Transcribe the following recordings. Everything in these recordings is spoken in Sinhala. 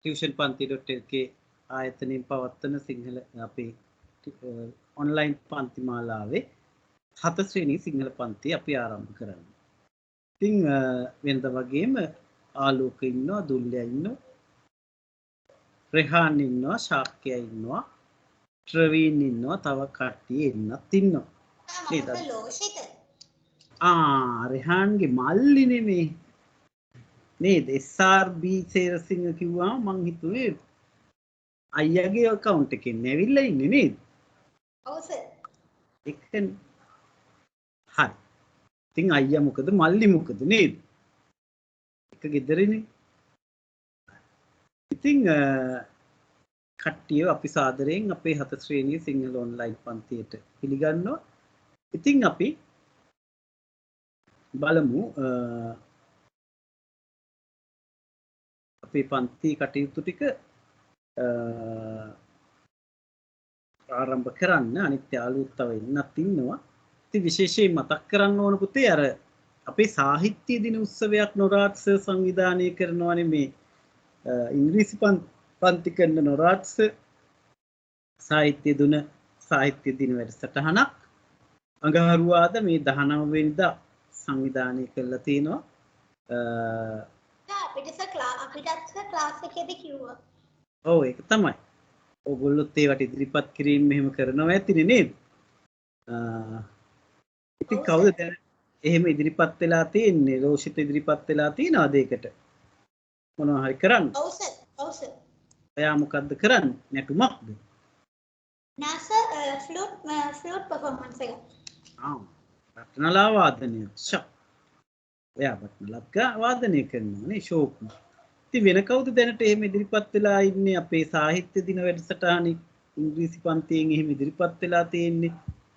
tuition panti.lk ආයතනයෙන් පවත්වන සිංහල අපේ ඔන්ලයින් පන්ති මාලාවේ 7 ශ්‍රේණී සිංහල පන්ති අපි ආරම්භ කරනවා. ඉතින් වෙනද වගේම ආලෝක ඉන්නවා, දුල්ලිය ඉන්නවා, රෙහාන් ඉන්නවා, ශාක්‍යය ඉන්නවා, ට්‍රවීන් ඉන්නවා, තව කට්ටිය එන්නත් ඉන්නවා. නේද? රෙහාන්ගේ මල්ලි නෙමේ. නේද? SRB සේරසිංහ කිව්වා මං හිතුවේ අයියාගේ account එකෙන් ඇවිල්ලා ඉන්නේ නේද? ඔව් සර්. එකනේ. හරි. ඉතින් අයියා මොකද මල්ලි මොකද නේද? එක ගෙදරනේ. ඉතින් කට්ටිය අපි සාදරයෙන් අපේ 7 ශ්‍රේණියේ සිංහල ඔන්ලයින් පන්තියට පිළිගන්නවා. ඉතින් අපි බලමු අපේ පන්ති කටයුතු ටික ආරම්භ කරන්න. අනිත් යාළුවෝ තව එන්නත් ඉන්නවා. ඉතින් විශේෂයෙන් මතක් කරන්න ඕන පුතේ අර අපේ සාහිත්‍ය දින උත්සවයක් නොරාට් සර් සංවිධානය කරනවානේ මේ ඉංග්‍රීසි පන්ති කරන නොරාට් සර් සාහිත්‍ය දින වැඩසටහනක් අඟහරුවාද මේ 19 වෙනිදා සංවිධානය කරලා තිනවා. අපිටත් ක්ලාස් එකේදී කිව්වා. ඔව් ඒක තමයි. ඔයගොල්ලොත් ඒවට ඉදිරිපත් කිරීම මෙහෙම කරනවා ඇතිනේ නේද? ඉතින් කවුද දැන් එහෙම ඉදිරිපත් වෙලා තියෙන්නේ? රෝෂිත ඉදිරිපත් වෙලා තියනවාද ඒකට? මොනවා හරි කරන්න? ඔව් සර්. ඔව් සර්. එයා මොකද්ද කරන්නේ? නැටුමක්ද? නෑ සර් ෆ්ලූට් පර්ෆෝමන්ස් එක. බටනලා වාදනය. එයා බටනලක් වාදනය කරනවා නේ ෂෝක්. ඉතින් වෙන කවුද දැනට එහෙම ඉදිරිපත් වෙලා ඉන්නේ? අපේ සාහිත්‍ය දින වැඩසටහනේ ඉංග්‍රීසි පන්තියෙන් එහෙම ඉදිරිපත් වෙලා තියෙන්නේ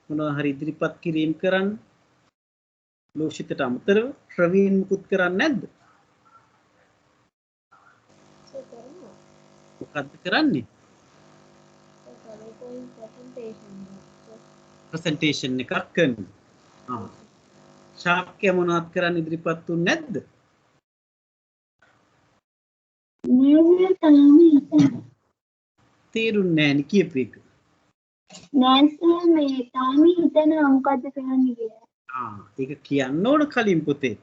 මොනවා හරි ඉදිරිපත් කිරීම කරන්න. ලෝෂිතට අමතරව ප්‍රවීන් මුකුත් කරන්නේ නැද්ද? මොකද්ද කරන්නේ? ප්‍රසන්ටේෂන් එකක් කරනවා. ශාක්‍ය මොනවද කරන්න ඉදිරිපත් උන්නේ නැද්ද? නෑ තාම තේරුන්නේ නැහැ කියපු එක. නෑ සර් මේ තාම හිතනවා මොකද්ද කරන්න කියලා. ඒක කියන්න ඕන කලින් පුතේ.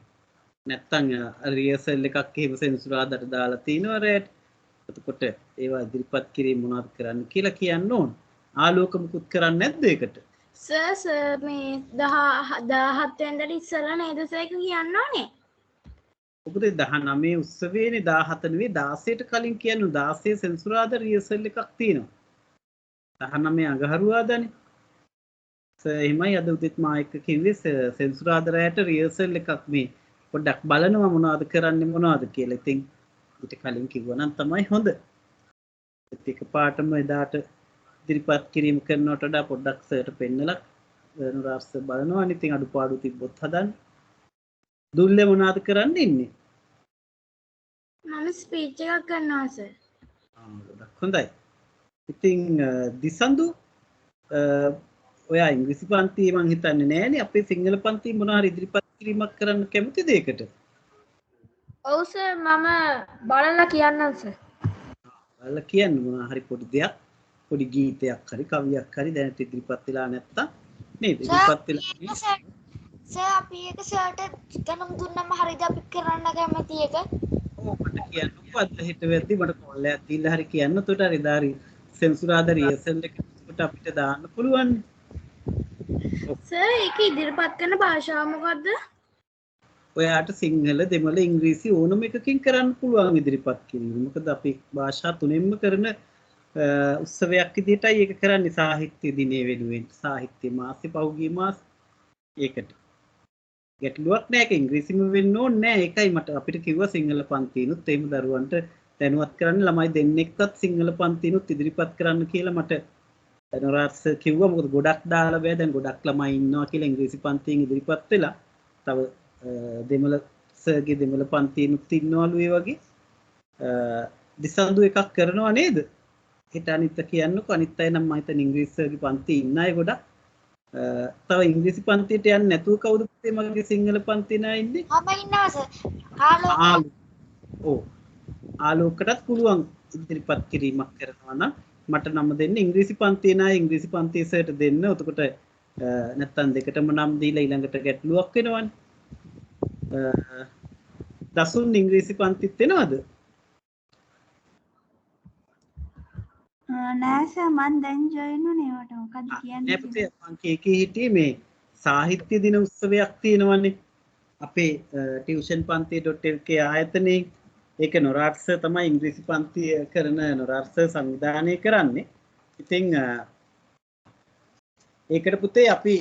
නැත්තම් රියසල් එකක් එහෙම සෙන්සුරාදට දාලා තිනවා රැට. එතකොට ඒවා ඉදිරිපත් කිරීම මොනවද කරන්න කියලා කියන්න ඕන. ආලෝක මුකුත් කරන්නේ නැද්ද ඒකට? සර් මේ 17 වෙනිදාට ඉස්සෙල්ලා නේද සර් කියන්න ඕනේ? ඔබට 19 උත්සවයේනේ 17 නෙවෙයි 16ට කලින් කියන්නේ 16 සෙන්සුරාද රියසල් එකක් තියෙනවා. 19 අඟහරුවාදානේ. සර් එහෙමයි අද උදේත් මා එක්ක කිව්වේ සෙන්සුරාද රැට රියසල් එකක් මේ පොඩ්ඩක් බලනවා මොනවද කරන්නේ මොනවද කියලා. ඉතින් ඊට කලින් කිව්වා නම් තමයි හොඳ. ඒක පාටම එදාට ඉදිරිපත් කිරීම කරනවට වඩා පොඩ්ඩක් සර්ට පෙන්නලා නොරාට් සර් බලනවා. ඉතින් අඩුපාඩු තිබ්බොත් හදන්න. දුල්ලේ මොනවද කරන්න ඉන්නේ? මම ස්පීච් එකක් කරනවා සර්. ගොඩක් හොඳයි. ඉතින් දිසඳු ඔයා ඉංග්‍රීසි පන්තියේ මං හිතන්නේ නෑනේ අපේ සිංහල පන්තියේ මොනවා හරි ඉදිරිපත් කිරීමක් කරන්න කැමතිද ඒකට? ඔව් සර් මම බලලා කියන්නම් සර්. බලලා කියන්න මොනවා හරි පොඩි දෙයක් පොඩි ගීතයක් හරි කවියක් හරි දැනට ඉදිරිපත් වෙලා නැත්තම් නේද? ඉදිරිපත් වෙලා සර් අපි ඒක සර්ට ගණන් දුන්නම හරියද අපි කරන්න කැමති එක? ඔව් මට කියන්න මොකද්ද හිත වෙද්දි මට කෝල් එකක් දීලා හරි කියන්න. උඩට හරි දාරි සෙන්සුරාද රියසල් එකට අපිට දාන්න පුළුවන්. සර් ඒක ඉදිරිපත් කරන භාෂාව මොකද්ද? ඔයාට සිංහල දෙමළ ඉංග්‍රීසි ඕනම එකකින් කරන්න පුළුවන් ඉදිරිපත් කිරීම. මොකද අපි භාෂා තුනෙන්ම කරන උත්සවයක් විදිහටයි ඒක කරන්නේ සාහිත්‍ය දිනය වෙනුවෙන්. සාහිත්‍ය මාසෙ පහුගිය මාස ඒකට. ගැටලුවක් නෑ ඒක ඉංග්‍රීසිම වෙන්න ඕනේ නෑ. ඒකයි මට අපිට කිව්වා සිංහල පන්තිනුත් එහෙම දරුවන්ට දැනුවත් කරන්න ළමයි දෙන්නෙක්වත් සිංහල පන්තිනුත් ඉදිරිපත් කරන්න කියලා මට නොරාට් සර් කිව්වා. මොකද ගොඩක් දාලා බෑ දැන් ගොඩක් ළමයි ඉන්නවා කියලා ඉංග්‍රීසි පන්තියෙන් ඉදිරිපත් වෙලා. තව දෙමළ සර්ගේ දෙමළ පන්තිනුත් ඉන්නවලු ඒ වගේ. දිසඳු එකක් කරනවා නේද? හිත අනිත් කියන්නකො අනිත් අය නම් මම හිතන්නේ ඉංග්‍රීසි සර්ගේ පන්තියේ ඉන්න අය ගොඩක්. තව ඉංග්‍රීසි පන්තියට යන්නේ නැතුව කවුද පුතේ මගේ සිංහල පන්තියේ නා ඉන්නේ? මම ඉන්නවා සර්. ඔව් ආලෝකයටත් පුළුවන් ඉදිරිපත් කිරීමක් කරනවා නම් මට නම දෙන්න ඉංග්‍රීසි පන්තියේ නා ඉංග්‍රීසි පන්තියේ සර්ට දෙන්න. එතකොට නැත්තම් දෙකටම නම් දීලා ඊළඟට ගැටලුවක් වෙනවනේ. දසුන් ඉංග්‍රීසි පන්තිත් එනවද? නෑ සර් මම දැන් ජොයින් වුණේ ඒවට මොකද්ද කියන්නේ නෑ පුතේ මං කේකේ හිටියේ මේ සාහිත්‍ය දින උත්සවයක් තියෙනවනේ අපේ ටියුෂන් පන්තිය.lk ආයතනයේ. ඒක නොරාට් සර් තමයි ඉංග්‍රීසි පන්තිය කරන නොරාට් සර් සංවිධානය කරන්නේ. ඉතින් ඒකට පුතේ අපි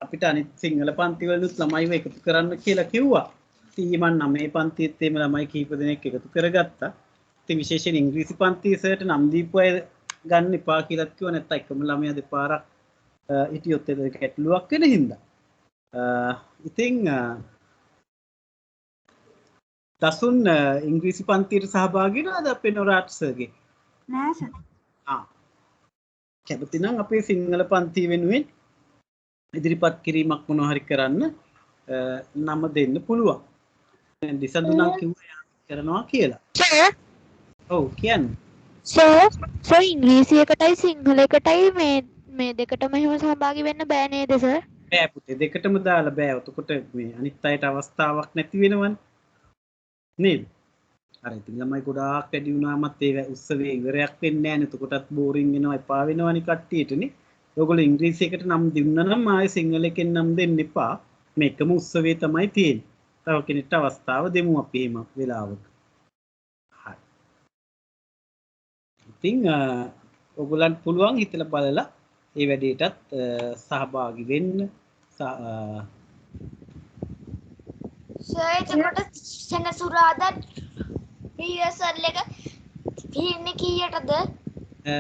අපිට අනිත් සිංහල පන්ති වලුත් ළමයිව එකතු කරන්න කියලා කිව්වා. ඉතින් මම 9 පන්තියෙත් එහෙම ළමයි කීප දෙනෙක් එකතු කරගත්තා. ඉතින් විශේෂයෙන් ඉංග්‍රීසි පන්තියේ සර්ට නම් දීපු අය ගන්න එපා කියලාත් කිව්වා. නැත්නම් එකම ළමයා දෙපාරක් හිටියොත් ඒක ගැටලුවක් වෙන හින්දා. ඉතින් දසුන් ඉංග්‍රීසි පන්තියට සහභාගී වෙනවද අපේ නොරාට් සර්ගේ? නෑ සර් කැමති නම් අපේ සිංහල පන්තිය වෙනුවෙන් ඉදිරිපත් කිරීමක් මොනවා හරි කරන්න නම දෙන්න පුළුවන්. දැන් දිසඳු නම් කිව්වා කරනවා කියලා. ඔව් කියන්න. සර් ඉංග්‍රීසි එකටයි සිංහල එකටයි මේ දෙකටම එහෙම සහභාගී වෙන්න බෑ නේද සර්? බෑ පුතේ දෙකටම දාලා බෑ. එතකොට මේ අනිත් අයට අවස්ථාවක් නැති වෙනවනේ. නේද? අර ඉතින් ළමයි ගොඩාක් වැඩි වුණාමත් ඒ උත්සවයේ ඉවරයක් වෙන්නේ නැහැ නේ. එතකොටත් බෝරින් වෙනවා එපා වෙනවනේ කට්ටියටනේ. ඔයගොල්ලෝ ඉංග්‍රීසි එකට නම් දුන්නා නම් ආයේ සිංහල එකෙන් නම් දෙන්න එපා. මේකම උත්සවයේ තමයි තියෙන්නේ. තව කෙනෙක්ට අවස්ථාව දෙමු අපි එහෙම වෙලාවක. හරි. ඉතින් ඔයගොල්ලන්ට පුළුවන් හිතලා බලලා මේ වැඩේටත් සහභාගී වෙන්න. සර් එතකොට සෙනසුරාදා රිහර්සල් එක තියෙන්නේ කීයටද?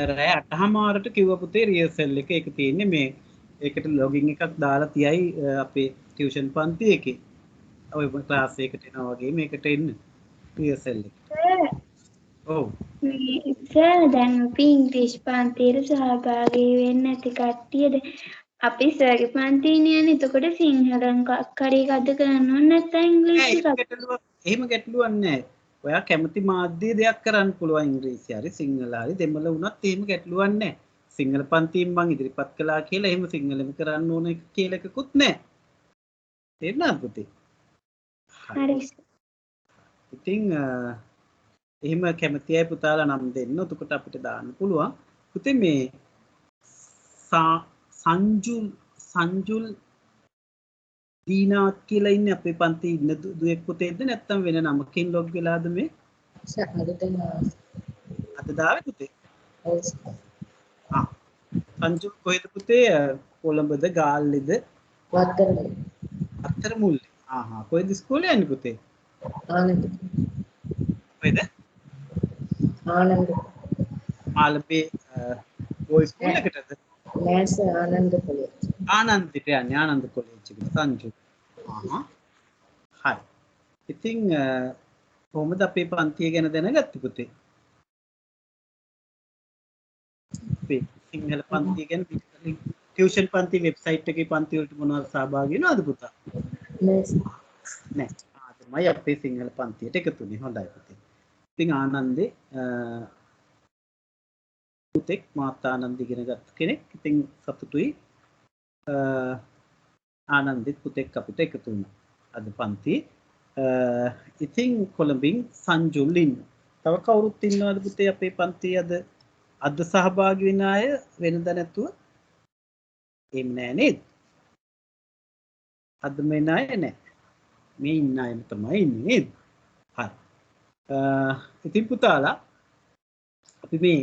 රෑ 8:00ට කිව්ව පුතේ රිහර්සල් එක. ඒක තියෙන්නේ මේ ඒකට ලොගින් එකක් දාලා තියයි අපේ ටියුෂන් පන්ති එකේ. ඔය ක්ලාස් එකට එනවා වගේ මේකට එන්න රිහර්සල් එක. ඔව්. සර් දැන් අපි ඉංග්‍රීසි පන්තියට සහභාගී වෙන්න ඇති කට්ටියද අපි සර්ගේ පන්තියේ යන්නේ. එතකොට සිංහලෙන් කරි එකක්ද කරන්න ඕනේ නැත්නම් ඉංග්‍රීසි එකක්? එහෙම ගැටලුවක් නැහැ. ඔයා කැමති මාධ්‍ය දෙයක් කරන්න පුළුවන් ඉංග්‍රීසි හරි සිංහල හරි දෙමළ වුණත් එහෙම ගැටලුවක් නැහැ. සිංහල පන්තියෙන් මං ඉදිරිපත් කළා කියලා එහෙම සිංහලෙම කරන්න ඕන කියලා එකකුත් නැහැ. තේරුණාද පුතේ? හරි. ඉතින් එහෙම කැමති අය පුතාලා නම් දෙන්න. එතකොට අපිට දාන්න පුළුවන්. පුතේ මේ සංජුල් දීනාත් කියලා ඉන්නේ අපේ පන්තියේ ඉන්න දුවෙක් පුතේද නැත්නම් වෙන නමකින් ලොග් වෙලාද මේ? අද දාවේ පුතේ? ඔව්. සංජුල් කොහෙද පුතේ? කොළඹද ගාල්ලේද? අත්තරමුල්ලේ. කොහෙද ඉස්කෝලේ යන්නේ පුතේ? ආනන්ද. කොහෙද? ආනන්ද. ආලපේ බෝයිස් ස්කූල් එකටද? නෑ සර් ආනන්ද කොලෙජ්. ආනන්දට යන්නේ ආනන්ද කොලෙජ් එකට සංජු. හරි. ඉතින් කොහොමද අපේ පන්තිය ගැන දැනගත්තේ පුතේ? අපේ සිංහල පන්තිය ගැන ටියුෂන් පන්ති වෙබ්සයිට් එකේ පන්ති වලට මොනවද සහභාගී වෙනවද පුතා? නෑ. තමයි අපේ සිංහල පන්තියට එකතුනේ. හොඳයි පුතේ. ඉතින් ආනන්දේ පුතෙක් මාත් ආනන්ද ඉගෙන ගත්ත කෙනෙක්. ඉතින් සතුටුයි ආනන්දෙත් පුතෙක් අපිට එකතු වුණා අද පන්තියේ. ඉතින් කොළඹින් සංජුල් ඉන්න. තව කවුරුත් ඉන්නවද පුතේ අපේ පන්තියේ අද සහභාගී වෙන අය වෙනද නැතුව? එහෙම නෑ නේද? අද මේ නෑ නෑ. මේ ඉන්න අය තමයි ඉන්නේ නේද? හරි. ඉතින් පුතාලා අපි මේ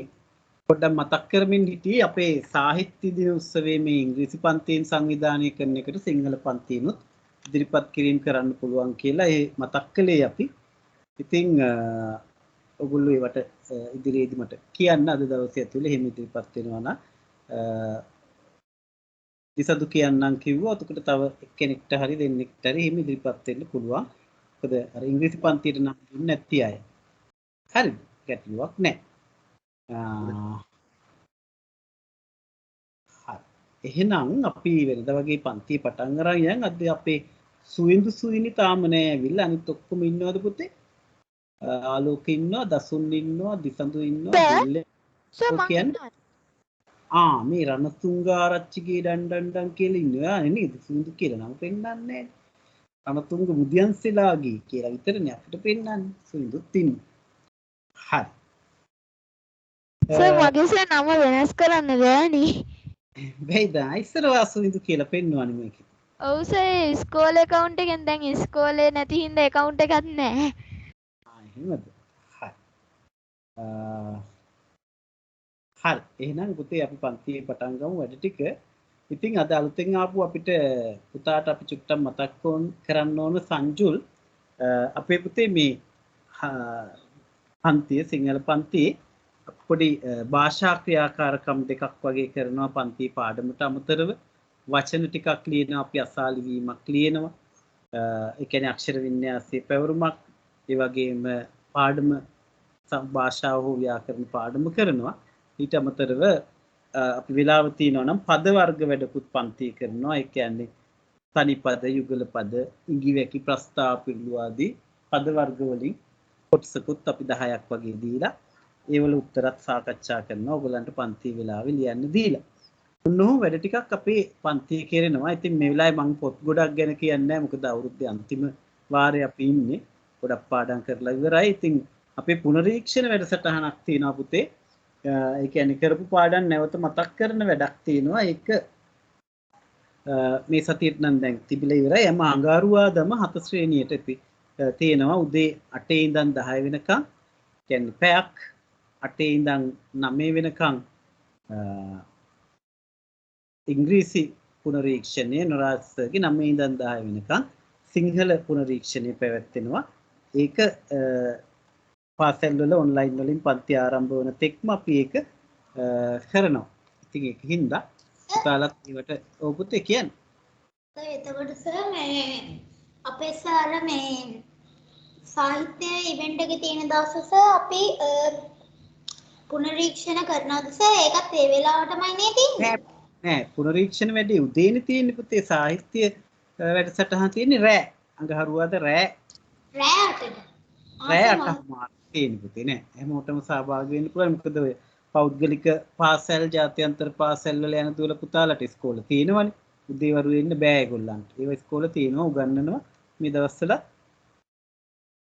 පොඩ්ඩක් මතක් කරමින් හිටියේ අපේ සාහිත්‍ය දින උත්සවයේ මේ ඉංග්‍රීසි පන්තියෙන් සංවිධානය කරන එකට සිංහල පන්තියනොත් ඉදිරිපත් කිරීම කරන්න පුළුවන් කියලා ඒ මතක් කළේ අපි. ඉතින් ඔයගොල්ලෝ ඒවට ඉදිරියේදී මට කියන්න අද දවසේ ඇතුලේ එහෙම ඉදිරිපත් වෙනවා නම් දිසදු කියන්නම් කිව්වා. එතකොට තව එක්කෙනෙක්ට හරි දෙන්නෙක්ට හරි එහෙම ඉදිරිපත් වෙන්න පුළුවන්. මොකද අර ඉංග්‍රීසි පන්තියට නම් දුන්නේ නැති අය. හරිද? ගැටලුවක් නැහැ. එහෙනම් අපි වෙනද වගේ පන්තිය පටන් අරන් යන් අද අපේ සුවින්දු සුවිනි තාම නෑ ඇවිල්ලා අනිත් ඔක්කොම ඉන්නවද පුතේ? ආලෝක ඉන්නවා, දසුන් ඉන්නවා, දිසඳු ඉන්නවා, සර් දුල්ල. සර් ඔය මං කියන්නේ මේ රණතුංගාරච්චිගේ ඩන් කියලා ඉන්නවා නේද? සුදු කියලා නම් පෙන්නන්නේ. රණතුංග මුදියන්සලාගේ කියලා විතරනේ අපිට පෙන්නන්නේ. සුදුත් ඉන්නේ. හරි. සර් මගේ සර් නම වෙනස් කරන්න බෑනේ. වෙයිද ඉස්සර වාසුවිදු කියලා පෙන්වන්නේ මේකේ. ඔව් සර් ඉස්කෝලේ account එකෙන් දැන් ඉස්කෝලේ නැති හින්දා account එකක් නැහැ. එහෙමද? හරි. හරි. එහෙනම් පුතේ අපි පන්තියේ පටන් ගමු වැඩ ටික. ඉතින් අද අලුතෙන් ආපු අපිට පුතාට අපි චුට්ටක් මතක් කරන්න ඕන සංජුල් අපේ පුතේ මේ පන්තිය සිංහල පන්තියේ පොඩි භාෂා ක්‍රියාකාරකම් දෙකක් වගේ කරනවා පන්ති පාඩමට අමතරව වචන ටිකක් ලියනවා අපි අසාලි වීමක් ලියනවා ඒ කියන්නේ අක්ෂර වින්‍යාසයේ පැවරුමක් ඒ වගේම පාඩම භාෂාව හෝ ව්‍යාකරණ පාඩම කරනවා ඊට අමතරව අපි වෙලාව තියෙනවා නම් පද වර්ග වැඩකුත් පන්ති කරනවා ඒ කියන්නේ තනි පද යුගල පද ඉඟි වැකි ප්‍රස්තාව පිළිලු ආදී පද වර්ග වලින් කොටසකුත් අපි 10ක් වගේ දීලා ඒවල උත්තරත් සාකච්ඡා කරනවා ඔයගලන්ට පන්ති වෙලාවේ ලියන්න දීලා. උන්නෝ වැඩ ටිකක් අපේ පන්තියේ කරනවා. ඉතින් මේ වෙලාවේ මම පොත් ගොඩක් ගැන කියන්නේ නැහැ. මොකද අවුරුද්දේ අන්තිම වාරේ අපි ඉන්නේ. ගොඩක් පාඩම් කරලා ඉවරයි. ඉතින් අපේ පුනරීක්ෂණ වැඩසටහනක් තියෙනවා පුතේ. ඒ කියන්නේ කරපු පාඩම් නැවත මතක් කරන වැඩක් තියෙනවා. ඒක මේ සතියේත් නම් දැන් තිබිලා ඉවරයි. එම අඟහරුවාදම 7 ශ්‍රේණියට තියෙනවා. උදේ 8 ඉඳන් 10 වෙනකම්. කියන්නේ පැයක් 8 ඉඳන් 9 වෙනකම් ඉංග්‍රීසි පුනරීක්ෂණය නොරාජ්‍යගේ 9 ඉඳන් 10 වෙනකම් සිංහල පුනරීක්ෂණය පැවැත්වෙනවා. ඒක පාසල් වල ඔන්ලයින් වලින් පන්ති ආරම්භ වන තෙක්ම අපි ඒක කරනවා. ඉතින් ඒක හින්දා පුතාලත් ඒවට ඔව් පුතේ කියන්නේ. එතකොට සර් මේ අපේ සර් මේ සාහිත්‍ය ඉවෙන්ට් එකේ තියෙන දවසස අපි පුනරීක්ෂණ කරනවද සර්? ඒකත් ඒ වෙලාවටමයි නේ තියෙන්නේ? නෑ පුනරීක්ෂණ වැඩි උදේනේ තියෙන්නේ පුතේ සාහිත්‍ය වැඩසටහන තියෙන්නේ රෑ අඟහරුවාද රෑ 8ට තියෙන්නේ පුතේ නෑ හැමෝටම සහභාගී වෙන්න පුළුවන් මොකද ඔය පෞද්ගලික පාසල් ජාත්‍යන්තර පාසල් වල යන දුවල පුතාලට ඉස්කෝලේ තියෙනවනේ උදේවරු එන්න බෑ ඒගොල්ලන්ට ඒව ඉස්කෝලේ තියෙනවා උගන්වනවා මේ දවස්වල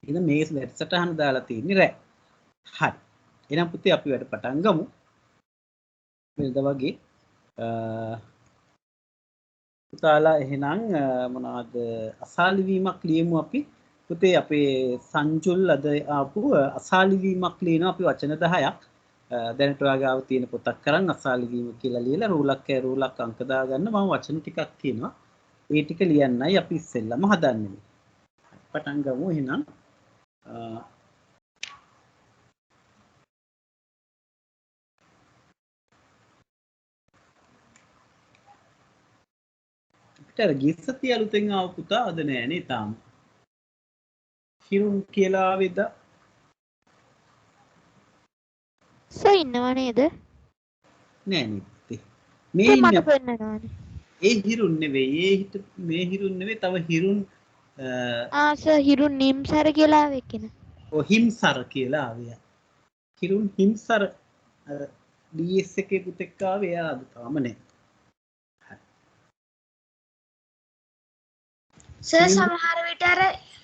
ඉතින් මේ වැඩසටහන දාලා තියෙන්නේ රෑ හරි එහෙනම් පුතේ අපි වැඩ පටන් ගමු වෙනද වගේ පුතාලා එහෙනම් මොනවද අසාලි වීමක් ලියමු අපි පුතේ අපේ සංජුල් අද ආපු අසාලි වීමක් ලියනවා අපි වචන 10ක් දැනට ඔයාගාව තියෙන පොතක් කරන් අසාලි වීම කියලා ලියලා රූලක් අංක දාගන්න මම වචන ටිකක් කියනවා ඒ ටික ලියන්නයි අපි ඉස්සෙල්ලම හදන්නේ පටන් ගමු එහෙනම් අපිට ගිය සතිය අලුතෙන් ආව පුතා අද නෑනේ තාම. හිරුන් කියලා ආවේද? සර් ඉන්නව නේද? නෑ නේ. මේ මට ඉන්න පෙන්නනවානේ. ඒ හිරුන් නෙවෙයි. මේ හිරුන් නෙවෙයි තව හිරුන් සර් හිරුන් නිම්සර කියලා ආවේ කෙන. ඔව් හිම්සර කියලා ආවේ. හිරුන් හිම්සර DS එකේ පුතෙක් ආවේ එයා තාම නෑ. සර් සමහර විට අර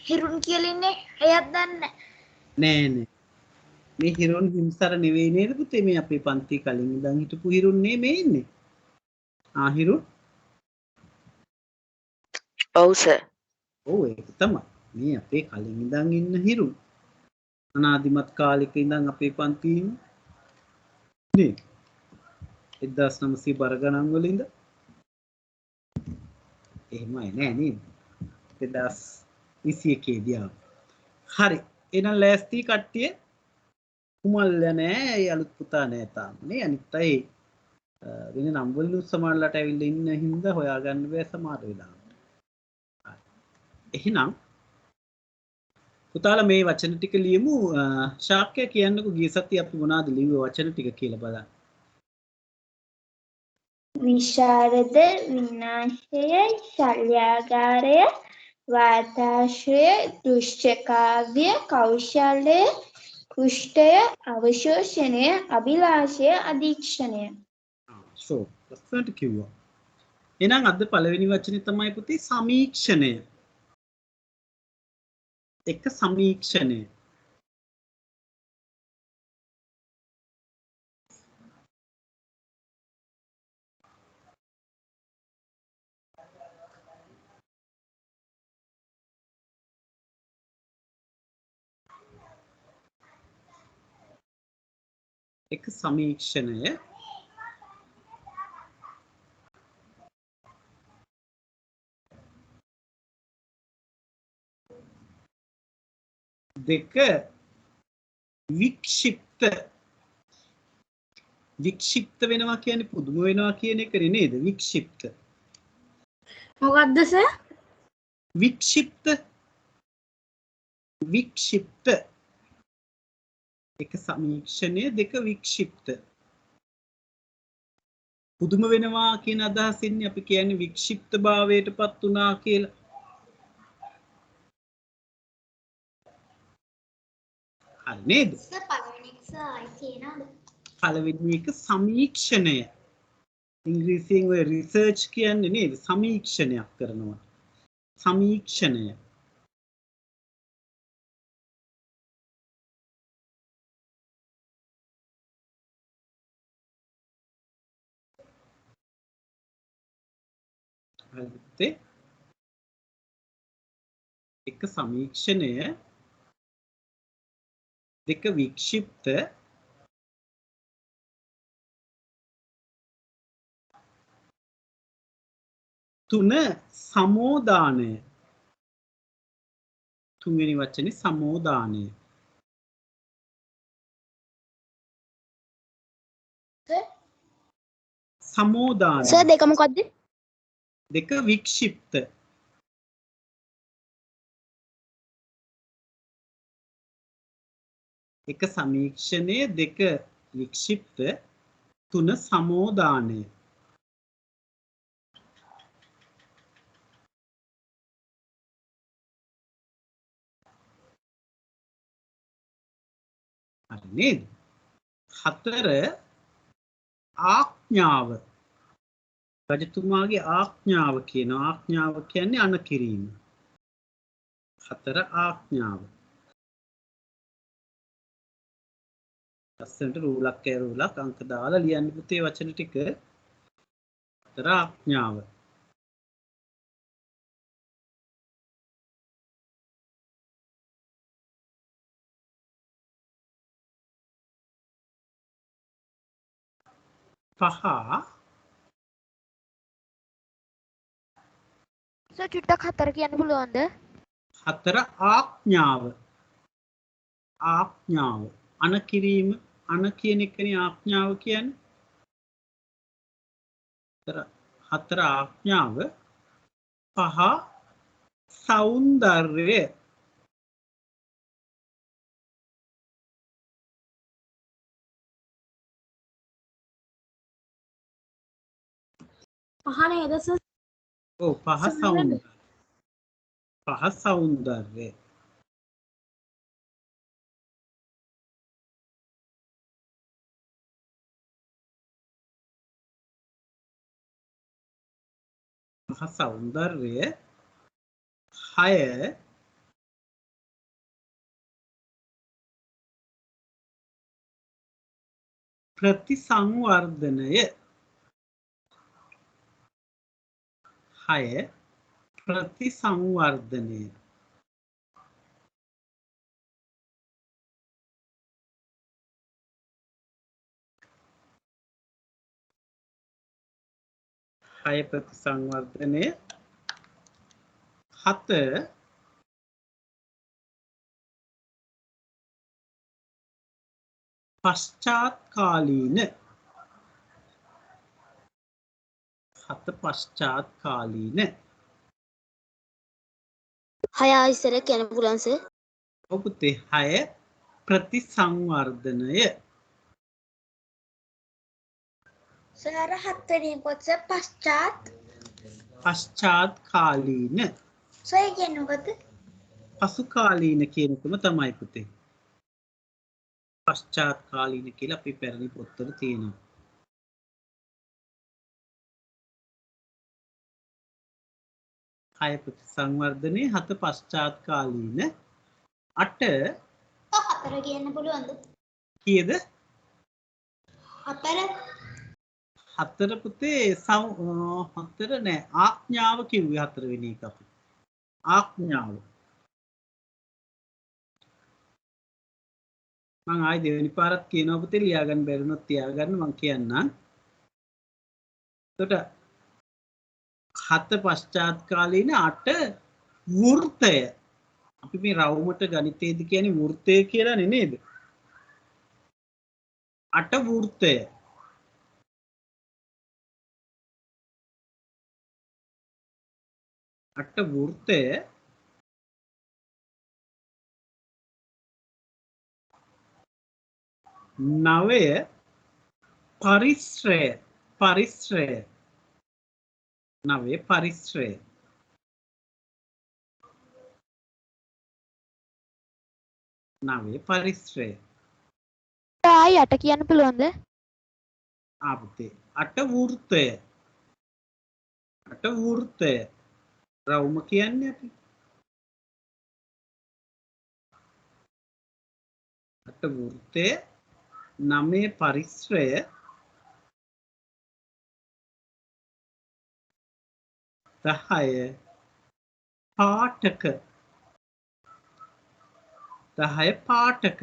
හිරුන් කියලා ඉන්නේ එයත් දන්නේ නෑ. මේ හිරුන් හිම්සර නෙවෙයි නේද පුතේ මේ අපේ පන්ති කලින් ඉඳන් හිටපු හිරුන් මේ ඉන්නේ. හිරුන්. ඔව් සර්. ඔව් ඒක තමයි. මේ අපේ කලින් ඉඳන් ඉන්න හිරුන්. අනාදිමත් කාලෙක ඉඳන් අපේ පන්ති නේ 1900 බර ගණන් වල ඉඳ එහෙමයි නෑ නේද 2021 දී හරි එහෙනම් ලෑස්ති කට්ටිය කුමල්ල නෑ ඒ අලුත් පුතා නෑ තාම නේ අනිත් අය වෙන නම් වලින් සමහරලාට ඇවිල්ලා ඉන්න හින්දා හොයාගන්න බෑ සමහර වෙලාවට එහෙනම් පුතාලා මේ වචන ටික ලියමු ශාක්‍ය කියන්නකෝ ගිය සතියේ අපි මොනවද ලිව්වේ වචන ටික කියලා බලන්න විශාරද විනාශය ශල්‍යාගාරය වාතාශ්‍රය, දෘශ්‍ය කාව්‍ය, කෞශල්‍ය, කුෂ්ඨය, අවශෝෂණය, අභිලාෂය, අධීක්ෂණය. so ලස්සනට කිව්වා. එහෙනම් අද පළවෙනි වචනේ තමයි පුතේ සමීක්ෂණය. එක සමීක්ෂණය. එක සමීක්ෂණය දෙක වික්ෂිප්ත වෙනවා කියන්නේ පුදුම වෙනවා කියන එක නේද? වික්ෂිප්ත මොකද්ද සර්? වික්ෂිප්ත එක සමීක්ෂණය දෙක වික්ෂිප්ත. පුදුම වෙනවා කියන අදහසින් අපි කියන්නේ වික්ෂිප්ත භාවයටපත් වුණා කියලා. හරි නේද? සර් පළවෙනි එක සර් ආයි කියනවාද? පළවෙනි එක සමීක්ෂණය. ඉංග්‍රීසියෙන් ඔය රිසර්ච් කියන්නේ නේද? සමීක්ෂණයක් කරනවා. සමීක්ෂණය. හරිද? එක සමීක්ෂණය දෙක වික්ෂිප්ත තුන සමෝදානය. තුන්වෙනි වචනේ සමෝදානය. සමෝදානය. සර් දෙක මොකද්ද? දෙක වික්ෂිප්ත. එක සමීක්ෂණය දෙක වික්ෂිප්ත තුන සමෝදානය. හරි නේද? හතර ආඥාව. රජතුමාගේ ආඥාව කියනවා. ආඥාව කියන්නේ අනකිරීම. හතර ආඥාව. ලස්සනට රූලක් කෑරූලක් අංක දාලා ලියන්න පුතේ වචන ටික. හතර ආඥාව. පහ සර් චුට්ටක් හතර කියන්න පුළුවන්ද? හතර ආඥාව. ආඥාව අනකිරීම. අන කියන එකනේ ආඥාව කියන්නේ. හතර ආඥාව. පහ සෞන්දර්යය. පහ නේද සර්? ඔව් පහ සෞන්දර්යය. පහ සෞන්දර්යය. පහ සෞන්දර්යය. හය ප්‍රතිසංවර්ධනය. හය ප්‍රතිසංවර්ධනය. හය ප්‍රතිසංවර්ධනය. හත පශ්චාත්කාලීන. හත පශ්චාත්කාලීන. හය ඉස්සර කියන්න පුළුවන් සර්. ඔව් පුතේ හය ප්‍රතිසංවර්ධනය. සර් හත්වෙනි පොත පශ්චාත්කාලීන. පශ්චාත්කාලීන. සර් කියන්නේ මොකද්ද? පසු කාලීන කියන එකම තමයි පුතේ. පශ්චාත් කාලීන කියලා අපි පැරණි පොත්වල තියෙනවා. කය ප්‍රතිසංවර්ධනයේ 7 පශ්චාත් කාලීන 8 4 කියන්න පුළුවන්ද? කීයද? 4 4 පුතේ 4 නෑ ආඥාව කිව්වේ 4 වෙනි එක අපි. ආඥාව. මම ආයි දෙවෙනි පාරක් කියනවා පුතේ ලියා ගන්න බැරිනොත් තියාගන්න මම කියන්නම්. එතකොට 7 පශ්චාත් කාලීන 8 වෘත්තය. අපි මේ රවුමට ගණිතයේදී කියන්නේ වෘත්තය කියලානේ නේද? 8 වෘත්තය. 8 වෘත්තය 9 පරිශ්‍රය 9 පරිශ්‍රය ආයි 8 කියන්න පුළුවන්ද? පුතේ 8 වෘත්තය 8 වෘත්තය රවුම කියන්නේ අපි 8 වෘත්තය 9 පරිශ්‍රය 10 පාඨක 10 පාඨක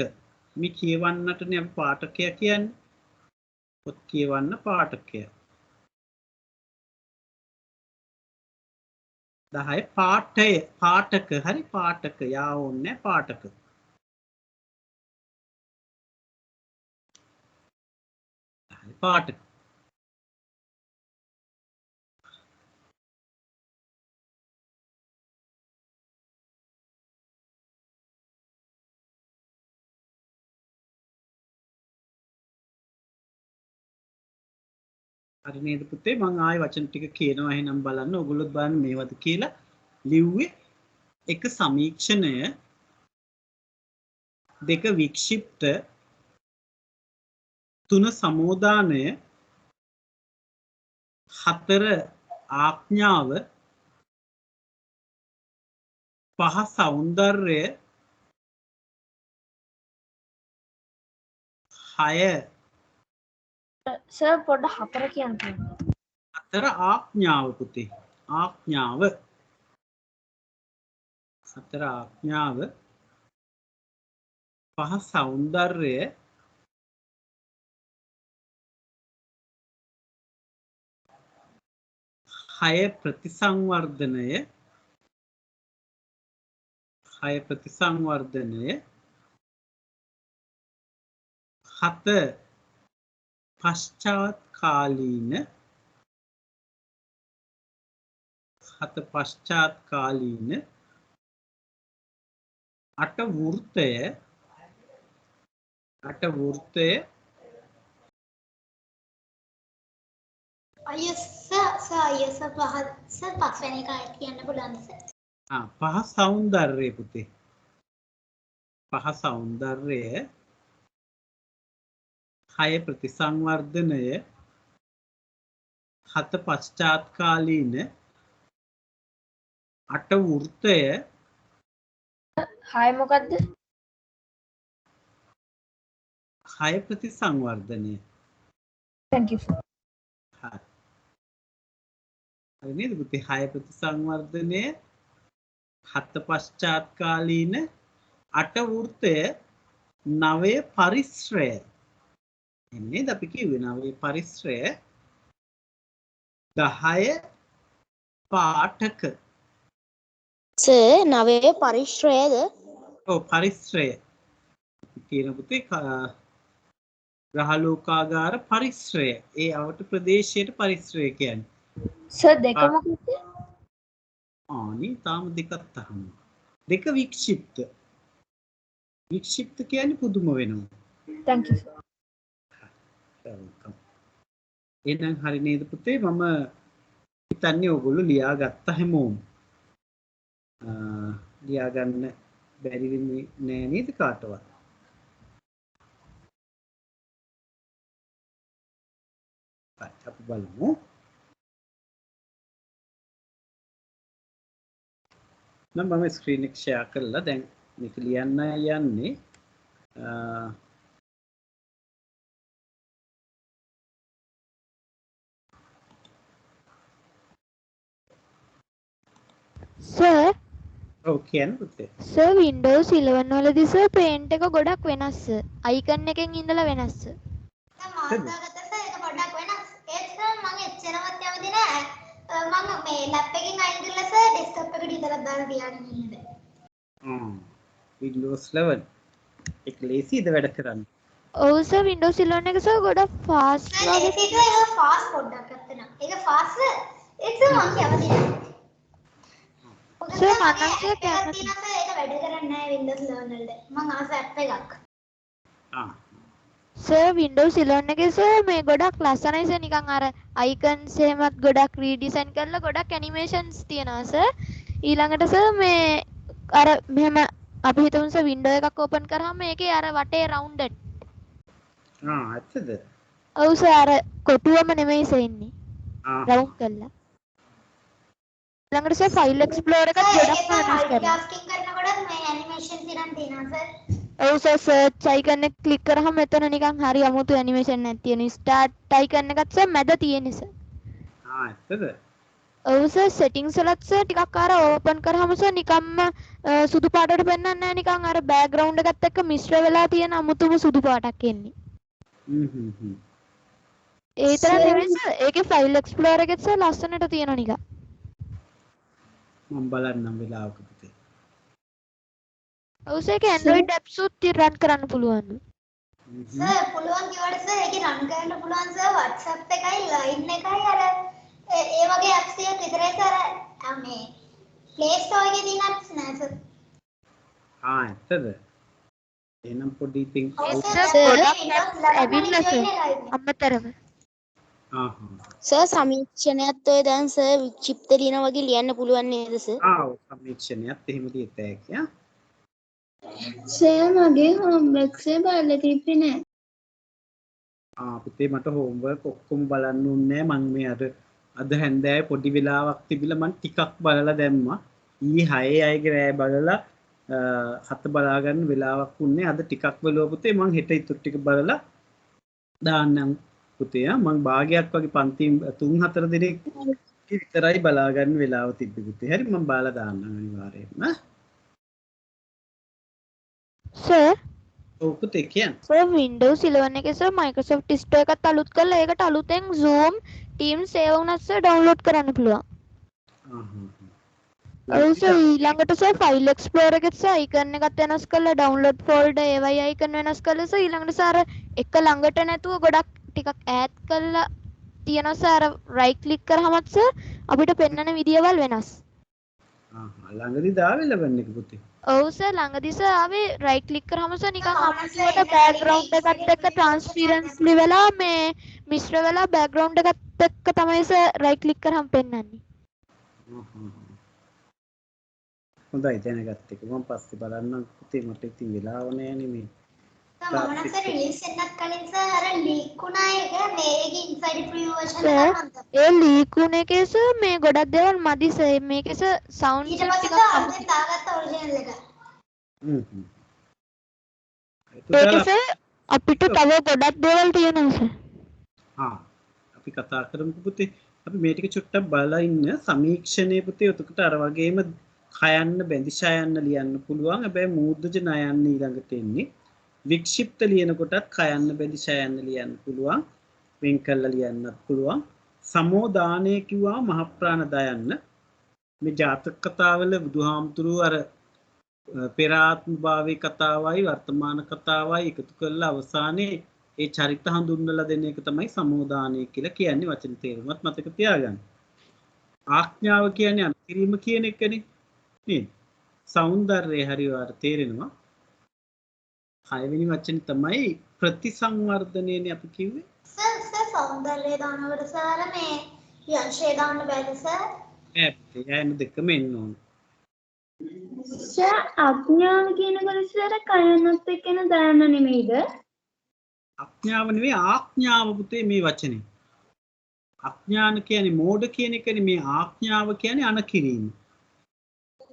මේ කියවන්නටනේ අපි පාඨකය කියන්නේ පොත් කියවන්න පාඨකය 10 පාඨක හරි පාඨක යා ඕනේ පාඨක 10 පාඨක හරි නේද පුතේ මම ආයෙ වචන ටික කියනවා එහෙනම් බලන්න ඔයගොල්ලෝ බලන්න මේවද කියලා ලිව්වේ එක සමීක්ෂණය දෙක වික්ෂිප්ත තුන සමෝදානය 4 ආඥාව 5 සෞන්දර්ය 6 සර් පොඩ්ඩ 4 කියන්න පුළුවන්ද? 4 ආඥාව පුතේ ආඥාව 4 ආඥාව 5 සෞන්දර්ය 6 ප්‍රතිසංවර්ධනය 7 පශ්චාත් කාලීන 8 වෘත්තය 8 වෘත්තය අයියෝ සර් පස්වෙනි එක ආයෙත් කියන්න පුළුවන්ද සර්? 5 සෞන්දර්ය පුතේ 5 සෞන්දර්ය 6 ප්‍රතිසංවර්ධනය 7 පශ්චාත් කාලීන 8 වෘත්තය 6 මොකද්ද? 6 ප්‍රතිසංවර්ධනය thank you sir. හරි නේද පුතේ 6 ප්‍රතිසංවර්ධනය 7 පශ්චාත් කාලීන 8 වෘත්තය 9 පරිශ්‍රය එන්නේ අපි කිව්වේ 9 පරිශ්‍රය 10 පාඨක සර් 9 පරිශ්‍රයද? ඔව් පරිශ්‍රය කියන පුතේ ග්‍රහලෝකාගාර පරිශ්‍රය ඒ අවට ප්‍රදේශයට පරිශ්‍රය කියන්නේ සර් දෙක මොකක්ද? ආනි තාම දෙකක් තහම දෙක වික්ෂිප්ත කියන්නේ පුදුම වෙනවා thank you sir. එහෙනම් හරි නේද පුතේ මම හිතන්නේ ඔයගොල්ලෝ ලියා ගත්ත හැමෝම ලියා ගන්න බැරි වෙන්නේ නෑ නේද කාටවත්? අපි බලමු. නම් මම ස්ක්‍රීන් එක ෂෙයා කරලා දැන් මේක ලියන්න යන්නේ. සර් ඔව් කියන්න පුතේ. සර් Windows 11 වලදී සර් paint එක ගොඩක් වෙනස් සර්. icon එකෙන් ඉඳලා වෙනස් සර්. දැන් මාර්ගගත සර් ඒක පොඩ්ඩක් වෙනස්. ඒත් සර් මම එච්චරවත් යවදී නෑ. මම මේ ලැප් එකෙන් අයින් කරලා සර් ඩෙස්ක්ටොප් එකට විතරක් දාලා තියාගෙන ඉන්නේ. Windows 11 එක ලේසිද වැඩ කරන්න? ඔව් සර් Windows 11 එක සර් ගොඩක් fast සර් වගේ. ඒක ෆාස්ට් පොඩ්ඩක් අත්තන. ඒක ෆාස්ට් සර්. ඒක සර් මම යවදී නෑ. සර් මම නම් සර් කැමති. ඒක වැඩ කරන්නේ නෑ Windows 11 වලට. මම ආස ඇප් එකක්. සර් Windows 11 එකේ සර් මේ ගොඩක් ලස්සනයි සර් නිකන් අර icons එහෙමත් ගොඩක් redesign කරලා ගොඩක් animations තියෙනවා සර්. ඊළඟට සර් මේ අර මෙහෙම අපි හිතමු සර් window එකක් open කරාම මේකේ අර වටේ rounded. ඇත්තද? ඔව් සර් අර කොටුවම නෙමෙයි සර් ඉන්නේ. round කරලා. ඊළඟට සර් file explorer එකත් ගොඩක් වෙනස් කරනවා. මල්ටිටාස්කින් කරනකොට මේ ඇනිමේෂන් තියන් තියෙනවා සර්. ඔව් සර් search icon එක click කරාම මෙතන නිකන් හරි අමුතු animation එකක් තියෙන. start icon එකත් සර් මැද තියෙන්නේ සර්. ඇත්තද? ඔව් සර් settings වලත් සර් ටිකක් අර open කරාම සර් නිකම්ම සුදු පාටට පෙන්වන්නේ නැහැ නිකන් අර background එකත් එක්ක මිශ්‍ර වෙලා තියෙන අමුතුම සුදු පාටක් එන්නේ. ඒ විතර නෙවෙයි සර් ඒකේ file explorer එකෙත් සර් ලස්සනට තියෙනවා නිකන්. මම බලන්නම් වෙලාවක පුතේ. ඔව් සර් ඒක Android apps උත් run කරන්න පුළුවන්. සර් පුළුවන් කිව්වට සර් ඒක රන් කරන්න පුළුවන් සර් WhatsApp එකයි line එකයි අර ඒ වගේ apps ටික විතරයි සර් මේ Play Store එකේ තියෙන apps නෑ සර්. ඇත්තද? එහෙනම් පොඩි ඉතින් ඇවිල්ලා සර් අමතරම. සර් සමීක්ෂණයත් ඔය දැන් සර් වික්ෂිප්ත ලියන වගේ ලියන්න පුළුවන් නේද සර්? සමීක්ෂණයත් එහෙම ලියත හැකියි. සර් මගේ homework එක බලලා තිබ්බේ නෑ. පුතේ මට homework ඔක්කොම බලන්න ඕනේ නෑ. මම මේ අද හැන්දෑවේ පොඩි වෙලාවක් තිබිලා මම ටිකක් බලලා දැම්මා. ඊයේ 6 අයගේ රෑ බලලා 7 බලා ගන්න වෙලාවක් උන්නේ. අද ටිකක් බලුවා පුතේ. මම හෙට ඉතුරු ටික බලලා දාන්නම් පුතේ. මම භාගයක් වගේ පන්ති 3-4 දිනක් විතරයි බලා ගන්න වෙලාව තිබ්බේ පුතේ. හරි මම බාලා දාන්නම් අනිවාර්යයෙන්ම. සර් ඔව් පුතේ කියන්න. සර් Windows 11 එකේ සර් Microsoft Store එකත් අලුත් කරලා ඒකට අලුතෙන් Zoom Teams ඒව උනත් සර් download කරන්න පුළුවන්. ඔව් සර් ඊළඟට සර් file explorer එකෙත් සර් icon එකත් වෙනස් කරලා download folder ඒවයි icon වෙනස් කරලා සර් ඊළඟට සර් එක ළඟට නැතුව ගොඩක් ටිකක් ඈත් කරලා තියෙනවා සර් right click කරාමත් සර් අපිට පෙන්වන විදියවල් වෙනස්. ළඟදී දාවේ ලබන්නේ පුතේ. ඔව් සර් ළඟදී සර් ආවේ right click කරාම සර් නිකන් අමුතුවට background එකත් එක්ක transparency වෙලා මේ මිශ්‍ර වෙලා background එකත් එක්ක තමයි සර් right click කරාම පෙන්වන්නේ. හොඳයි දැනගත්ත එක. මම පස්සේ බලන්නම් පුතේ මට ඉතින් වෙලාව නෑනේ මේ. මම නම් සර් රිලීස් වෙන්නත් කලින් සර් අර ලීක් වුණා එක මේකේ ඉන්සයිඩ් ප්‍රිව්‍යු version එක ඒ ලීක් වුණ එකේ සර් මේ ගොඩක් දේවල් මදි සර් මේකේ සර් sound ඊට පස්සේ සර් අලුතෙන් දාගත්ත ඔරිජිනල් එක. ඒකේ සර් අපිට තව ගොඩක් දේවල් තියෙනවා සර්. අපි කතා කරමු පුතේ. අපි මේ ටික චුට්ටක් බලලා ඉන්න සමීක්ෂණයේ පුතේ උතකට අර වගේම කයන්න බැඳිෂා යන්න ලියන්න පුළුවන්. හැබැයි මූර්ධජ ණයන්න ඊළඟට එන්නේ. වික්ෂිප්ත ලියන කොටත් කයන්න බැඳිෂා යන්න ලියන්න පුළුවන්. වෙන් කරලා ලියන්නත් පුළුවන්. සමෝදානය කිව්වා මහ ප්‍රාණ දයන්න. මේ ජාතක කතාවල බුදුහාමුදුරුවෝ අර පෙර ආත්ම භාවයේ කතාවයි වර්තමාන කතාවයි එකතු කරලා අවසානයේ ඒ චරිත හඳුන්වලා දෙන එක තමයි සමෝදානය කියලා කියන්නේ. වචන තේරුමත් මතක තියාගන්න. ආඥාව කියන්නේ අන්තිරීම කියන එකනේ. නේද? సౌందර්යය හරියට තේරෙනවා. 6 වෙනි වචනේ තමයි ප්‍රතිසංවර්ධනයනේ අපි කිව්වේ. සර් සෞන්දර්යය දානකොට සර් මේ යංශය දාන්න බෑද සර්? නෑ පුතේ යන දෙකම එන්න ඕන. සර් අඥාන කියනකොට සර් කයනත් එක්කන දාන්න නෙමෙයිද? අඥාව නෙවෙයි ආඥාව පුතේ මේ වචනේ. අඥාන කියන්නේ මෝඩ කියන එකනේ මේ ආඥාව කියන්නේ අනකිරීම.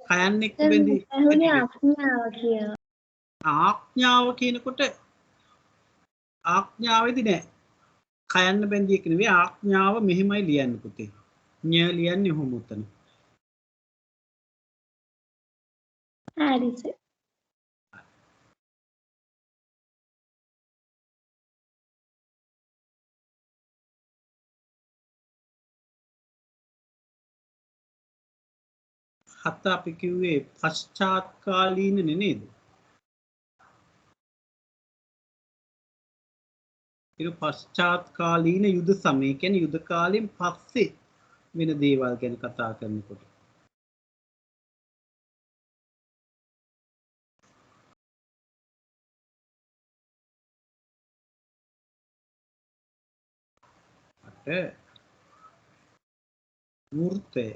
කයන් එක්ක බැඳි ඇහුනේ අඥාව කියලා. ආඥාව කියනකොට ආඥාවේදී නෑ. කයන්න බැඳි එක නෙවෙයි ආඥාව මෙහෙමයි ලියන්න පුතේ. ඤ ලියන්නේ ඔහොම උතන. හරි සර්. හත අපි කිව්වේ පශ්චාත්කාලීන නේද? ඒක පශ්චාත්කාලීන යුද සමය කියන්නේ යුද කාලයෙන් පස්සේ වෙන දේවල් ගැන කතා කරනකොට. අට වෘත්තය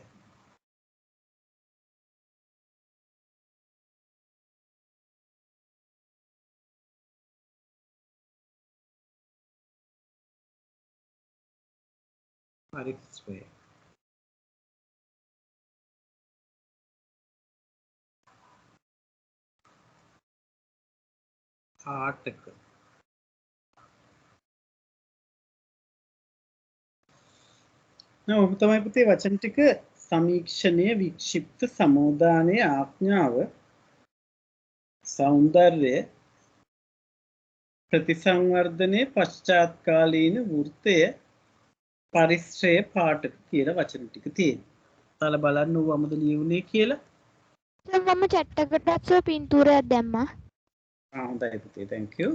පරික්ෂය ආටක ඔබ තමයි පුතේ වචන ටික සමීක්ෂණය වික්ෂිප්ත සමෝදානය ආඥාව සෞන්දර්ය ප්‍රතිසංවර්ධනය පශ්චාත්කාලීන වෘත්තය පරිශ්‍රය පාඨක කියලා වචන ටික තියෙනවා. තල බලන්න ඕවමද ලියුනේ කියලා. සර් මම chat එකටත් සර් පින්තූරයක් දැම්මා. හොඳයි පුතේ thank you.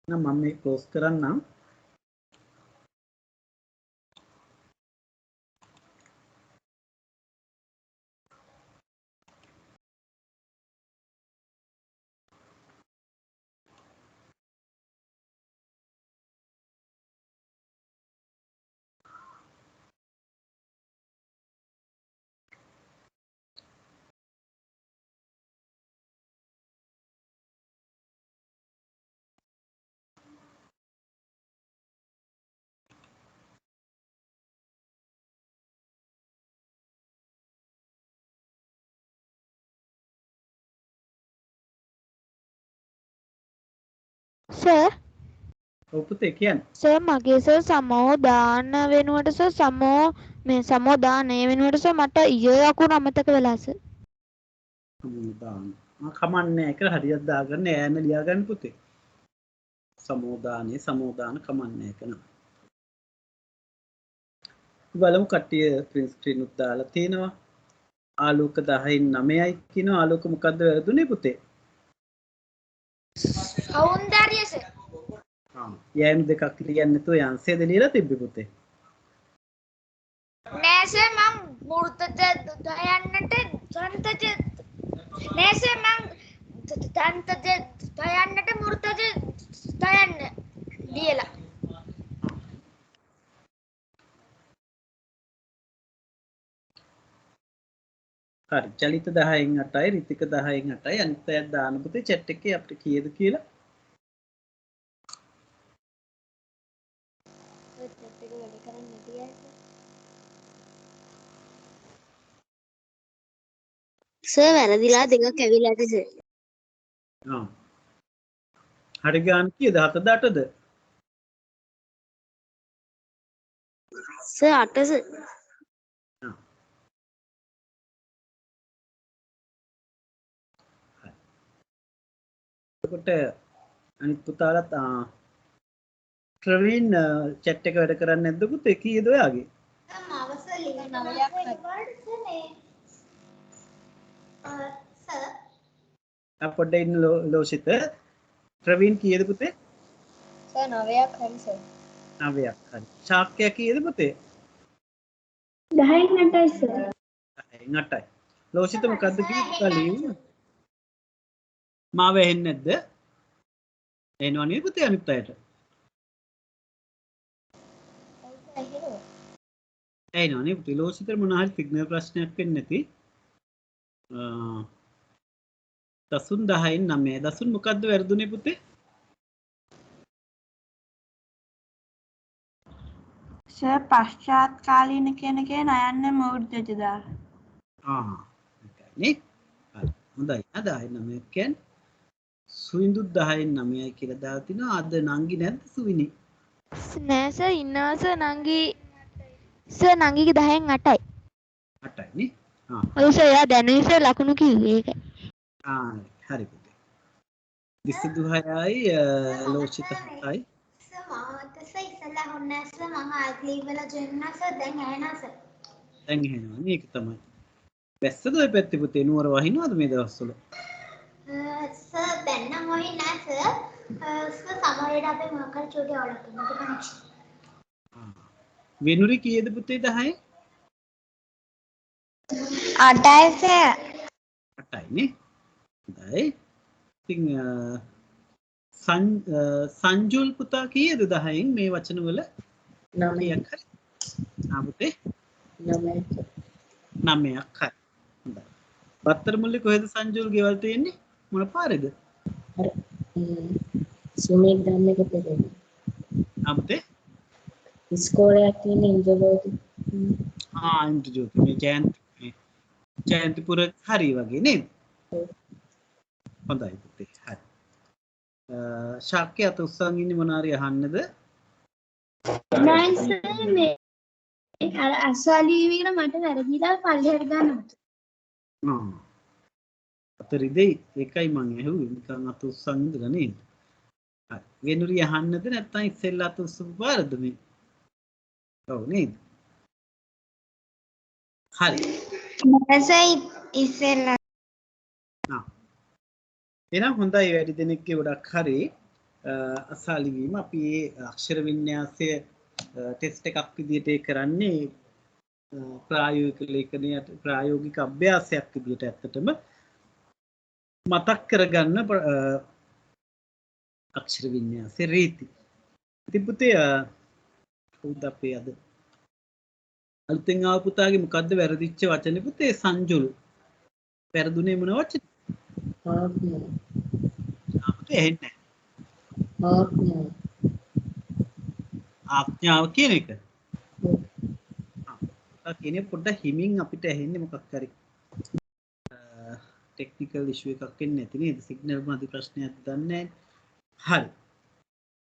මම මේ ක්ලෝස් කරන්නම්. සර් ඔව් පුතේ කියන්න. සර් මගේ සර් සමෝදාන වෙනුවට සර් සමෝදානය වෙනුවට සර් මට ඊය අකුර අමතක වෙලා සර්. සමෝදාන. කමන්නේ කියලා හරියට දාගන්න ඈන ලියා ගන්න පුතේ. සමෝදානේ සමෝදාන කමන්නේ කන. බලමු කට්ටිය print screen උත් දාලා තිනවා. ආලෝක 10න් 9යි කියනවා. ආලෝක මොකද්ද වැරදුනේ පුතේ? සෞන්දර්ය සර්. යෑනු දෙකක් ලියන්න නැතුව යන්සේද ලියලා තිබ්බේ පුතේ. නෑ සර් මම මූර්තජ දයන්නට සන්තජ නෑ සර් මම දන්තජ දයන්නට මූර්තජ දයන්න ලියලා. හරි චලිත 10න් 8යි රිතික 10න් 8යි අනිත් අයත් දාන්න පුතේ chat එකේ අපිට කීයද කියලා. සර් වැරදිලා දෙකක් ඇවිල්ලා ඇති සර්. හරි ගාන කීයද 7ද 8ද? Sir 8 sir. එතකොට අනිත් පුතාලත් ප්‍රවීන් chat එක වැඩ කරන්නේ නැද්ද පුතේ කීයද ඔයාගේ? අවසර ලියන්න සර් අපොඩ්ඩ ඉන්න ලෝෂිත ප්‍රවීන් කීයද පුතේ? සර් 9ක් හරි සර්. 9ක් හරි. ශාක්‍ය කීයද පුතේ? 10න් 8යි සර්. 10න් 8යි. ලෝෂිත මොකද්ද කිව්වේ? මාව ඇහෙන්නේ නැද්ද? එනවනේ පුතේ අනිත් අයට. එනවනේ පුතේ ලෝසිතර මොන හරි සිග්නල් ප්‍රශ්නයක් වෙන්නේ නැති. දසුන් 10න් 9. දසුන් මොකද්ද වැරදුනේ පුතේ? සර් පශ්චාත් කාලීන කියන එකේ නයන්න මූර්ධජ දාලා. නේ. හරි. හොඳයි. 10න් 9 කියන්නේ සුවිඳු 10න් 9යි කියලා දාලා තිනවා. අද නංගි නැද්ද සුවිනි? නෑ සර් ඉන්නවා සර් නංගි සර් නංගිගේ 10න් 8යි. 8යි නේ. ඔව් සර් එයා දැනුයි සර් ලකුණු කිව්වේ ඒකයි. හරි පුතේ. දිස්දු 6යි ලෝචිත 7යි. ඉස්සලා හොන්නස්ස මම ආයිත් වල ජොයින් සර් දැන් ඇහෙනවා සර්. දැන් එහෙනවා මේක තමයි. බැස්සද ඔය පැත්තේ පුතේ නුවර වහිනවද මේ දවස්වල? සර් දැන් නම් වහින්නේ නැහැ සර්. සමහර වෙලාවට අපේ මොකක් හරි චෝටි අවුලක් වෙනවා කනෙක්ෂන්. වෙනුරි කීයද පුතේ 10? 8යි සර්. 8යි නේ. හොඳයි. ඉතින් සංජුල් පුතා කීයද 10න් මේ වචන වල? 9ක් හරි. පුතේ 9ක්. 9ක් හරි. හොඳයි. පත්තර මුල්ලේ කොහෙද සංජුල් ගෙවල් තියෙන්නේ? මොන පාරේද? අර සුමේක් ඩෑම් එක පෙරේ. පුතේ ඉස්කෝලයක් තියෙන ඉන්ද්‍රජෝති. ඉන්ද්‍රජෝති මේ ජයන්තිපුර හරි වගේ නේද? හොඳයි පුතේ. හරි. ශාක්‍ය අත උස්සන් ඉන්නේ මොනාරි අහන්නද? නෑ සර් මේ අර අසාලි වීර මට වැරදිලා පල්ලෙහාට ගන්නවා. අතරි දෙයි ඒකයි මං ඇහුවේ නිකන් අත උස්සන් ඉඳලා නේද? හරි. වෙනුරි අහන්නද නැත්නම් ඉස්සෙල්ලා අත උස්සපු පාරද මේ? ඔව් නේද? හරි. නැසයි ඉස්සෙල්ලා. එහෙනම් හොඳයි වැඩි දෙනෙක්ගේ ගොඩක් හරි අසාලි වීම අපි අක්ෂර වින්‍යාසය ටෙස්ට් එකක් විදිහට කරන්නේ ප්‍රායෝගික ලේඛනයට ප්‍රායෝගික අභ්‍යාසයක් විදිහට ඇත්තටම මතක් කරගන්න අක්ෂර වින්‍යාසයේ රීති. ඉතින් පුතේ කවුද අපේ අද අලුතෙන් ආව පුතාගේ මොකද්ද වැරදිච්ච වචනේ පුතේ? සංජුල්. වැරදුනේ මොන වචනේ? ඇහෙන්නේ ආඥාව කියන එක. කියන්නේ පොඩ්ඩක් හිමින් අපිට ඇහෙන්නේ මොකක් හරි ටෙක්නිකල් ඉෂුව එකක් එන්නේ නැති නේද? සිග්නල් මදි ප්‍රශ්නයක් දන්නේ නැහැ. හරි.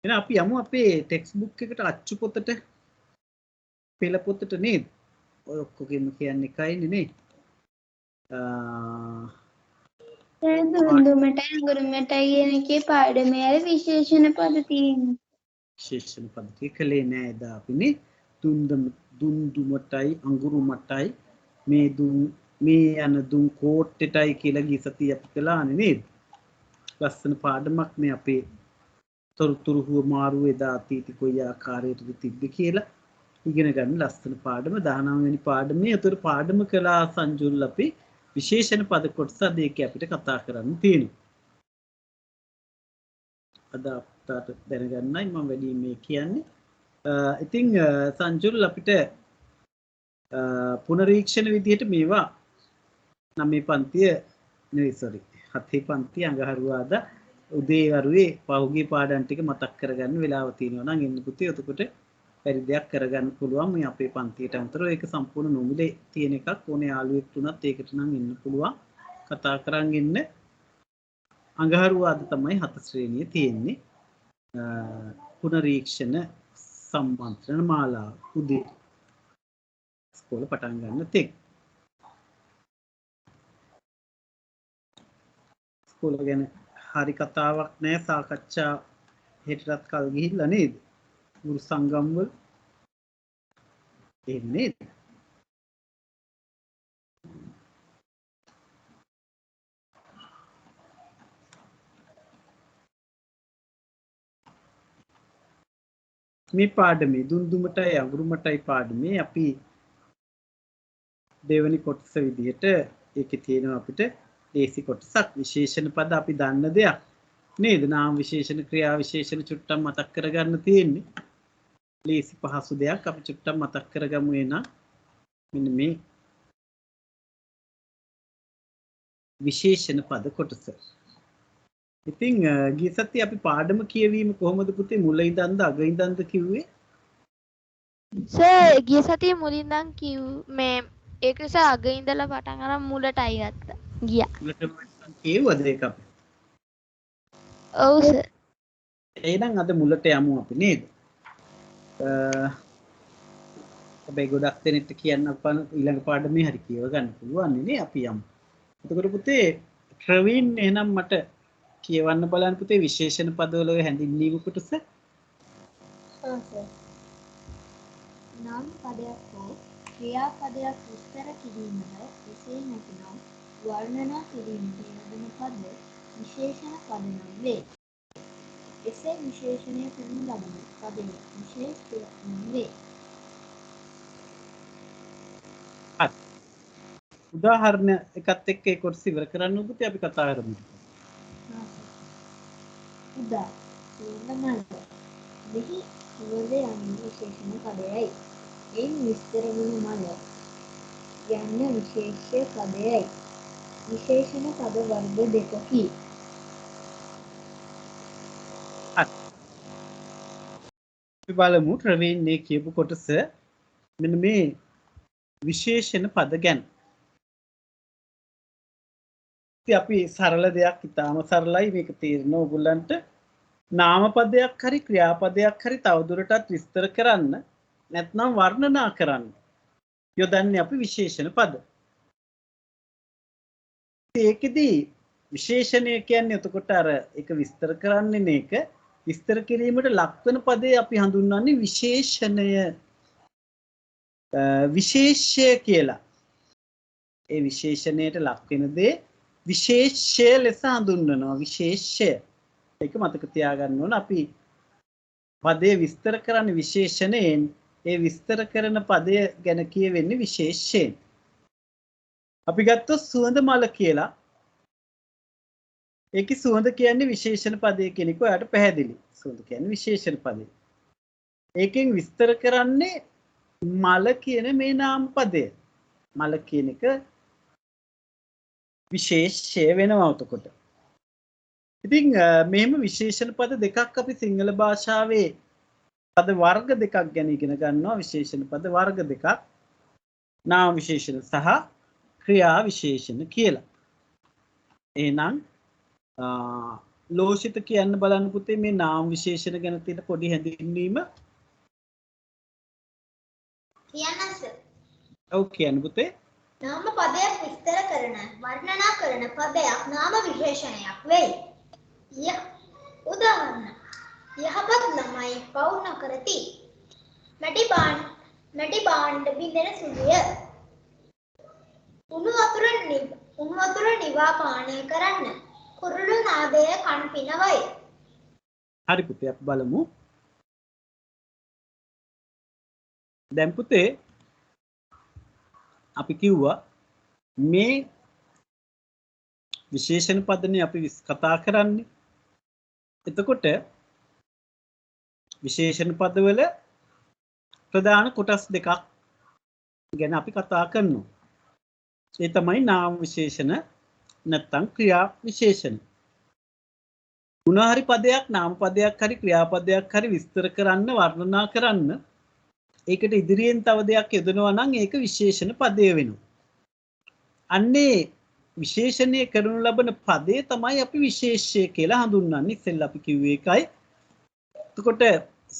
එහෙනම් අපි යමු අපේ ටෙක්ස්ට් බුක් එකට අච්චු පොතට පෙළ පොතට නේද? ඔය ඔක්කොගෙම කියන්නේ එකයිනේ නේ. දුම්දුමටයි අඟුරුමටයි කියන එකේ පාඩමේ අර විශේෂණ පද තියෙනවා. විශේෂණ පද කලේ නෑ එදා අපිනේ. දුම්දුමටයි අඟුරුමටයි මේ යන දුම් කෝට්ටෙටයි කියලා ගිය සතිය අපි කළානේ නේද? ලස්සන පාඩමක් මේ අපේ තොරතුරු හුවමාරු එදා අතීත කොයි ආකාරයටද තිබ්බේ කියලා ඉගෙන ගන්න ලස්සන පාඩම 19 වෙනි පාඩමේ. ඒතර පාඩම කළා සංජුල් අපි විශේෂණ පද කොටස දෙක අපිට කතා කරන්න තියෙනවා. අද අපට දැනගන්නයි මම වැඩි මේ කියන්නේ. ඉතින් සංජුල් අපිට පුනරීක්ෂණ විදිහට මේවා 9 පන්තිය නෙවෙයි සෝරි 7 පන්තිය අඟහරුවාදා උදේ වරුවේ පහුගිය පාඩම් ටික මතක් කරගන්න වෙලාව තියෙනවා නම් එන්න පුතේ. එතකොට පරි දෙයක් කරගන්න පුළුවන් මේ අපේ පන්තියට අමතරව ඒක සම්පූර්ණ නොමිලේ තියෙන එකක්. ඕනේ යාළුවෙක් තුනත් ඒකට නම් එන්න පුළුවන්. කතා කරන් ඉන්න. අඟහරුවාද තමයි 7 ශ්‍රේණිය තියෙන්නේ. පුනරීක්ෂණ සම්මන්ත්‍රණ මාලාව උදේ ඉස්කෝලේ පටන් ගන්න තෙක්. ඉස්කෝල ගැන හරි කතාවක් නෑ. සාකච්ඡා හෙටටත් කල් ගිහිල්ලා නේද? ගුරු සංගම් වල එහෙම නේද? මේ පාඩමේ දුම්දුමටයි අඟුරුමටයි පාඩමේ අපි දෙවෙනි කොටස විදිහට ඒකේ තියෙනවා අපිට දේසි කොටසක් විශේෂණ පද අපි දන්න දෙයක්. නේද? නාම විශේෂණ ක්‍රියා විශේෂණ චුට්ටක් මතක් කරගන්න තියෙන්නේ. ලේසි පහසු දෙයක් අපි චුට්ටක් මතක් කරගමු එනවා. මෙන්න මේ විශේෂණ පද කොටස. ඉතින් ගිය සතියේ අපි පාඩම කියවීම කොහොමද පුතේ මුල ඉඳන්ද අග ඉඳන්ද කිව්වේ? සර් ගිය සතියේ මුලින් ඉඳන් මේ ඒක නිසා අග ඉඳලා පටන් අරන් මුලටයි ගත්තා. ගියා. මුලට කියවද ඒක අපි? ඔව් සර්. එහෙනම් අද මුලට යමු අපි නේද? හැබැයි ගොඩක් දෙනෙක්ට කියන්න අපන ඊළඟ පාඩමේ හරි කියව ගන්න පුළුවන් නේ අපි යමු. එතකොට පුතේ ප්‍රවීන් එහෙනම් මට කියවන්න බලන්න පුතේ විශේෂණ පදවල ඔය හැඳින්වීම කොටස. නාම පදයක් හෝ ක්‍රියාපදයක් විස්තර කිරීමට එසේ නැතිනම් වර්ණනා කිරීමට යෙදෙන පද විශේෂණ පද නම් වේ. එසේ විශේෂණය කරනු ලබන පදය විශේෂය නම් වේ. උදාහරණ එකත් එක්ක ඒ කොටස ඉවර කරන්න පුතේ අපි කතා කරමු. උදා සුවඳ මල මෙහි සුවඳ යන්නේ විශේෂණ පදයයි. එයින් විස්තර වන මල යන්න විශේෂ පදයයි. විශේෂණ පද වර්ග දෙකකි. අපි බලමු ප්‍රවීන් මේ කියපු කොටස මෙන්න මේ විශේෂණ පද ගැන. ඉතින් අපි සරල දෙයක් ඉතාම සරලයි මේක තේරෙන ඕගොල්ලන්ට නාම පදයක් හරි ක්‍රියාපදයක් හරි තවදුරටත් විස්තර කරන්න නැත්නම් වර්ණනා කරන්න යොදන්නේ අපි විශේෂණ පද. ඒකෙදී විශේෂණය කියන්නේ එතකොට අර ඒක විස්තර කරන්නේ මේක විස්තර කිරීමට ලක්වන පදේ අපි හඳුන්වන්නේ විශේෂණය විශේෂය කියලා. ඒ විශේෂණයට ලක්වෙන දේ විශේෂය ලෙස හඳුන්වනවා. විශේෂය. ඒක මතක තියාගන්න ඕන අපි පදේ විස්තර කරන්නේ විශේෂණයෙන් ඒ විස්තර කරන පදය ගැන කියවෙන්නේ විශේෂයෙන්. අපි ගත්තොත් සුවඳ මල කියලා. ඒකේ සුවඳ කියන්නේ විශේෂණ පදේ කියන එක ඔයාලට පැහැදිලි. සුවඳ කියන්නේ විශේෂණ පදේ. ඒකෙන් විස්තර කරන්නේ මල කියන මේ නාම පදය. මල කියන එක විශේෂය වෙනවා උතකොට. ඉතින් මෙහෙම විශේෂණ පද දෙකක් අපි සිංහල භාෂාවේ පද වර්ග දෙකක් ගැන ඉගෙන ගන්නවා. විශේෂණ පද වර්ග දෙකක්. නාම විශේෂණ සහ ක්‍රියා විශේෂණ කියලා. එහෙනම් ලෝෂිත කියන්න බලන්න පුතේ මේ නාම විශේෂණ ගැන තියෙන පොඩි හැඳින්වීම. කියන්න සර්. ඔව් කියන්න පුතේ. නාම පදයක් විස්තර කරන වර්ණනා කරන පදයක් නාම විශේෂණයක් වෙයි. උදාහරණ යහපත් ළමයි පව් නොකරති. මැටි භාණ්ඩ බිඳෙන සුළුය. උණු වතුර නිවා පානය කරන්න. කුරුළු නාදය කන් පිනවයි. හරි පුතේ අපි බලමු. දැන් පුතේ අපි කිව්වා මේ විශේෂණ පදනේ අපි කතා කරන්නේ. එතකොට විශේෂණ පදවල ප්‍රධාන කොටස් දෙකක් ගැන අපි කතා කරනවා. ඒ තමයි නාම විශේෂණ නැත්නම් ක්‍රියා විශේෂණ. මොන හරි පදයක් නාම පදයක් හරි ක්‍රියාපදයක් හරි විස්තර කරන්න වර්ණනා කරන්න ඒකට ඉදිරියෙන් තව දෙයක් යොදනවා නම් ඒක විශේෂණ පදය වෙනවා. අන්නේ විශේෂණය කරනු ලබන පදේ තමයි අපි විශේෂය කියලා හඳුන්වන්නේ. ඉතින් අපි කිව්වේ ඒකයි. එතකොට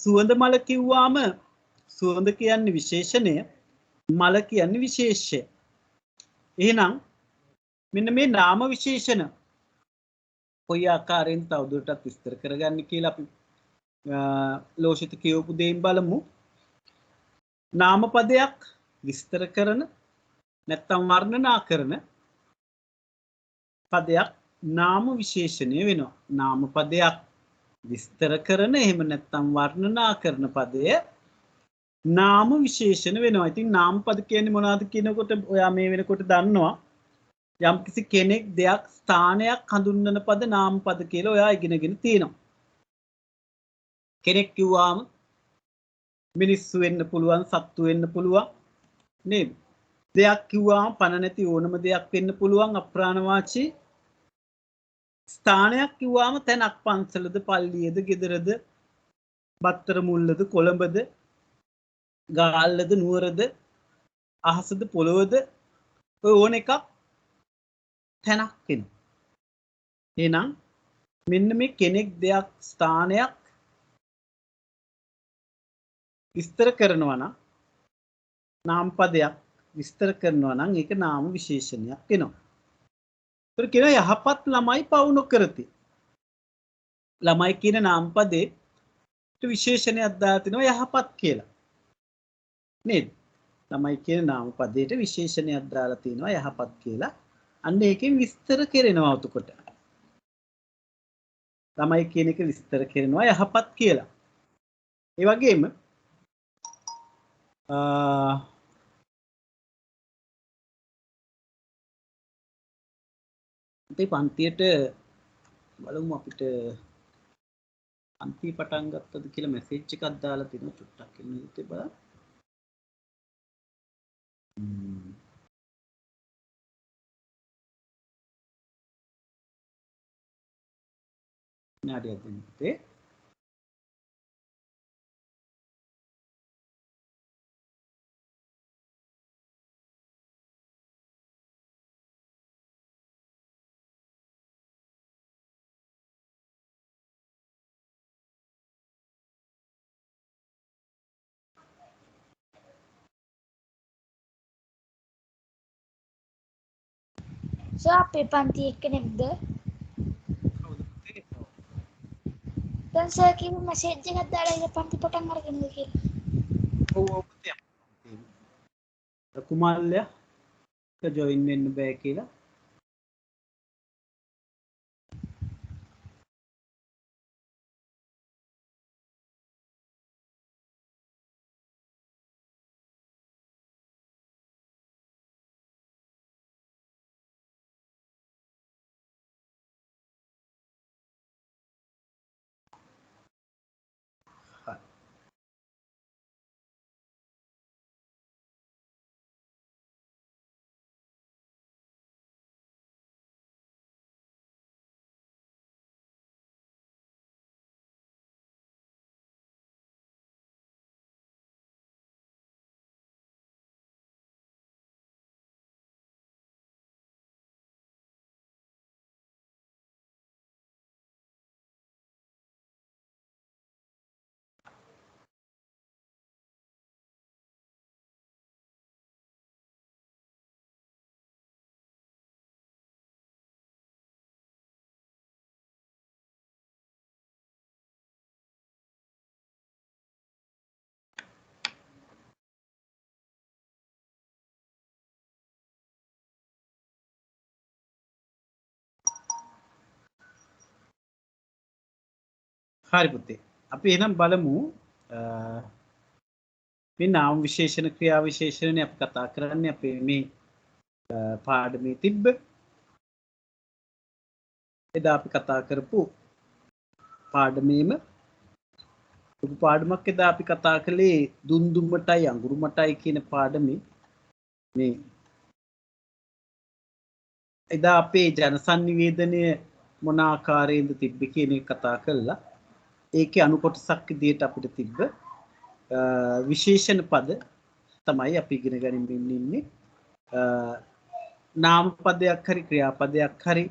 සුවඳ මල කිව්වාම සුවඳ කියන්නේ විශේෂණය, මල කියන්නේ විශේෂය. එහෙනම් මෙන්න මේ නාම විශේෂණ කොයි ආකාරයෙන් තවදුරටත් විස්තර කරගන්න කියලා අපි ලෝෂිත කියවපු දෙයින් බලමු. නාම පදයක් විස්තර කරන නැත්නම් වර්ණනා කරන පදයක් නාම විශේෂණය වෙනවා. නාම පදයක් විස්තර කරන එහෙම නැත්නම් වර්ණනා කරන පදය නාම විශේෂණ වෙනවා. ඉතින් නාම පද කියන්නේ මොනවද කියනකොට ඔයා මේ වෙනකොට දන්නවා. යම්කිසි කෙනෙක් දෙයක් ස්ථානයක් හඳුන්වන පද නාම පද කියලා ඔයා ඉගෙනගෙන තියෙනවා. කෙනෙක් කිව්වාම මිනිස්සු වෙන්න පුළුවන්, සත්තු වෙන්න පුළුවන් නේද? දෙයක් කිව්වාම පණ නැති ඕනම දෙයක් වෙන්න පුළුවන් අප්‍රාණවාචී. ස්ථානයක් කිව්වාම තැනක් පන්සලද, පල්ලියද, ගෙදරද, බත්තර මුල්ලද, කොළඹද, ගාල්ලද, නුවරද, අහසද, පොළොවද ඔය ඕන එකක් තැනක් වෙනවා. එහෙනම් මෙන්න මේ කෙනෙක් දෙයක් ස්ථානයක් විස්තර කරනවා නම් නාම පදයක් විස්තර කරනවා නම් ඒක නාම විශේෂණයක් වෙනවා. ඒතර කියන යහපත් ළමයි පවු නොකරති. ළමයි කියන නාම පදේ විශේෂණයක් දාලා තිනවා යහපත් කියලා. නේද? ළමයි කියන නාම පදයට විශේෂණයක් දාලා තිනවා යහපත් කියලා. අන්න ඒකෙන් විස්තර කරනවා උතකොට. ළමයි කියන එක විස්තර කරනවා යහපත් කියලා. ඒ වගේම අපේ පන්තියට බලමු අපිට පන්ති පටන් ගත්තද කියලා මැසේජ් එකක් දාලා තිනවා චුට්ටක් ඉන්න ඉතින් බලන්න. නාඩියක් දෙන්න පුතේ. සර් අපේ පන්ති එක්කෙනෙක්ද? දැන් සර් කිව්ව මැසේජ් එකක් දාලා ඉතින් පන්ති පටන් අරගෙනද කියලා. ඔව් ඔව් පුතේ. කුමාල්ලයා ජොයින් වෙන්න බෑ කියලා. හරි පුතේ. අපි එහෙනම් බලමු මේ නාම විශේෂණ ක්‍රියා විශේෂණනේ අපි කතා කරන්නේ අපේ මේ පාඩමේ තිබ්බ. එදා අපි කතා කරපු පාඩමේම ලොකු පාඩමක් එදා අපි කතා කළේ දුම්දුම්මටයි අඟුරුමටයි කියන පාඩමේ මේ එදා අපේ ජනසන්නිවේදනය මොන ආකාරයෙන්ද තිබ්බේ කියන එක කතා කළා. ඒකේ අනු කොටසක් විදියට අපිට තිබ්බ විශේෂණ පද තමයි අපි ඉගෙන ගනිමින් ඉන්නේ. නාම පදයක් හරි ක්‍රියාපදයක් හරි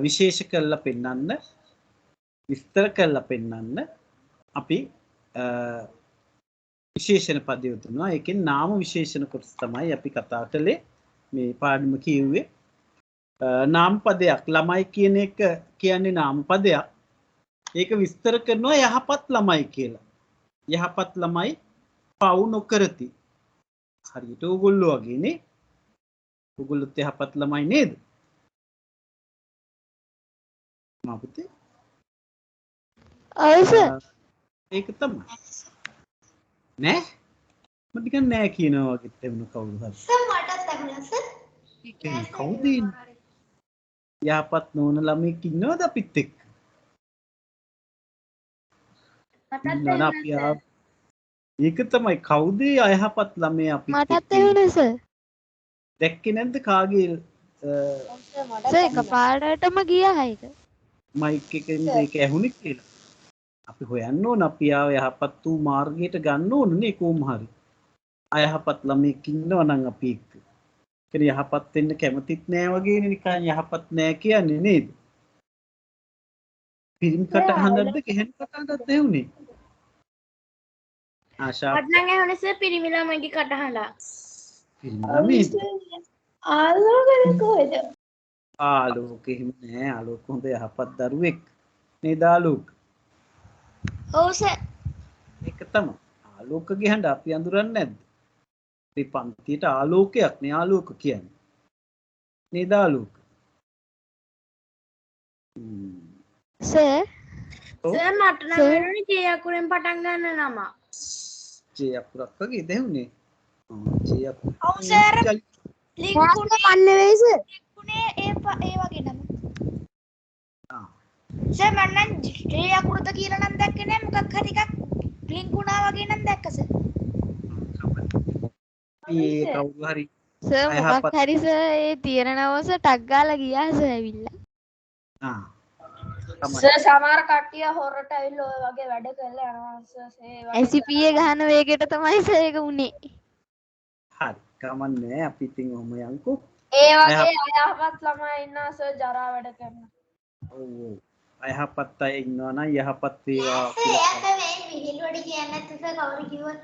විශේෂ කරලා පෙන්වන්න විස්තර කරලා පෙන්වන්න අපි විශේෂණ පද යොදනවා. ඒකෙන් නාම විශේෂණ කොටස තමයි අපි කතා කළේ. මේ පාඩම කිව්වේ නාම පදයක් ළමයි කියන එක කියන්නේ නාම පදයක්. ඒක විස්තර කරනවා යහපත් ළමයි කියලා. යහපත් ළමයි පවු නොකරති. හරියට ඕගොල්ලෝ වගේනේ. ඕගොල්ලොත් යහපත් ළමයි නේද? මා පුතේ. ඔව් සර්. ඒක තමයි. නෑ? මම නිකන් නෑ කියනවා වගේ තේරුණා කවුරු හරි. සර් මටත් ඇහුණා සර්. කවුද යහපත් නොවන ළමයෙක් ඉන්නවද අපිත් එක්ක? ඒක තමයි කවුද අයහපත් ළමයා අපිත් මටත් එහෙමනේ සර්. දැක්කේ නැද්ද කාගේ සර් එකපාරටම ගියා ඒක. මයික් එකෙන් ඒක ඇහුනේ කියලා. අපි හොයන්න ඕන අපි ආව යහපත් වූ මාර්ගයට ගන්න ඕනේ කොහොම හරි. අයහපත් ළමයෙක් ඉන්නවා නම් අපි එක්ක. කියන්නේ යහපත් වෙන්න කැමතිත් නෑ වගේනේ නිකන් යහපත් නෑ කියන්නේ නේද? පිරිමි කටහඬක්ද කෙහෙන් කටහඬක්ද ඇහුනේ? ආශා මට නම් ඇහුනේ සර් පිරිමි ළමයිගේ කටහඬ. පිරිමි ළමයි ආලෝකද කොහෙද? ආලෝක එහෙම නෑ ආලෝක හොඳ යහපත් දරුවෙක් නේද ආලෝක? ඔව් සර්. ඒක තමයි ආලෝකගේ හඬ අපි අඳුරන්නේ නැද්ද? මේ පන්තියට ආලෝකයක් නේ ආලෝක කියන්නේ නේද ආලෝක? සර් සර් මට නම් වෙනුනේ ජේ අකුරෙන් පටන් ගන්න නම. ජේ අකුරක් වගේ දැහුනේ. ජේ අකුර. ඔව් සර්. ලින්කුනේ මන් නෙවෙයි සර්. ලින්කුනේ ඒ වගේ නම. සර් මම නම් ජේ අකුරද කියලා නම් දැක්කේ නෑ මොකක් හරි එකක් ලින්කුණා වගේ නම් දැක්ක සර්. ඒ කවුරු හරි සර් මොකක් හරි සර් ඒ තියෙන නවස ටක් ගාලා ගියා සර් ඇවිල්ලා. සර් සමහර කට්ටිය හොරට ඇවිල්ලා ඔය වගේ වැඩ කරලා යනවා සර් ඒ වගේ. ඇසිපියේ ගහන වේගයට තමයි සර් ඒක උනේ. හරි කමන්නේ අපි ඉතින් ඔහම යන්කෝ. ඒ වගේ අයහපත් ළමයි ඉන්නවා සර් ජරා වැඩ කරන. ඔව් අයහපත් අය ඉන්නවා නම් යහපත් වේවා එයාට මේ විහිළුවඩි කියන්නේ නැත්නම් සර් කවුරු කිව්වොත්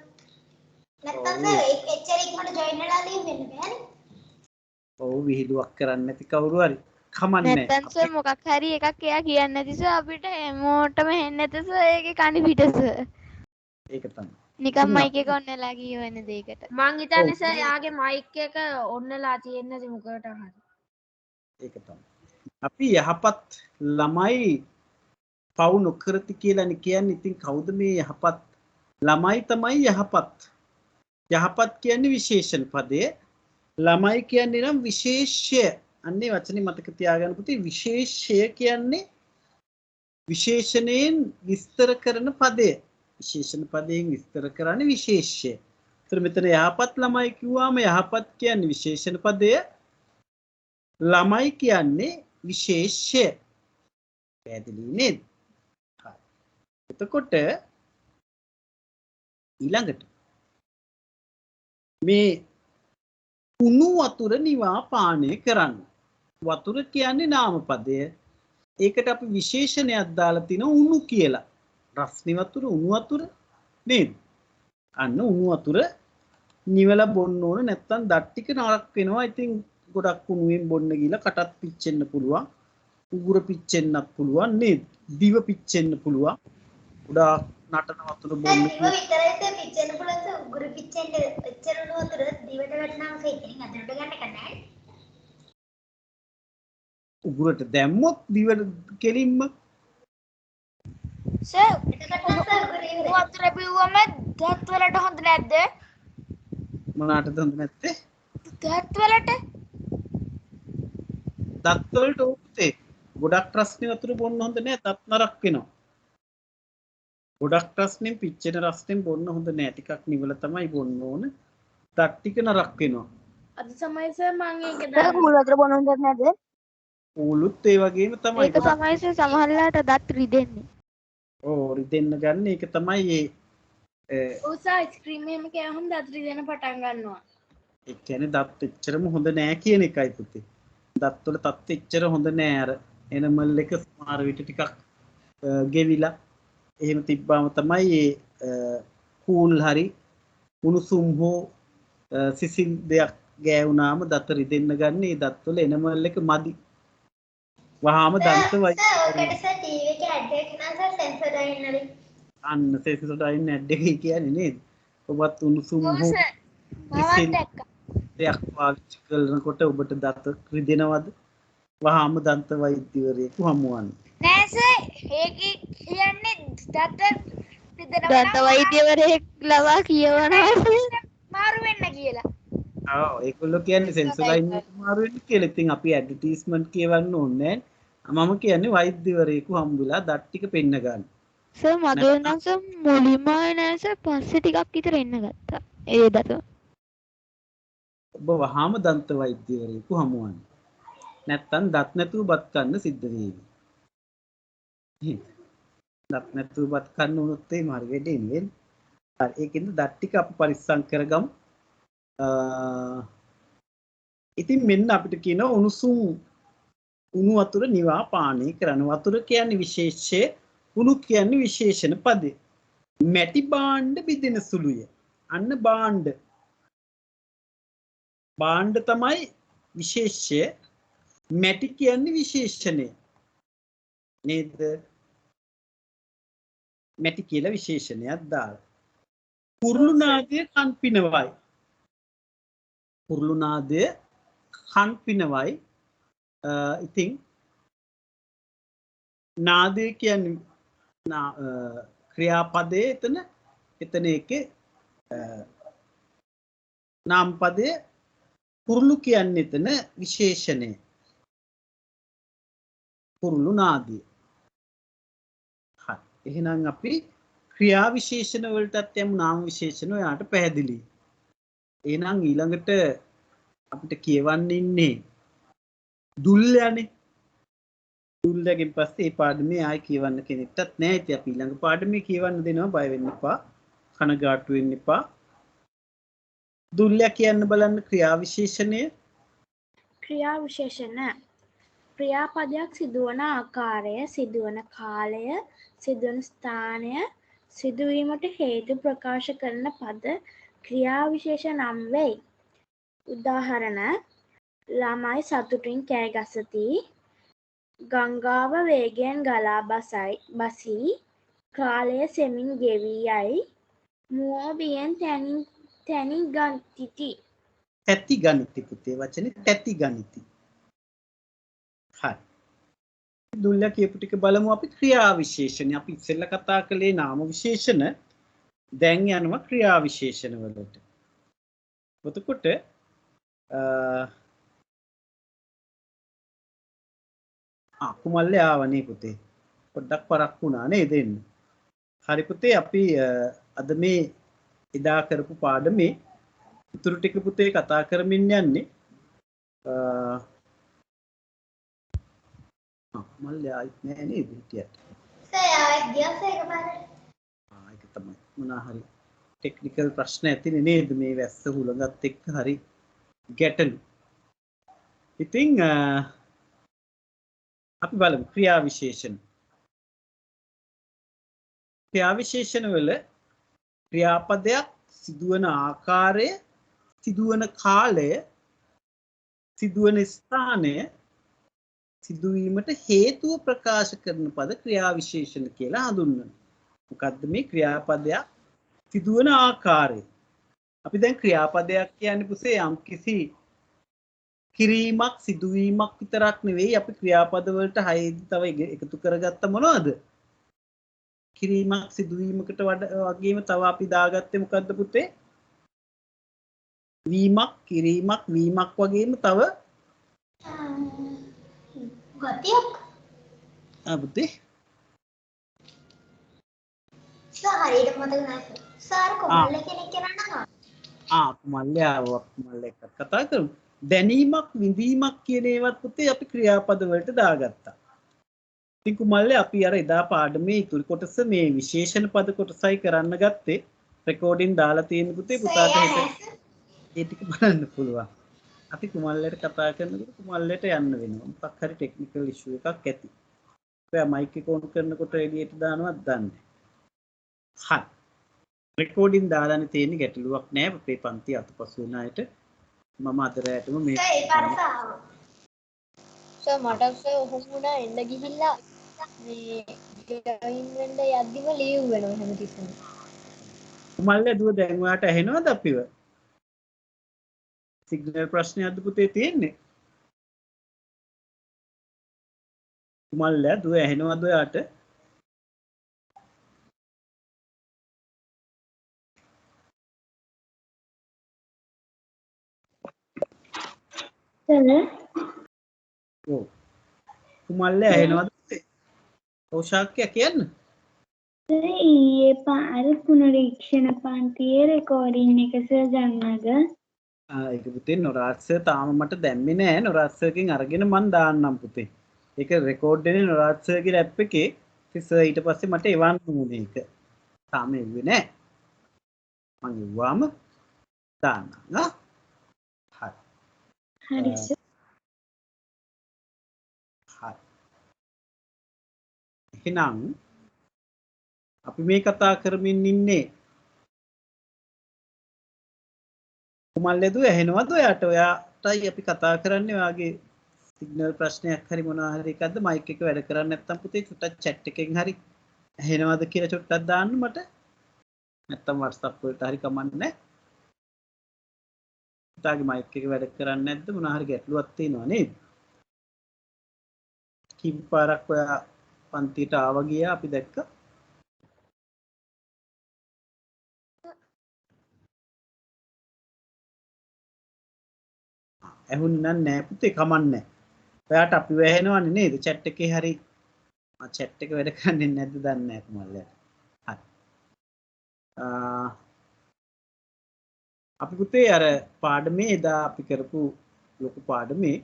නැත්නම් සර් ඒක එච්චර ඉක්මනට ජොයින් වෙලා දෙන්න බෑනේ. ඔව් විහිළුවක් කරන්නේ නැති කවුරු හරි කමන්නේ. නැත්තම් සර් මොකක් හරි එකක් එයා කියන්නේ නැති සර් අපිට හැමෝටම හෙන්නේ නැත සර් ඒකේ කණි පිට සර්. ඒක තමයි. නිකන් මයික් එක ඔන්නලා ගිය වෙන දෙයකට. මං හිතන්නේ සර් යාගේ මයික් එක ඔන්නලා තියෙන්නේ නැති මොකකට හරි. ඒක තමයි. අපි යහපත් ළමයි පවු නොකරති කියලානේ කියන්නේ. ඉතින් කවුද මේ යහපත් ළමයි? තමයි යහපත්. යහපත් කියන්නේ විශේෂණ පදය. ළමයි කියන්නේ නම් විශේෂය. අන්නේ වචනේ මතක තියාගන්න පුතේ. විශේෂය කියන්නේ විශේෂණයෙන් විස්තර කරන පදය. විශේෂණ පදයෙන් විස්තර කරන්නේ විශේෂය. ඒතර මෙතන යහපත් ළමයි කිව්වම යහපත් කියන්නේ විශේෂණ පදය. ළමයි කියන්නේ විශේෂය. පැහැදිලි නේද? හරි. එතකොට ඊළඟට මේ උණු වතුර නිවා පානය කරන්න. වතුර කියන්නේ නාම පදය. ඒකට අපි විශේෂණයක් දාලා තිනවා උණු කියලා. රස්නි වතුර උණු වතුර නේද? අන්න උණු වතුර නිවලා බොන්න ඕන නැත්නම් දත් ටික නරක් වෙනවා. ඉතින් ගොඩක් උණුවෙන් බොන්න ගිහලා කටත් පිච්චෙන්න පුළුවන්. උගුර පිච්චෙන්නත් පුළුවන් නේද? දිව පිච්චෙන්න පුළුවන්. ගොඩාක් නටන වතුර බොන්න. දිව විතරයිද පිච්චෙන්න පුළුවන් උගුර පිච්චෙන්න එච්චර උණු වතුර දිවට වැටෙනවා ඉතින් අදට ගන්න එක නෑ. උගුරට දැම්මොත් දිවට කෙලින්ම සර් වතුර බිව්වම දත් වලට හොඳ නැද්ද? මොනකටද හොඳ නැත්තේ? දත් වලට. දත් වලට උත්තේ ගොඩක් රස්නේ වතුර බොන්න හොඳ නෑ. දත් නරක් වෙනවා. ගොඩක් රස්නෙන් පිච්චෙන රස්නෙන් බොන්න හොඳ නෑ. ටිකක් නිවල තමයි බොන්න ඕන. දත් ටික නරක් වෙනවා. අද සමය සර් මම ඒක දැන් කුල් වතුර බොන්න හොඳ නැද්ද? ඌලුත් ඒ වගේම තමයි. ඒක තමයි සර් සමහරලාට දත් රිදෙන්නේ. ඔව් රිදෙන්න ගන්න ඒක තමයි ඔව් සර් අයිස්ක්‍රීම් එහෙම කෑවහම දත් රිදෙන පටන් ගන්නවා. ඒ කියන්නේ දත් එච්චරම හොඳ නෑ කියන එකයි පුතේ. දත් වල තත් එච්චර හොඳ නෑ. අර එනමල් එක සමහර විට ටිකක් ගෙවිලා එහෙම තිබ්බාම තමයි කූල් හරි උණුසුම් හෝ සිසිල් දෙයක් ගෑවුනාම දත රිදෙන්න ගන්න. ඒ දත් වල එනමල් එක මදි. වහාම දන්ත වයි. ඔකට සර් ටීවී එකේ ඇඩ් එකක් නෑ සර් සෙන්සර්ඩයින් වලින්. අන්න සෙන්සර්ඩයින් ඇඩ් එකේ කියන්නේ නේද? ඔබත් උණුසුම් හෝ දෙයක් පාවිච්චි කරනකොට ඔබට දත රිදෙනවද? වහාම දන්ත වෛද්‍යවරයෙකු හමුවන්න. නෑ සර් ඒක කියන්නේ දත රිදෙනවා. දන්ත වෛද්‍යවරයෙක් ලවා කියවනවා මාරු වෙන්න කියලා. ආ ඒගොල්ලෝ කියන්නේ සෙන්සර් ලයින් එක මාරු වෙන්න කියලා. ඉතින් අපි ඇඩ්වර්ටයිස්මන්ට් කියවන්න ඕනේ නැහැ. මම කියන්නේ වෛද්‍යවරයෙකු හම්බුලා දත් ටික පෙන්න ගන්න. සර් මගේ නම් සර් මුලින්ම නෑ සර් පස්සේ ටිකක් විතර එන්න ගත්තා. ඒ දත. ඔබ වහාම දන්ත වෛද්‍යවරයෙකු හමුවන්න. නැත්තම් දත් නැතුව බත් කන්න සිද්ධ වෙවි. දත් නැතුව බත් කන්න උනොත් ඒ මාර්ග වෙන්නේ නෙවෙයි. හරි ඒකෙන්ද දත් ටික අපි පරිස්සම් කරගමු. ඉතින් මෙන්න අපිට කියන උණුසුම් උණු වතුර නිවා පානය කරන වතුර කියන්නේ විශේෂය උණු කියන්නේ විශේෂණ පදේ. මැටි භාණ්ඩ බිඳෙන සුළුය. අන්න භාණ්ඩ තමයි විශේෂය. මැටි කියන්නේ විශේෂණය. නේද? මැටි කියලා විශේෂණයක් දාලා. කුරුළු නාදය කන් පිනවයි. කුරුළු නාදය කන් පිනවයි. ඉතින් නාදය කියන්නේ ක්‍රියාපදයේ එතන එකේ නාම පදයේ කුරුළු කියන්නේ එතන විශේෂණය. කුරුළු නාදය. හරි. එහෙනම් අපි ක්‍රියා විශේෂණ වලටත් යමු නාම විශේෂණ ඔයාට පැහැදිලි. එහෙනම් ඊළඟට අපිට කියවන්න ඉන්නේ දුල්යනේ. දුල්යගෙන් පස්සේ මේ පාඩමේ ආයි කියවන්න කෙනෙක්ටත් නැහැ. ඉතින් අපි ඊළඟ පාඩමේ කියවන්න දෙනවා බය වෙන්න එපා. කනගාටු වෙන්න එපා. දුල්ය කියන්න බලන්න ක්‍රියා විශේෂණය. ක්‍රියා විශේෂණ ක්‍රියාපදයක් සිදුවන ආකාරය, සිදුවන කාලය, සිදුවන ස්ථානය, සිදුවීමට හේතු ප්‍රකාශ කරන පද ක්‍රියා විශේෂ නම් වෙයි. උදාහරණ ළමයි සතුටින් කෑ ගසති, ගංගාව වේගයෙන් ගලා බසී, කාලය සෙමින් ගෙවී යයි, මුව බියෙන් තැනි ගනිති. තැති ගනිති පුතේ වචනේ තැති ගනිති. හරි. දුල්ල කියපු ටික බලමු අපි ක්‍රියා විශේෂණ. අපි ඉස්සෙල්ලා කතා කළේ නාම විශේෂණ. දැන් යනවා ක්‍රියා විශේෂණ වලට. එතකොට කුමල්ලේ ආවනේ පුතේ. පොඩ්ඩක් පරක්කු වුණා නේද එන්න. හරි පුතේ අපි අද මේ එදා කරපු පාඩමේ ඉතුරු ටික පුතේ කතා කරමින් යන්නේ. මල්ලේ ආයිත් නෑ නේද හිටියට. සර් ගියස් එකපාරට. ඒක තමයි. මොනවා හරි ටෙක්නිකල් ප්‍රශ්න ඇතිනේ නේද මේ වැස්ස හුලඟත් එක්ක හරි ගැටලු. ඉතින් අපි බලමු ක්‍රියා විශේෂණ. ක්‍රියා විශේෂණ වල ක්‍රියාපදයක් සිදුවන ආකාරය, සිදුවන කාලය, සිදුවන ස්ථානය, සිදුවීමට හේතුව ප්‍රකාශ කරන පද ක්‍රියා විශේෂණ කියලා හඳුන්වනවා. මොකද්ද මේ ක්‍රියාපදයක් සිදුවන ආකාරය? අපි දැන් ක්‍රියාපදයක් කියන්නේ පුසේ යම්කිසි කිරීමක් සිදුවීමක් විතරක් නෙවෙයි. අපි ක්‍රියාපද වලට 6 තව එකතු කරගත්ත මොනවද? කිරීමක් සිදුවීමකට වගේම තව අපි දාගත්තේ මොකද්ද පුතේ? වීමක්, කිරීමක්, වීමක් වගේම තව ගතියක්. පුතේ සර් හරියට මතක නැහැ. සර් කොමල්ල කෙනෙක් කරනවා. කුමල්ලේ ආවා. කුමල්ලේ එක්ක කතා කරමු. දැනීමක්, විඳීමක් කියන ඒවත් පුතේ අපි ක්‍රියාපද වලට දාගත්තා. ඉතින් කුමල්ලේ අපි අර එදා පාඩමේ ඉතුරු කොටස මේ විශේෂණ පද කොටසයි කරන්න ගත්තේ. රෙකෝඩින් දාලා තියෙන පුතේ පුතාට ඒ ටික බලන්න පුළුවන්. අපි කුමල්ලේට කතා කරනකොට කුමල්ලේට යන්න වෙනවා. මොකක් හරි ටෙක්නිකල් ඉෂුව එකක් ඇති. ඔයා මයික් එක ඔන් කරනකොට එළියට දානවත් දන්නේ. හරි. රෙකෝඩින් දාලානේ තියෙන්නේ ගැටලුවක් නෑ. අපේ පන්ති අතපසු වෙන අයට මම අදරයටම මේ සර් ඒ පාරට ආවා. සර් මට සර් ඔහොම වුණා එන්න ගිහිල්ලා මේ ජොයින් වෙන්න යද්දිම ලීව් වෙනවා හැමතිස්සෙම. කුමල්ලේ දුව දැන් ඔයාට ඇහෙනවද අපිව? සිග්නල් ප්‍රශ්නයක්ද පුතේ තියෙන්නේ? කුමල්ලේ දුව ඇහෙනවද ඔයාට? සර් ඔව්. කුමල්ලේ ඇහෙනවද? ඔව් ශාක්‍ය කියන්න. සර් ඊයේ පාර පුනරීක්ෂණ පන්තියේ රෙකෝඩින් එක සර් ගන්නද? ඒක පුතේ නොරාජ් සර් තාම මට දැම්මේ නෑ. නොරාජ් සර්ගෙන් අරගෙන මන් දාන්නම් පුතේ. ඒක රෙකෝඩ් වෙන්නේ නොරාජ් සර්ගේ ඇප් එකේ. ඉතින් සර් ඊට පස්සේ මට එවන්න ඕනේ ඒක. තාම එව්වේ නෑ. මං එව්වාම දාන්නම්. හරි. හරි සර්. හරි. එහෙනම් අපි මේ කතා කරමින් ඉන්නේ කුමල්ලේදු ඇහෙනවද ඔයාට? ඔයාටයි අපි කතා කරන්නේ. ඔයාගේ සිග්නල් ප්‍රශ්නයක් හරි මොනවා හරි එකක්ද? මයික් එක වැඩ කරන්නේ නැත්නම් පුතේ චුට්ටක් chat එකෙන් හරි ඇහෙනවද කියලා චුට්ටක් දාන්න මට. නැත්නම් WhatsApp වලට හරි කමන්නේ නැහැ. පුතාගේ මයික් එක වැඩ කරන්නේ නැද්ද? මොනවා හරි ගැටලුවක් තියෙනවා නේද? කීප පාරක් ඔයා පන්තියට ආවා ගියා අපි දැක්කා. ඇහුන්නේ නැහැ පුතේ කමන්නේ. ඔයාට අපි වැහෙනවනේ නේද? chat එකේ හරි chat එක වැඩ කරන්නේ නැද්ද දන්නේ නැහැ කුමල්ලයා. හරි. අපි පුතේ අර පාඩමේ එදා අපි කරපු ලොකු පාඩමේ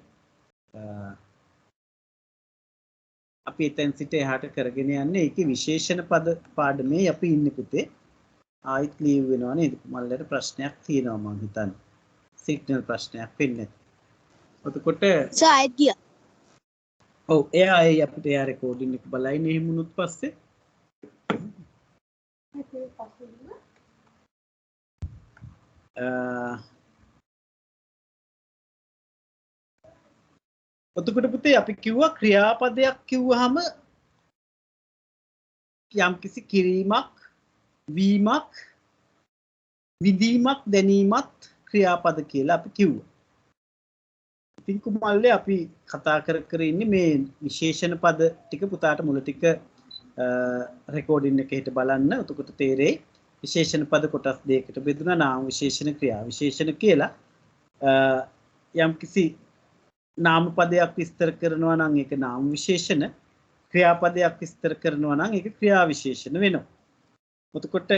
අපි එතෙන් සිට එහාට කරගෙන යන්නේ ඒකේ විශේෂණ පද පාඩමේ අපි ඉන්නේ පුතේ. ආයිත් ලීව් වෙනවා නේද? කුමල්ලට ප්‍රශ්නයක් තියෙනවා මම හිතන්නේ. සිග්නල් ප්‍රශ්නයක් වෙන්නේ. එතකොට සායත් ගියා. ඔව් එයා අපිට එයා රෙකෝඩින් එක බලයිනේ එහෙම වුණොත් පස්සේ. එතකොට පුතේ අපි කිව්වා ක්‍රියාපදයක් කිව්වහම යම්කිසි කිරීමක්, වීමක්, විදීමක්, දැනීමත් ක්‍රියාපද කියලා අපි කිව්වා. ඉතින් කුමල්ලේ අපි කතා කර ඉන්නේ මේ විශේෂණ පද ටික පුතාට මුල ටික රෙකෝඩින් එකේට බලන්න. එතකොට තේරෙයි විශේෂණ පද කොටස් දෙකකට බෙදුණා. නාම විශේෂණ, ක්‍රියා විශේෂණ කියලා. යම්කිසි නාම පදයක් විස්තර කරනවා නම් ඒක නාම විශේෂණ, ක්‍රියාපදයක් විස්තර කරනවා නම් ඒක ක්‍රියා විශේෂණ වෙනවා. එතකොට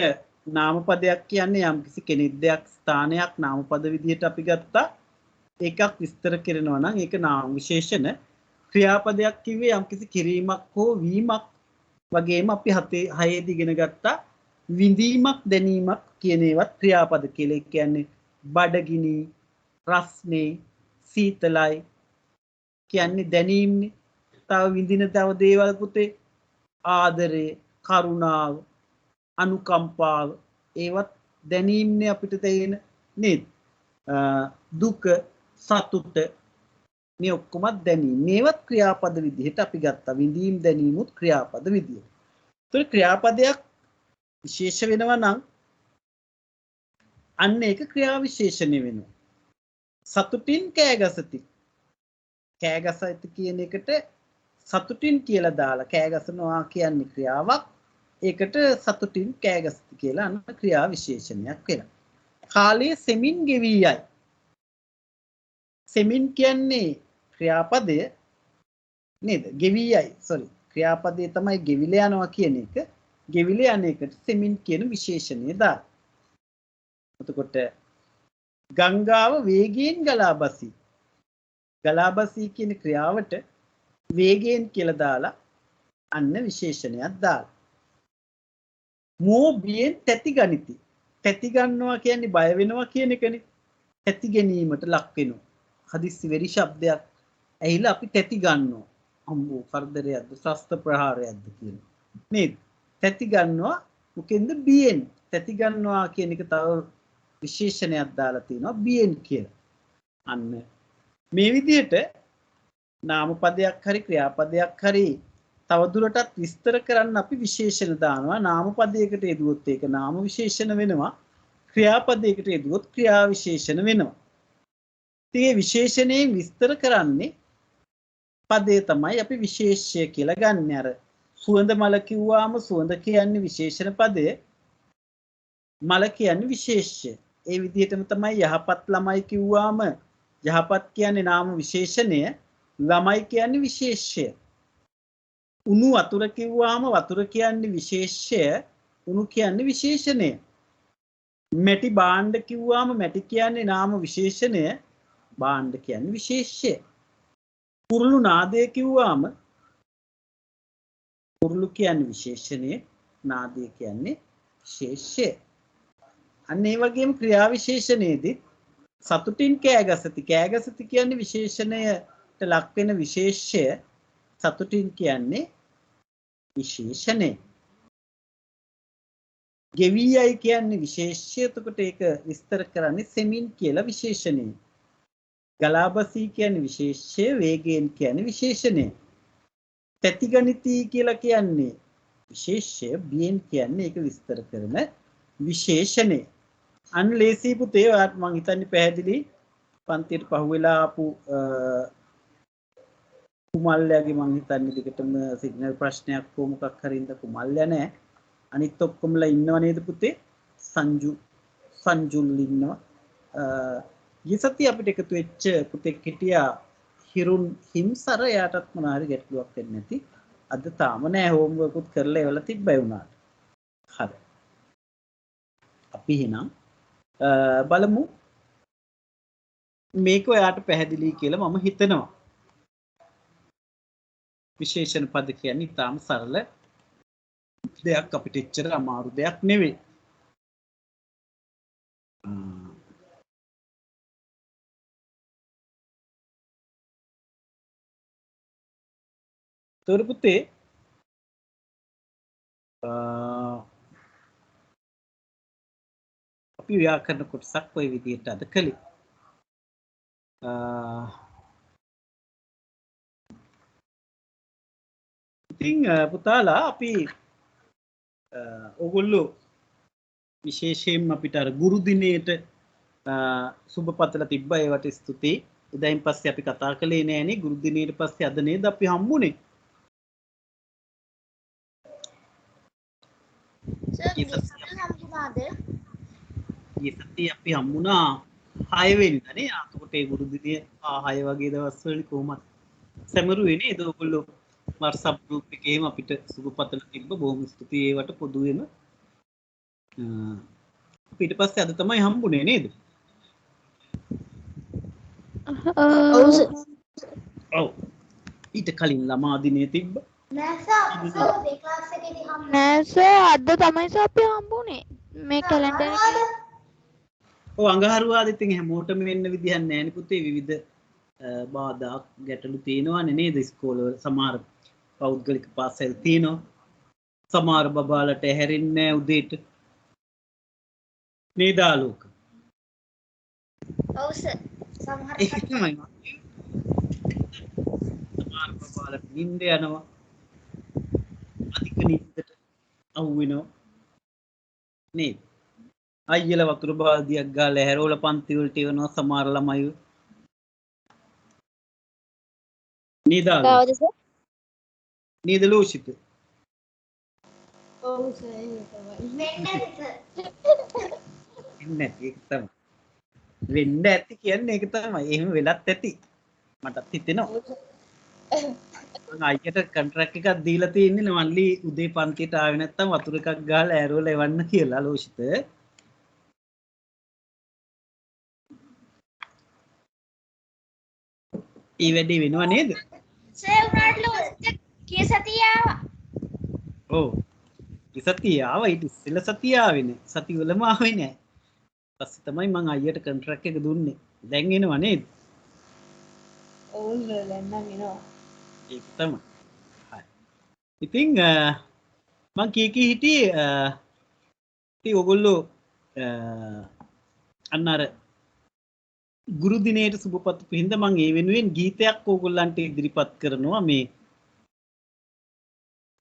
නාම පදයක් කියන්නේ යම්කිසි කෙනෙක්, දෙයක්, ස්ථානයක් නාම පද විදිහට අපි ගත්තා. එකක් විස්තර කරනවා නම් ඒක නාම විශේෂණ. ක්‍රියාපදයක් කිව්වේ යම්කිසි කිරීමක් හෝ වීමක් වගේම අපි 6 ඉගෙන ගත්තා විඳීමක්, දැනීමක් කියන ඒවත් ක්‍රියාපද කියලා. ඒ කියන්නේ බඩගිනි, රස්නේ, සීතලයි කියන්නේ දැනීම්නේ. තව විඳින තව දේවල් පුතේ ආදරය, කරුණාව, අනුකම්පාව ඒවත් දැනීම්නේ අපිට තේරෙන නේද? දුක, සතුට මේ ඔක්කොම දැනීම්. මේවත් ක්‍රියාපද විදිහට අපි ගත්තා. විඳීම්, දැනීමුත් ක්‍රියාපද විදිහට. ඒතර ක්‍රියාපදයක් විශේෂ වෙනවා නම් අන්න ඒක ක්‍රියා විශේෂණය වෙනවා. සතුටින් කෑගසති. කෑගසති කියන එකට සතුටින් කියලා දාලා කෑගසනවා කියන්නේ ක්‍රියාවක්. ඒකට සතුටින් කෑගසති කියලා අන්න ක්‍රියා විශේෂණයක් වෙනවා. කාලයේ සෙමින් ගෙවී යයි. සෙමින් කියන්නේ ක්‍රියාපදය නේද? ගෙවී යයි. sorry. ක්‍රියාපදයේ තමයි ගෙවිලා යනවා කියන එක. ගෙවිලා යන එකට සෙමින් කියන විශේෂණය දානවා. එතකොට ගංගාව වේගයෙන් ගලා බසී. ගලා බසී කියන ක්‍රියාවට වේගයෙන් කියලා දාලා අන්න විශේෂණයක් දාලා. මෝ බියෙන් තැති ගනිති. තැති ගන්නවා කියන්නේ බය වෙනවා කියන එකනේ. තැති ගැනීමට ලක් වෙනවා. හදිස්සි වෙරි ශබ්දයක් ඇහිලා අපි තැති ගන්නවා. අම්බෝ කරදරයක්ද, ශස්ත්‍ර ප්‍රහාරයක්ද කියනවා. නේද? තැති ගන්නවා මොකෙන්ද? බියෙන්. තැති ගන්නවා කියන එක තව විශේෂණයක් දාලා තිනවා බියෙන් කියලා. අන්න මේ විදිහට නාම පදයක් හරි ක්‍රියාපදයක් හරි තවදුරටත් විස්තර කරන්න අපි විශේෂණ දානවා. නාම පදයකට යෙදුවොත් ඒක නාම විශේෂණ වෙනවා. ක්‍රියාපදයකට යෙදුවොත් ක්‍රියා විශේෂණ වෙනවා. ඉතින් විශේෂණයෙන් විස්තර කරන්නේ පදේ තමයි අපි විශේෂය කියලා ගන්න. අර සුවඳ මල කිව්වාම සුවඳ කියන්නේ විශේෂණ පදය. මල කියන්නේ විශේෂය. ඒ විදිහටම තමයි යහපත් ළමයි කිව්වාම යහපත් කියන්නේ නාම විශේෂණය, ළමයි කියන්නේ විශේෂය. උණු වතුර කිව්වාම වතුර කියන්නේ විශේෂය, උණු කියන්නේ විශේෂණය. මැටි භාණ්ඩ කිව්වාම මැටි කියන්නේ නාම විශේෂණය, භාණ්ඩ කියන්නේ විශේෂය. කුරුළු නාදය කිව්වාම කුරුළු කියන්නේ විශේෂණය, නාදය කියන්නේ විශේෂය. අන්න ඒ වගේම ක්‍රියා විශේෂණයේදී සතුටින් කෑගසති. කෑගසති කියන්නේ විශේෂණයට ලක් වෙන විශේෂය, සතුටින් කියන්නේ විශේෂණය. ගෙවියයි කියන්නේ විශේෂය. එතකොට ඒක විස්තර කරන්නේ සෙමින් කියලා විශේෂණය. ගලාබසී කියන්නේ විශේෂය, වේගයෙන් කියන්නේ විශේෂණය. තැතිගනිතී කියලා කියන්නේ විශේෂය, බියෙන් කියන්නේ ඒක විස්තර කරන විශේෂණය. අන්න ලේසි පුතේ, ඔයාට මං හිතන්නේ පැහැදිලි. පන්තියට පහුවෙලා ආපු කුමල්ලයාගේ මං හිතන්නේ දිගටම සිග්නල් ප්‍රශ්නයක් හෝ මොකක් හරි ඉඳ කුමල්ලයා නැහැ. අනිත් ඔක්කොමලා ඉන්නව නේද පුතේ? සංජුල් ඉන්නවා. ඊසති අපිට එකතු වෙච්ච පුතෙක් හිටියා හිරුන් හිම්සර. එයාටත් මොනවා හරි ගැටලුවක් වෙන්නේ නැති. අද තාම නෑ, හෝම්වර්ක් උත් කරලා එවලා තිබ්බයි උනාට. හරි. අපි එහෙනම් බලමු මේක ඔයාට පැහැදිලි කියලා මම හිතනවා. විශේෂණ පද කියන්නේ ඊටාම සරල දෙයක්, අපිට එච්චර අමාරු දෙයක් නෙවෙයි. තොර පුතේ අපි ව්‍යාකරණ කොටසක් ඔය විදිහට අද කළේ. ඉතින් පුතාලා අපි ඕගොල්ලෝ විශේෂයෙන්ම අපිට අර ගුරු දිනේට සුබ පතලා තිබ්බා. ඒවට ස්තුතියි. එදායින් පස්සේ අපි කතා කළේ නෑනේ. ගුරු දිනේට පස්සේ අද නේද අපි හම්බුනේ. සතිය අපි හම්බුණා 6 වෙනිදා නේ. එතකොට ඒ ගුරු දිනේ 6 වගේ දවස්වල කොහොමද සැමරුවේ නේද ඔයගොල්ලෝ? WhatsApp group එකේම අපිට සුබපතල තිබ්බ. බොහොම ස්තුතියි ඒවට පොදුවෙම. ඊට පස්සේ අද තමයි හම්බුනේ නේද? ඔව් සර්. ඔව්. ඊට කලින් ළමා දිනේ තිබ්බ. නෑ සර් මේ ක්ලාස් එකේදී හම්බුනේ. නෑ සර්, අද තමයි සර් අපි හම්බුනේ මේ කැලෙන්ඩර් එකේ. ඔව්, අඟහරුවාද ඉතින් හැමෝටම වෙන්න විදිහක් නෑ නේ පුතේ. විවිධ බාධා ගැටලු තියෙනවානේ නේද ඉස්කෝලවල. සමහර පෞද්ගලික පාසල් තියෙනවා. සමහර බබාලට ඇහැරෙන්නේ නෑ උදේට නේද ආලෝක? ඔව් සර්. සමහර ඒක තමයි. සමහර බබාලට නිින්ද යනවා. අධික නිින්දට අහු වෙනවා නේද? අයියලා වතුර බාල්දියක් ගාලා හැරවල පන්ති වලට එවනවා සමහර ළමයි නේද? කාවද සර්? නේද ලෝෂිත? ඔව් සර් ඒක තමයි. වෙන්නේ සර්. වෙන්නේ ඒක තමයි. වෙන්න ඇති කියන්නේ ඒක තමයි. එහෙම වෙලත් ඇති. මටත් හිතෙනවා. මම අයියට කොන්ට්‍රැක්ට් එකක් දීලා තියෙන්නේ මල්ලි උදේ පන්තියට ආවේ නැත්තම් වතුර එකක් ගහලා ඇරවල එවන්න කියලා ලෝෂිත. ඒ වැඩේ වෙනව නේද? සර් උනාට ලෝසිත කී සතිය ආවා. ඔව්. ඉසතිය ආවා. ඊට ඉස්සෙල්ලා සතිය ආවේ නෑ. සතිවලම ආවේ නෑ. පස්සේ තමයි මම අයියට කොන්ට්‍රැක්ට් එක දුන්නේ. දැන් එනව නේද? ඔව් සර් දැන් නම් එනවා. ඒක තමයි. හරි. ඉතින් මං කී හිටියේ ඉතින් ඔයගොල්ලෝ අන්න අර ගුරු දිනේට සුබපත් පිහින්ද මං ඒ වෙනුවෙන් ගීතයක් ඕගොල්ලන්ට ඉදිරිපත් කරනවා. මේ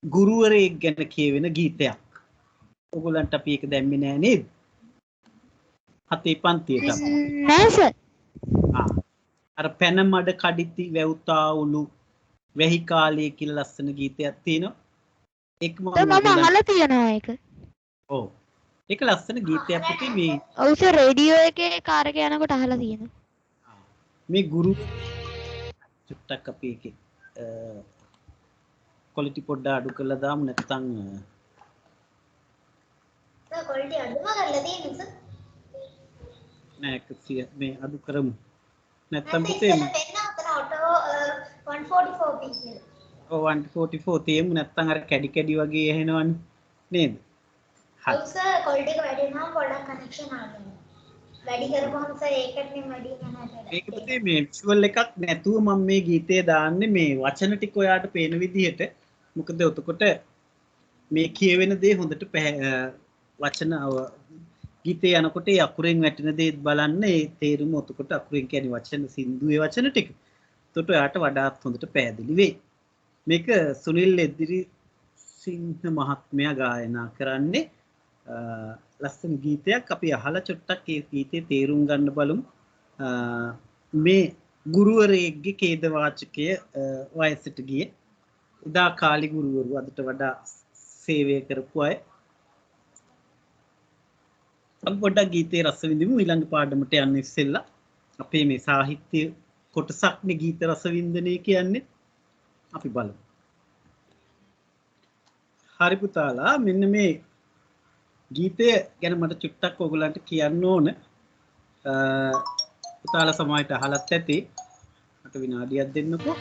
ගුරුවරයෙක් ගැන කියවෙන ගීතයක්. ඕගොල්ලන්ට අපි ඒක දැම්මේ නෑ නේද? 7 පන්තියට. නෑ සර්. අර පැන මඩ කඩਿੱති වැවුතා උළු වැහි කාලයේ කියලා ලස්සන ගීතයක් තියෙනවා. ඒක මම අහලා තියෙනවා ඒක. ඔව්. ඒක ලස්සන ගීතයක් පුතේ. මේ ඔව් සර්, රේඩියෝ එකේ කාර් එක යනකොට අහලා තියෙනවා. මේ ගුරු චුට්ටක් අපි එකේ ක්වොලිටි පොඩ්ඩක් අඩු කරලා දාමු නැත්නම් සර් ක්වොලිටි අඩුම කරලා තියෙනවා සර්. නෑ මේ අඩු කරමු. නැත්නම් නැත්නම් පුතේ ඉස්සෙල්ලා වෙන්න අතන ඔටෝ 144p කියලා. ඔව් 144 තියමු නැත්නම් අර කැඩි කැඩි වගේ ඇහෙනවනේ නේද? හරි. ඔව් සර් ක්වොලිටි එක වැඩි වෙනවා පොඩ්ඩක් කනෙක්ෂන් ආවෙනවා. වැඩි කරපුවම සර් ඒකට නෙමෙයි වැඩි වෙනවා. මේක පුතේ මේ විෂුවල් එකක් නැතුව මම මේ ගීතය දාන්නේ මේ වචන ටික ඔයාට පේන විදිහට. මොකද එතකොට මේ කියවෙන දේ හොඳට වචන ගීතේ යනකොට ඒ අකුරෙන් වැටෙන දේ බලන්න ඒ තේරුම එතකොට අකුරෙන් කියන්නේ වචන සින්දුවේ වචන ටික. එතකොට ඔයාට වඩාත් හොඳට පැහැදිලි වෙයි. මේක සුනිල් එද්දිරි සිංහ මහත්මයා ගායනා කරන්නේ ලස්සන ගීතයක්. අපි අහලා චුට්ටක් ඒ ගීතේ තේරුම් ගන්න බලමු. මේ ගුරුවරයෙක්ගේ ඛේද වාචකය වයසට ගිය එදා කාලි ගුරුවරු අදට වඩා සේවය කරපු අය. අපි පොඩ්ඩක් ගීතේ රස විඳිමු. ඊළඟ පාඩමට යන්න ඉස්සෙල්ලා අපේ මේ සාහිත්‍ය කොටසක්නේ ගීත රස වින්දනය කියන්නේ. අපි බලමු. හරි පුතාලා මෙන්න මේ ගීතය ගැන මට චුට්ටක් ඔයගලන්ට කියන්න ඕන. පුතාලා සමහරට අහලත් ඇති. මට විනාඩියක් දෙන්නකෝ.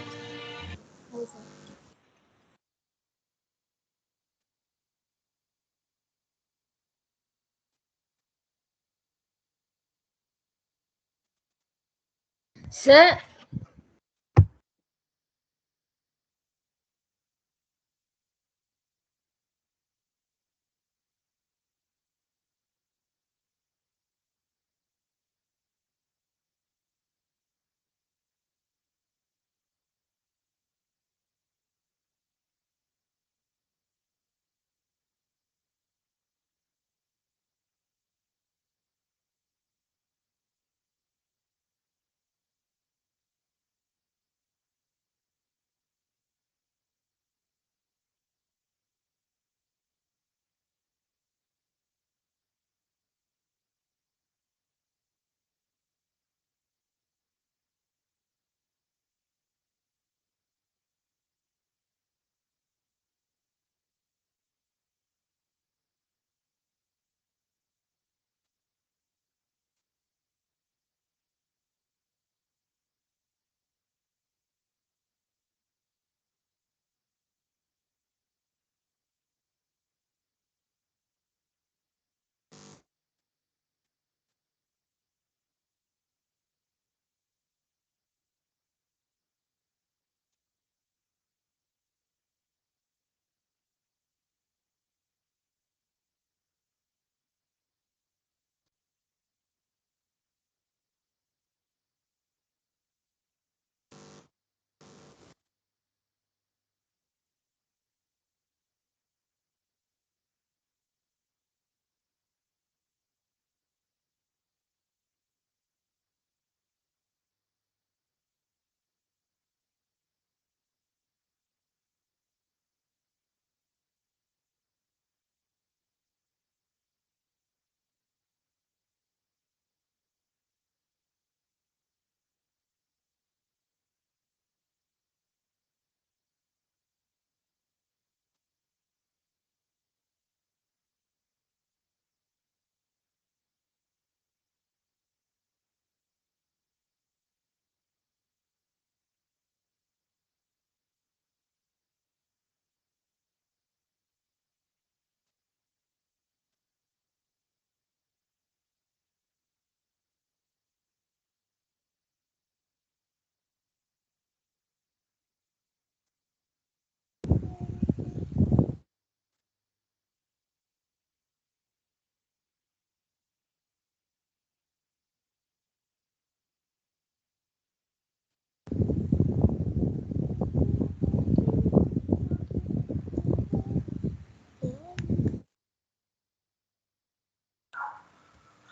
සර්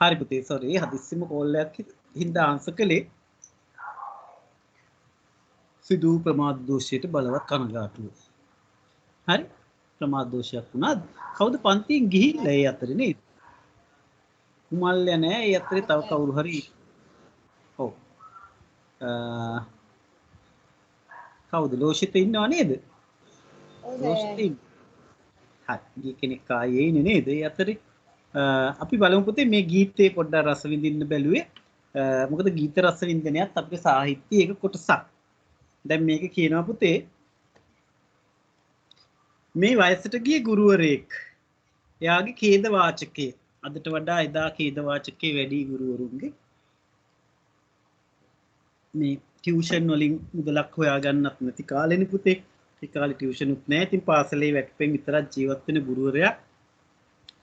හරි පුතේ sorry හදිස්සියම කෝල් එකක් හින්දා ආන්සර් කළේ. සිදු ප්‍රමාද දෝෂයට බලවත් කනගාටුව. හරි ප්‍රමාද දෝෂයක් වුණාද? කවුද පන්තියෙන් ගිහිල්ලා ඒ අතරේ නේද? කුමල්ය නෑ ඒ අතරේ තව කවුරු හරි. ඔව්. කවුද ලෝෂිත ඉන්නව නේද? ඔව් ලෝෂිත සර්. ඉන්න. හරි. ගී කෙනෙක් ආයේ ඉන්නේ නේද? ඒ අතරේ අපි බලමු පුතේ මේ ගීතේ පොඩ්ඩක් රස විඳින්න බැලුවේ. මොකද ගීත රස වින්දනයත් අපේ සාහිත්‍යයේ එක කොටසක්. දැන් මේක කියනවා පුතේ මේ වයසට ගිය ගුරුවරයෙක්. එයාගේ ඛේද වාචකයේ අදට වඩා එදා ඛේද වාචකයේ වැඩි ගුරුවරුන්ගේ මේ ටියුෂන් වලින් මුදලක් හොයාගන්නත් නැති කාලෙනේ පුතේ. ඒ කාලේ ටියුෂන් උත් නැහැ. ඉතින් පාසලේ වැට්පෙන් විතරක් ජීවත් වෙන ගුරුවරයා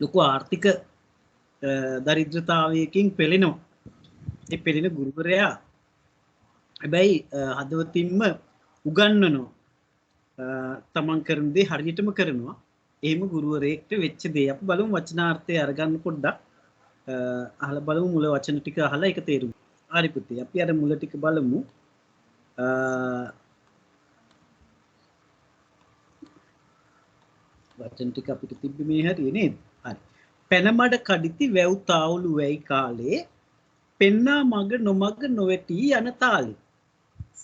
ලොකු ආර්ථික දරිද්‍රතාවයකින් පෙළෙනවා. ඒ පෙළෙන ගුරුවරයා හැබැයි හදවතින්ම උගන්වනවා. තමන් කරන දේ හරියටම කරනවා. එහෙම ගුරුවරයෙක්ට වෙච්ච දේ අපි බලමු වචනාර්ථය අරගන්න පොඩ්ඩක්. අහලා බලමු මුල වචන ටික අහලා ඒක තේරුම්. හරි පුතේ අපි අර මුල ටික බලමු. වචන ටික අපිට තිබ්බේ මේ හැටි නේද? හරි. පැනමඩ කඩਿੱති වැව් තාවුළු වැයි කාලේ පෙන්නා මග නොමග නොවැටි යන තාලේ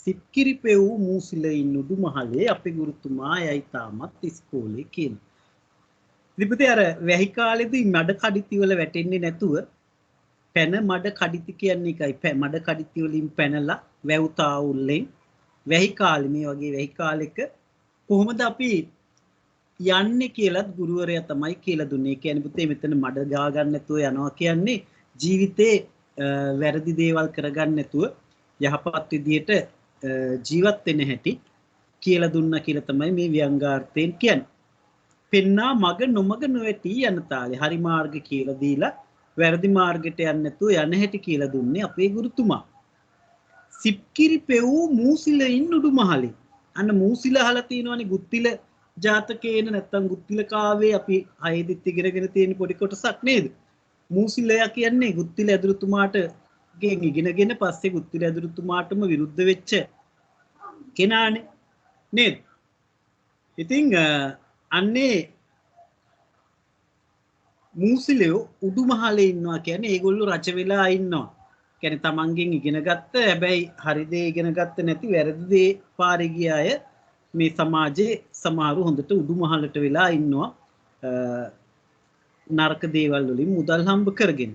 සිප්කිරි පෙව් මූසිලයින් උඩු මහලේ අපේ ගුරුතුමා යයි තාමත් ඉස්කෝලේ කියන. ඉතින් අර වැහි කාලේදී මඩ කඩਿੱති වල වැටෙන්නේ නැතුව පැන මඩ කඩਿੱති කියන්නේ එකයි. මඩ කඩਿੱති වලින් පැනලා වැව් තාවුල්ලෙන් වැහි කාලේ මේ වගේ වැහි කාලෙක කොහොමද අපි යන්නේ කියලාත් ගුරුවරයා තමයි කියලා දුන්නේ. ඒ කියන්නේ පුතේ මෙතන මඩ ගා ගන්න නැතුව යනවා කියන්නේ ජීවිතේ වැරදි දේවල් කරගන්න නැතුව යහපත් විදියට ජීවත් වෙන්න හැටි කියලා දුන්නා කියලා තමයි මේ ව්‍යංගාර්ථයෙන් කියන්නේ. පෙන්නා මග නොමග නොවැටි යන තාලේ හරි මාර්ග කියලා දීලා වැරදි මාර්ගයට යන්නේ නැතුව යන හැටි කියලා දුන්නේ අපේ ගුරුතුමා. සිප්කිරි පෙව් මූසිලයින් උඩු මහලේ. අන්න මූසිල අහලා තියෙනවනේ ගුත්තිල ජාතකේන නැත්තම් ගුත්තිල කාවේ අපි 6 දිත් ඉගෙනගෙන තියෙන පොඩි කොටසක් නේද? මූසිලයා කියන්නේ ගුත්තිල ඇදුරුතුමාට ගෙන් ඉගෙනගෙන පස්සේ ගුත්තිල ඇදුරුතුමාටම විරුද්ධ වෙච්ච කෙනානේ නේද? ඉතින් අන්නේ මූසිලයෝ උඩු මහලේ ඉන්නවා කියන්නේ ඒගොල්ලෝ රජ වෙලා ඉන්නවා. කියන්නේ තමන්ගෙන් ඉගෙන ගත්ත හැබැයි හරි දේ ඉගෙන ගත්ත නැති වැරදි දේ පාරේ ගිය අය මේ සමාජයේ සමහරු හොඳට උඩු මහලට වෙලා ඉන්නවා. නරක දේවල් වලින් මුදල් හම්බ කරගෙන.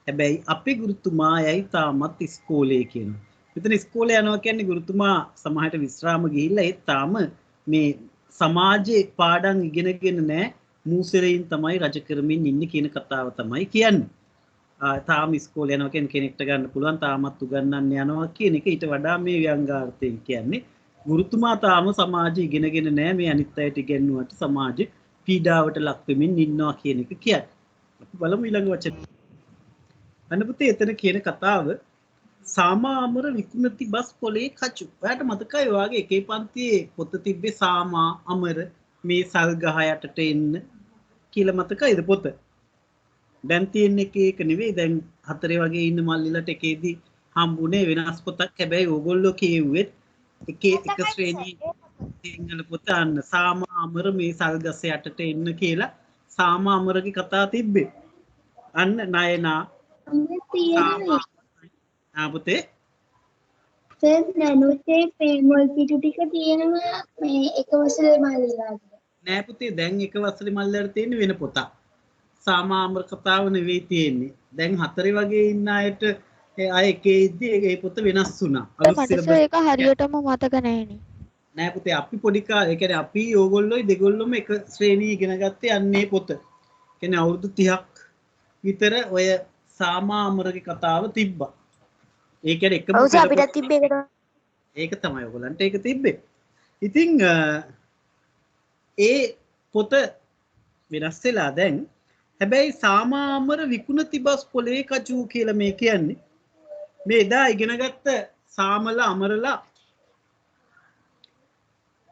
හැබැයි අපේ ගුරුතුමා යයි තාමත් ඉස්කෝලේ කියනවා. මෙතන ඉස්කෝලේ යනවා කියන්නේ ගුරුතුමා සමහරට විශ්‍රාම ගිහිල්ලා ඒත් තාම මේ සමාජයේ පාඩම් ඉගෙනගෙන නැහැ. මූසලයින් තමයි රජ කරමින් ඉන්නේ කියන කතාව තමයි කියන්නේ. තාම ඉස්කෝලේ යනවා කියන කෙනෙක්ට ගන්න පුළුවන් තාමත් උගන්වන්න යනවා කියන එක ඊට වඩා මේ ව්‍යංගාර්ථයෙන් කියන්නේ ගුරුතුමා තාම සමාජය ඉගෙනගෙන නැහැ මේ අනිත් අයට ඉගෙනුවට සමාජෙ පීඩාවට ලක් වෙමින් ඉන්නවා කියන එක කියන්නේ. අපි බලමු ඊළඟ වචන. අන්න පුතේ එතන කියන කතාව සාමා අමර විකුණති බස් පොලේ කචු. ඔයාලට මතකයි ඔයාගේ එකේ පන්තියේ පොත තිබ්බේ සාමා අමර මේ සල් ගහ යටට එන්න කියලා මතකයිද පොත? දැන් තියෙන එක නෙවෙයි දැන් 4 වගේ ඉන්න මල්ලිලට එකේදී හම්බුනේ වෙනස් පොතක්. හැබැයි ඕගොල්ලෝ කියෙව්වෙත් එක ශ්‍රේණී සිංහල පොත අන්න සාමා අමර මේ සල්ගස යටට එන්න කියලා සාමා අමරගේ කතා තිබ්බේ. අන්න නයනා පුතේ දැනුතේ පේමල් පිටු ටික තියෙනවා මේ එක වසරේ මල්ලිලා. නෑ පුතේ දැන් එක වසරේ මල්ලට තියෙන වෙන පොතක්. සාමා අමර කතාව නෙවෙයි තියෙන්නේ. දැන් 4 වගේ ඉන්න අයට අය එකේ ඉද්දි ඒ පොත වෙනස් වුණා. මට ඒක හරියටම මතක නැහැනේ. නෑ පුතේ අපි පොඩි කාලේ ඒ කියන්නේ අපි ඕගොල්ලෝයි දෙගොල්ලොම එක ශ්‍රේණිය ඉගෙන ගත්තේ අන්නේ පොත. කියන්නේ අවුරුදු 30ක් විතර ඔය සාමා අමරගේ කතාව තිබ්බා. ඒ කියන්නේ එකම ඔව් අපිට තිබ්බේ ඒක තමයි ඔයගොල්ලන්ට ඒක තිබ්බේ. ඉතින් ඒ පොත වෙනස් වෙලා දැන් හැබැයි සාමා අමර විකුණති බස් පොලේ කචු කියලා මේ කියන්නේ මේ එදා ඉගෙනගත්ත සාමලා අමරලා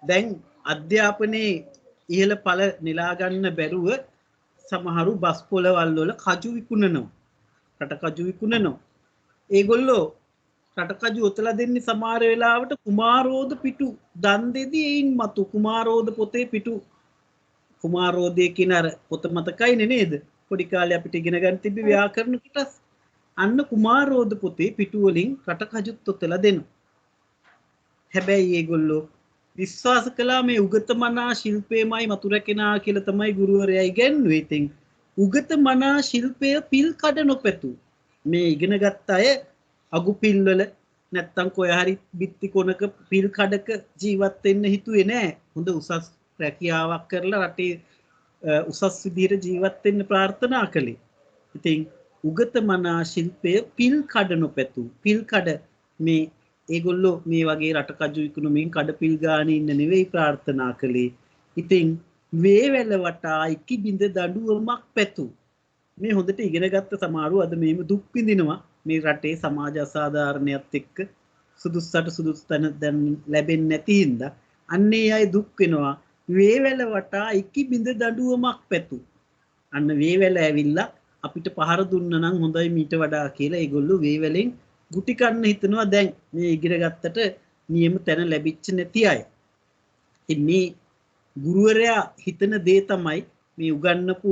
දැන් අධ්‍යාපනයේ ඉහළ පළ නෙලා ගන්න බැරුව සමහරු බස් පොළවල් වල කජු විකුණනවා. රට කජු විකුණනවා. ඒගොල්ලෝ රට කජු ඔතලා දෙන්නේ සමහර වෙලාවට කුමාරෝද පිටු දන් දෙදී එයින් මතු කුමාරෝද පොතේ පිටු කුමාරෝදයේ කියන අර පොත මතකයිනේ නේද? පොඩි කාලේ අපිට ඉගෙන ගන්න තිබ්බේ ව්‍යාකරණ කොටස්. අන්න කුමාරෝද පොතේ පිටු වලින් රටකජුත් ඔතලා දෙනවා. හැබැයි ඒගොල්ලෝ විශ්වාස කළා මේ උගත මනා ශිල්පයමයි මතුරැකෙනා කියලා තමයි ගුරුවරයා ඉගැන්වුවේ. ඉතින් උගත මනා ශිල්පය පිල් කඩ නොපැතු මේ ඉගෙන ගත්ත අය අගු පිල්වල නැත්තම් කොහේ හරි බිත්ති කොනක පිල් කඩක ජීවත් වෙන්න හිතුවේ නෑ. හොඳ උසස් රැකියාවක් කරලා රටේ උසස් විදිහට ජීවත් වෙන්න ප්‍රාර්ථනා කළේ. ඉතින් උගත මනා ශිල්පය පිල් කඩ නොපැතු පිල් කඩ මේ ඒගොල්ලෝ මේ වගේ රටකජු ඉක්ුණුමින් කඩපිල් ගානේ ඉන්න නෙවෙයි ප්‍රාර්ථනා කළේ. ඉතින් වේවැල වටා ඉකි බිඳ දඬුවමක් පැතු. මේ හොඳට ඉගෙන ගත්ත සමහරව අද මේම දුක් විඳිනවා. මේ රටේ සමාජ අසාධාරණයත් එක්ක සුදුස්සට සුදුසු තැන දැන් ලැබෙන්නේ නැති හින්දා අන්නේ අය දුක් වෙනවා. වේවැල වටා ඉකි බිඳ දඬුවමක් පැතු. අන්න වේවැල ඇවිල්ලා අපිට පහර දුන්න නම් හොඳයි මීට වඩා කියලා ඒගොල්ලෝ වේවැලෙන් ගුටි කන්න හිතනවා. දැන් මේ ඉගෙන ගත්තට නියම තැන ලැබිච්ච නැති අය. ඉතින් මේ ගුරුවරයා හිතන දේ තමයි මේ උගන්නපු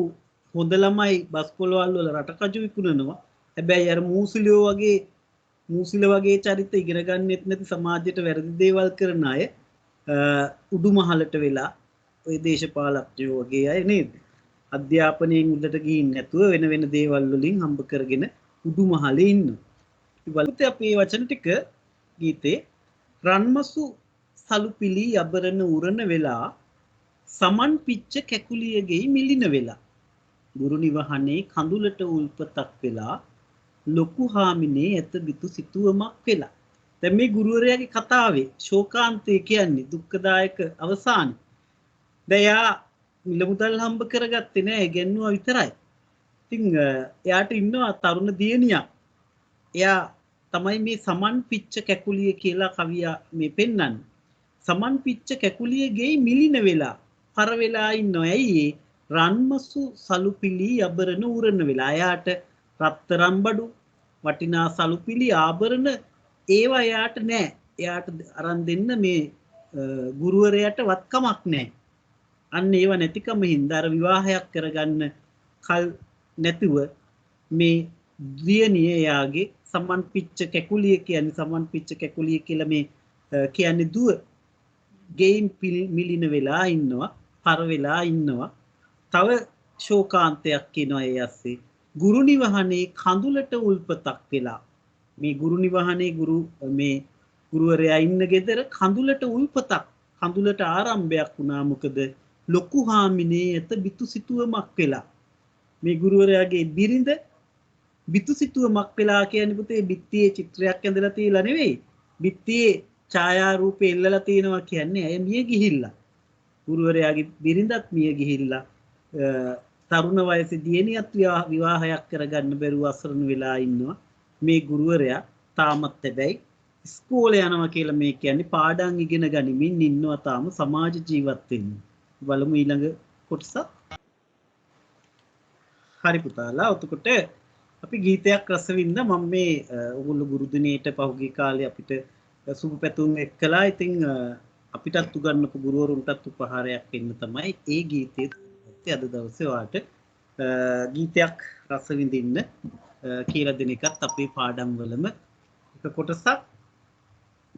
හොඳ ළමයි බස්කොළවල් වල රටකජු විකුණනවා. හැබැයි අර මූසිල වගේ චරිත ඉගෙන ගන්නෙත් නැති සමාජයට වැරදි දේවල් කරන අය උඩුමහලට වෙලා ওই දේශපාලකයෝ වගේ අය නේද? අධ්‍යාපනයෙන් උඩට ගිහින් නැතුව වෙන දේවල් වලින් හම්බ කරගෙන උඩුමහලේ ඉන්නවා. බලුත් අපේ වචන ටික ගීතේ රන්මසු සලුපිලි යබරන උරන වෙලා සමන් පිච්ච කැකුලියගේ මිලින වෙලා ගුරු නිවහනේ කඳුලට උල්පතක් වෙලා ලොකු හාමිනේ ඇත බිතු සිතුවමක් වෙලා. දැන් මේ ගුරුවරයාගේ කතාවේ ශෝකාන්තය කියන්නේ දුක්ඛදායක අවසානය. දැන් යා මිල මුදල් හම්බ කරගත්තේ නෑ, ඉගෙනුවා විතරයි. ඉතින් එයාට ඉන්නවා තරුණ දියණියක්. එයා තමයි මේ සමන් පිච්ච කැකුලිය කියලා කවියා මේ පෙන්වන්නේ. සමන් පිච්ච කැකුලියගේ මිලින වෙලා පර වෙලා ඉන්නවා. ඇයි ඒ රන්මසු සලුපිලි යබරන උරන වෙලා. එයාට රත්තරන් බඩු වටිනා සලුපිලි ආභරණ ඒවා එයාට නෑ. එයාට අරන් දෙන්න මේ ගුරුවරයාට වත්කමක් නෑ. අන්න ඒව නැතිකම හින්දා අර විවාහයක් කරගන්න කල් නැතුව මේ දියණිය එයාගේ සමන් පිච්ච කැකුලිය කියන්නේ සමන් පිච්ච කැකුලිය කියලා මේ කියන්නේ දුව ගේම් මිලින වෙලා ඉන්නවා, පර වෙලා ඉන්නවා. තව ශෝකාන්තයක් කියනවා ඒ ඇස්සේ ගුරු නිවහනේ කඳුලට උල්පතක් වෙලා. මේ ගුරු නිවහනේ ගුරුවරයා ඉන්න ගෙදර කඳුලට උල්පතක්, කඳුලට ආරම්භයක් වුණා. මොකද ලොකු හාමිනේ ඇත බිතු සිතුවමක් වෙලා. මේ ගුරුවරයාගේ බිරිඳ බිතු සිතුවමක් වෙලා කියන්නේ පුතේ බිත්තියේ චිත්‍රයක් ඇඳලා තියලා නෙවෙයි. බිත්තියේ ඡායාරූපේ එල්ලලා තියෙනවා කියන්නේ ඇය මිය ගිහිල්ලා. ගුරුවරයාගේ බිරිඳත් මිය ගිහිල්ලා. තරුණ වයසේ දියණියත් විවාහයක් කරගන්න බැරුව අසරණ වෙලා ඉන්නවා. මේ ගුරුවරයා තාමත් හැබැයි ඉස්කෝලේ යනවා කියලා මේ කියන්නේ පාඩම් ඉගෙන ගනිමින් ඉන්නවා තාම සමාජ ජීවත් වෙන්න. බලමු ඊළඟ කොටස. හරි පුතාලා, එතකොට අපි ගීතයක් රස විඳ මම මේ ඔයගොල්ලෝ ගුරු දිනේට පහුගිය කාලේ අපිට සුබ පැතුම් එක්කලා ඉතින් අපිටත් උගන්වපු ගුරුවරුන්ටත් උපහාරයක් දෙන්න තමයි ඒ ගීතේ අද දවසේ වාට ගීතයක් රස විඳින්න කියලා දෙන එකත් අපේ පාඩම් වලම එක කොටසක්.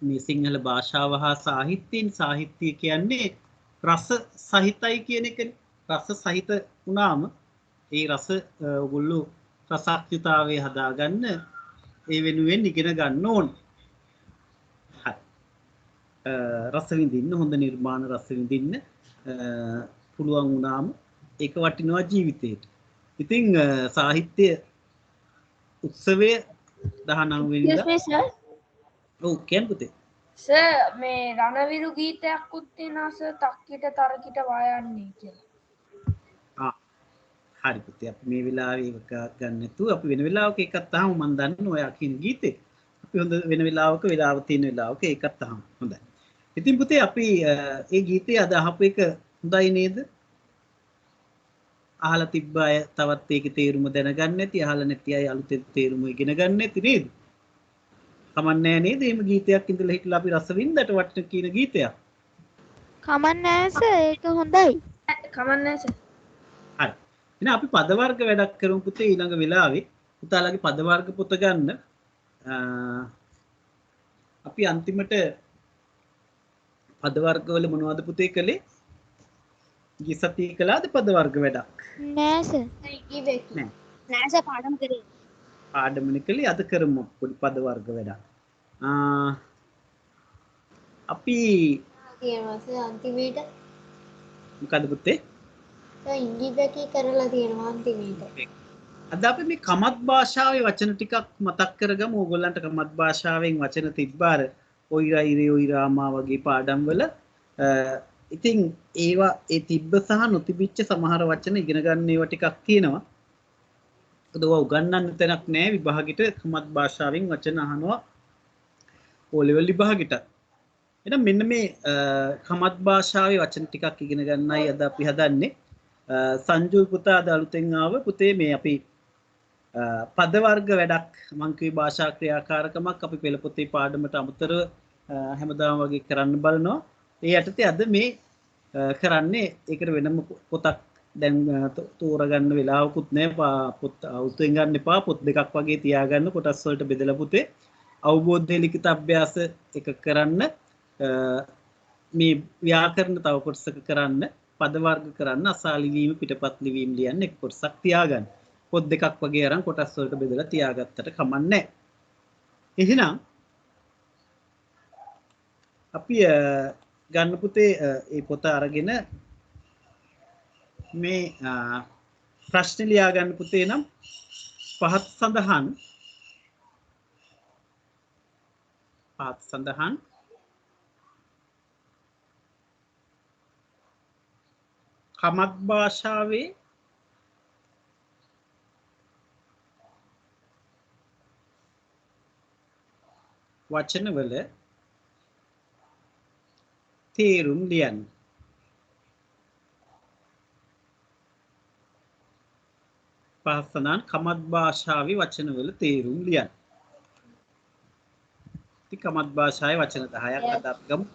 මේ සිංහල භාෂාව හා සාහිත්‍යයෙන් සාහිත්‍ය කියන්නේ රස සහිතයි කියන එකනේ. රස සහිත වුණාම ඒ රස ඔයගොල්ලෝ රසාක්ෂිතාවේ හදාගන්න ඒ වෙනුවෙන් ඉගෙන ගන්න ඕන. රස විඳින්න, හොඳ නිර්මාණ රස විඳින්න පුළුවන් වුණාම ඒක වටිනවා ජීවිතේට. ඉතින් සාහිත්‍ය උත්සවය 19 වෙනිදා ඔව් කියන්න පුතේ. සර් මේ රණවිරු ගීතයක් උත් තියෙනවා සර්, තක්කිට තරකිට වායන්නේ කියලා. හරි පුතේ, අපි මේ වෙලාවේ ඒක ගන්න නැතුව අපි වෙන වෙලාවක එකක් තහම මම දන්නවා ඔයා කියන ගීතේ. අපි හොඳ වෙන වෙලාවක වෙලාව තියෙන වෙලාවක එකක් තහම හොඳයි. ඉතින් පුතේ අපි ඒ ගීතේ අද අහපු එක හොඳයි නේද? අහලා තිබ්බ අය තවත් ඒකේ තේරුම දැනගන්න නැති, අහලා නැති අය අලුතෙන් තේරුම ඉගෙන ගන්න නැති නේද? කමන්නේ නේද? මේ ගීතයක් ඉඳලා හිටලා අපි රස වින්දට වටින කියන ගීතයක්. කමන්නේ සර්, ඒක හොඳයි. කමන්නේ සර්. හරි. එහෙනම් අපි පද වර්ග වැඩක් කරමු පුතේ ඊළඟ වෙලාවේ. පුතාලගේ පද වර්ග පොත ගන්න. අපි අන්තිමට පද වර්ග වල මොනවද පුතේ කළේ? ගිය සතියේ කළාද පද වර්ග වැඩක්? නෑ සර්. නෑ සර් පාඩම් කරේ. පාඩමනේ කළේ අද කරමු පොඩි පද වර්ග වැඩක්. අපි තියෙනවා සර් අන්තිමේට. මොකද පුතේ? සර් ඉංග්‍රීසි කරලා තියෙනවා අන්තිමේට. අද අපි මේ කමත් භාෂාවේ වචන ටිකක් මතක් කරගමු. ඕගොල්ලන්ට කමත් භාෂාවෙන් වචන තිබ්බාර ඔයිරා ඉරේ ඔයිරාමා වගේ පාඩම් වල. ඉතින් ඒවා ඒ තිබ්බ සහ නොතිබිච්ච සමහර වචන ඉගෙන ගන්න ඒවා ටිකක් තියෙනවා. මොකද ඔය උගන්වන්න තැනක් නැහැ විභාගෙට කමත් භාෂාවෙන් වචන අහනවා O level විභාගෙට. එහෙනම් මෙන්න මේ කමත් භාෂාවේ වචන ටිකක් ඉගෙන ගන්නයි අද අපි හදන්නේ. සංජු පුතා අද අලුතෙන් ආව පුතේ මේ අපි පද වර්ග වැඩක් මං කිව්වේ භාෂා ක්‍රියාකාරකමක් අපි පෙළ පොතේ පාඩමට අමතරව හැමදාම වගේ කරන්න බලනවා. ඒ යටතේ අද මේ කරන්නේ ඒකට වෙනම පොතක් දැන් තෝරගන්න වෙලාවකුත් නැහැ. පොත් අවුස්සෙන් ගන්න එපා. පොත් දෙකක් වගේ තියාගන්න කොටස් වලට බෙදලා පුතේ. අවබෝධයේ ලිඛිත අභ්‍යාස එක කරන්න. මේ ව්‍යාකරණ තව කොටසක කරන්න. පද වර්ග කරන්න. අසා ලිවීම පිටපත් ලිවීම ලියන්න එක කොටසක් තියාගන්න. පොත් දෙකක් වගේ අරන් කොටස් වලට බෙදලා තියාගත්තට කමක් නැහැ. එහෙනම් අපි ගන්න පුතේ මේ පොත අරගෙන මේ ප්‍රශ්න ලියා ගන්න පුතේ නම් පහත් සඳහන් කමත් භාෂාවේ වචනවල තේරුම් ලියන්න. පහසනන් කමත් භාෂාවේ වචනවල තේරුම් ලියන්න. ඉතින් කමත් භාෂාවේ වචන 10ක් අද අපි ගමු.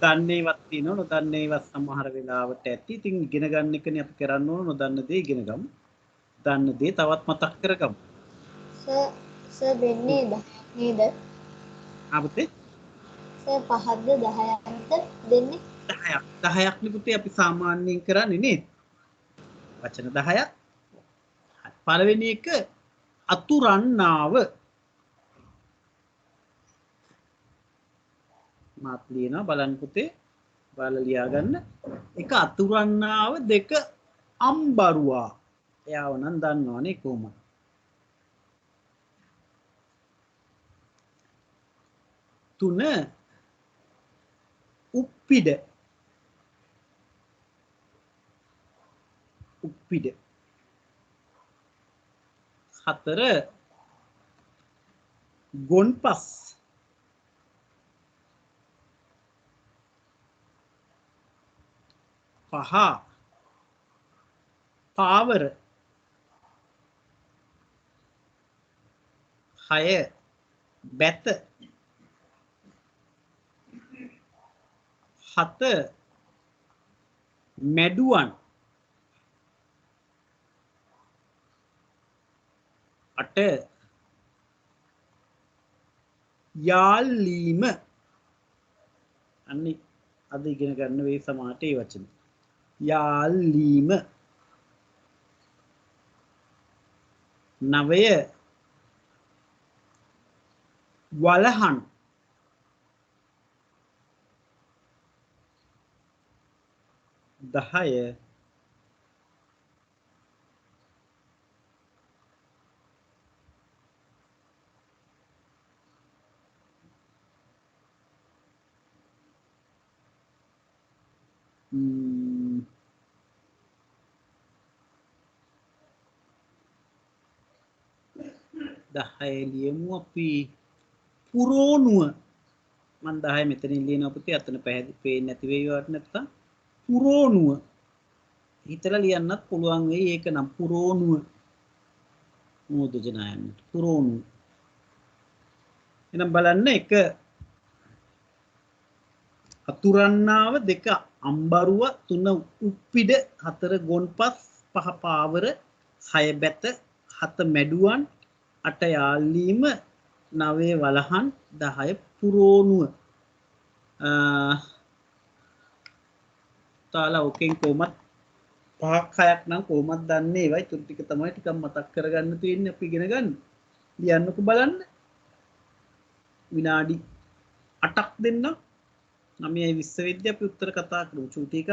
දන්නේවත් තියෙනවා නොදන්නේවත් සමහර වෙලාවට ඇති. ඉතින් ඉගෙන ගන්න එකනේ අපි කරන්න ඕන. නොදන්න දේ ඉගෙන ගමු. දන්න දේ තවත් මතක් කරගමු. සර් දෙන්නේ 10 නේද? ආපතේ සර් 5ද 10ක්ද දෙන්නේ? 10ක් නේ පුතේ අපි සාමාන්‍යයෙන් කරන්නේ නේද? වචන 10ක්. පළවෙනි එක අතුරන්නාව. මාත් ලියනවා බලන්න පුතේ. බලලා ලියා ගන්න. එක අතුරන්නාව, දෙක අම්බරුවා. එයාව නම් දන්නවනේ කොහොමද? තුන උප්පිඩ. හතර ගොන්පස්. පහ පාවර. 6 බැත. 7 මැඩුවන්. 8 යාල්ලීම. අන්න අද ඉගෙන ගන්න වේ සමාට ඒ වචන. යාල්ලීම. 9 වලහන්. 10 ලියමු අපි පුරෝණුව. මම 10 මෙතනින් ලියනවා පුතේ. අතන පැහැදිලි පේන්නේ නැති වේවිවට නැත්තම් පුරෝණුව. හිතලා ලියන්නත් පුළුවන් වෙයි. ඒක නම් පුරෝණුව. මොදජනා යන්න. පුරෝණුව. එහෙනම් බලන්න එක අතුරන්නාව, දෙක අම්බරුව, 3 උප්පිඩ, 4 ගොන්පස්, 5 පාවර, 6 බැත, 7 මැඩුවන් 8 යාල්ලීම 9 වලහන් 10 පුරෝණුව තාලා ඕකෙන් කොහොමත් 5ක් 6ක් නම් කොහොමත් දන්නේ ඒවයි තුන් ටික තමයි ටිකක් මතක් කරගන්න තියෙන්නේ අපි ඉගෙන ගන්න. ලියන්නකෝ බලන්න. විනාඩි 8ක් දෙන්න. 9යි 20 වෙද්දී අපි උත්තර කතා කරමු. චූටි එකක්.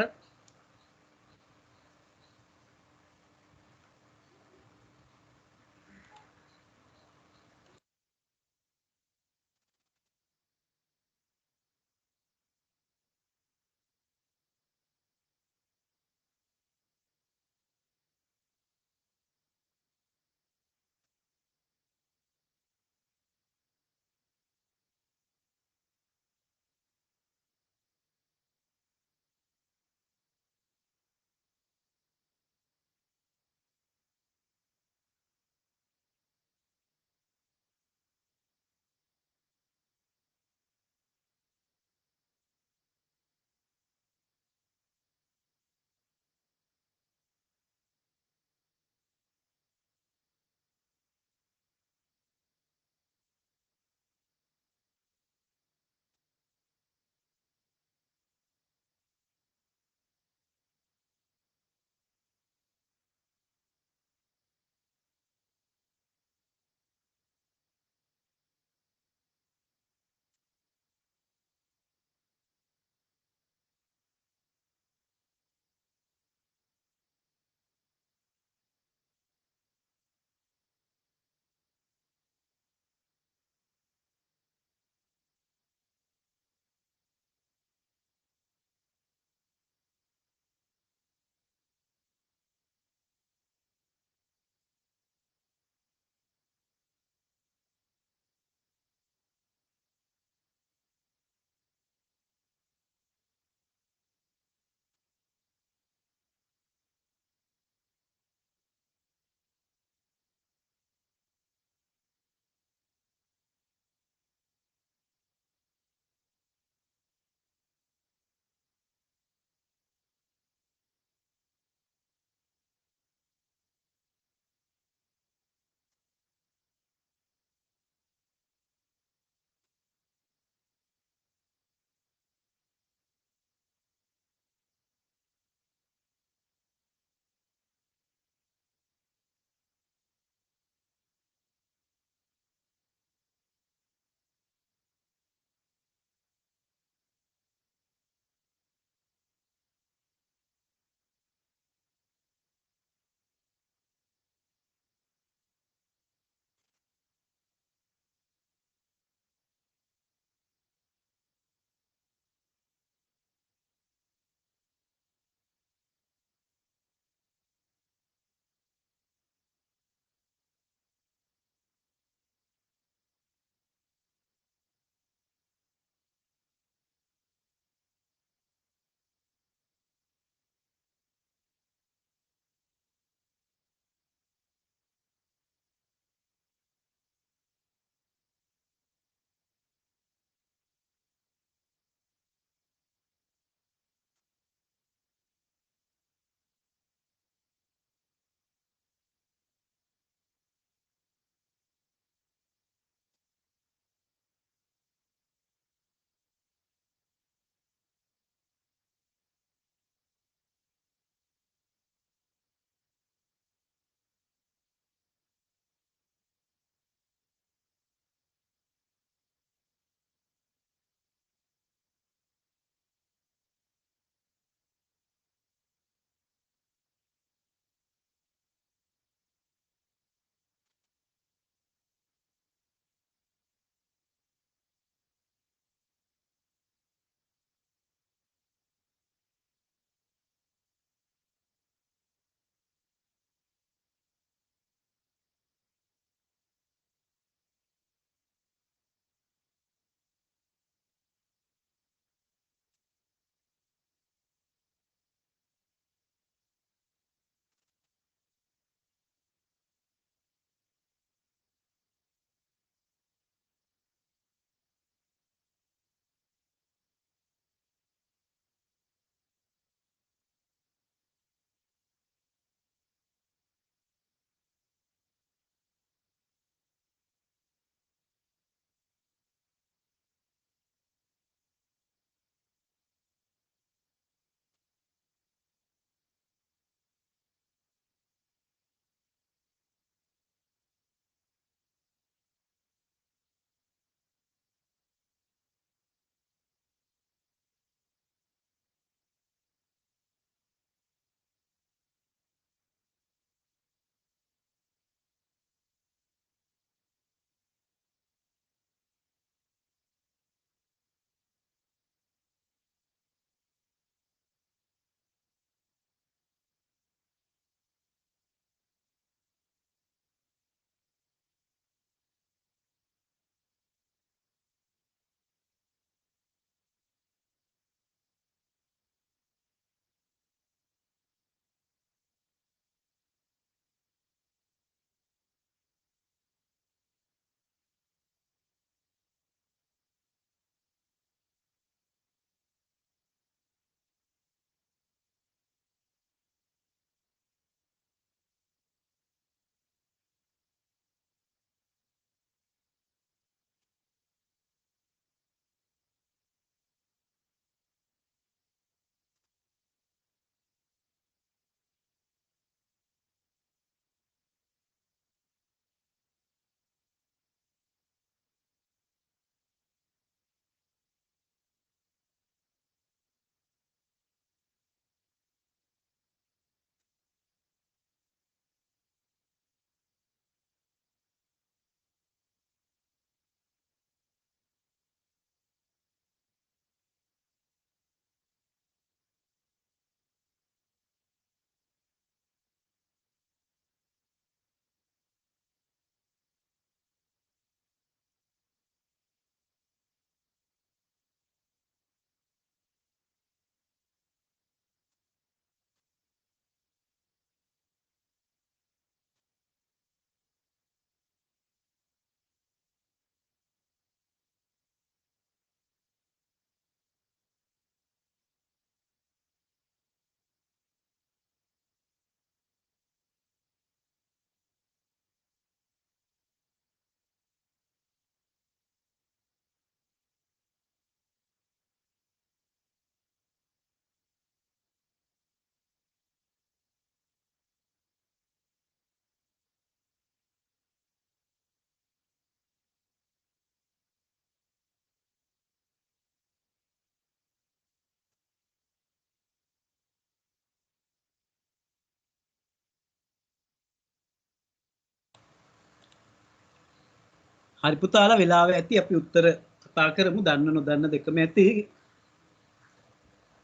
හරි පුතාලා වෙලාව ඇති අපි උත්තර කතා කරමු. දන්න නොදන්න දෙකම ඇති.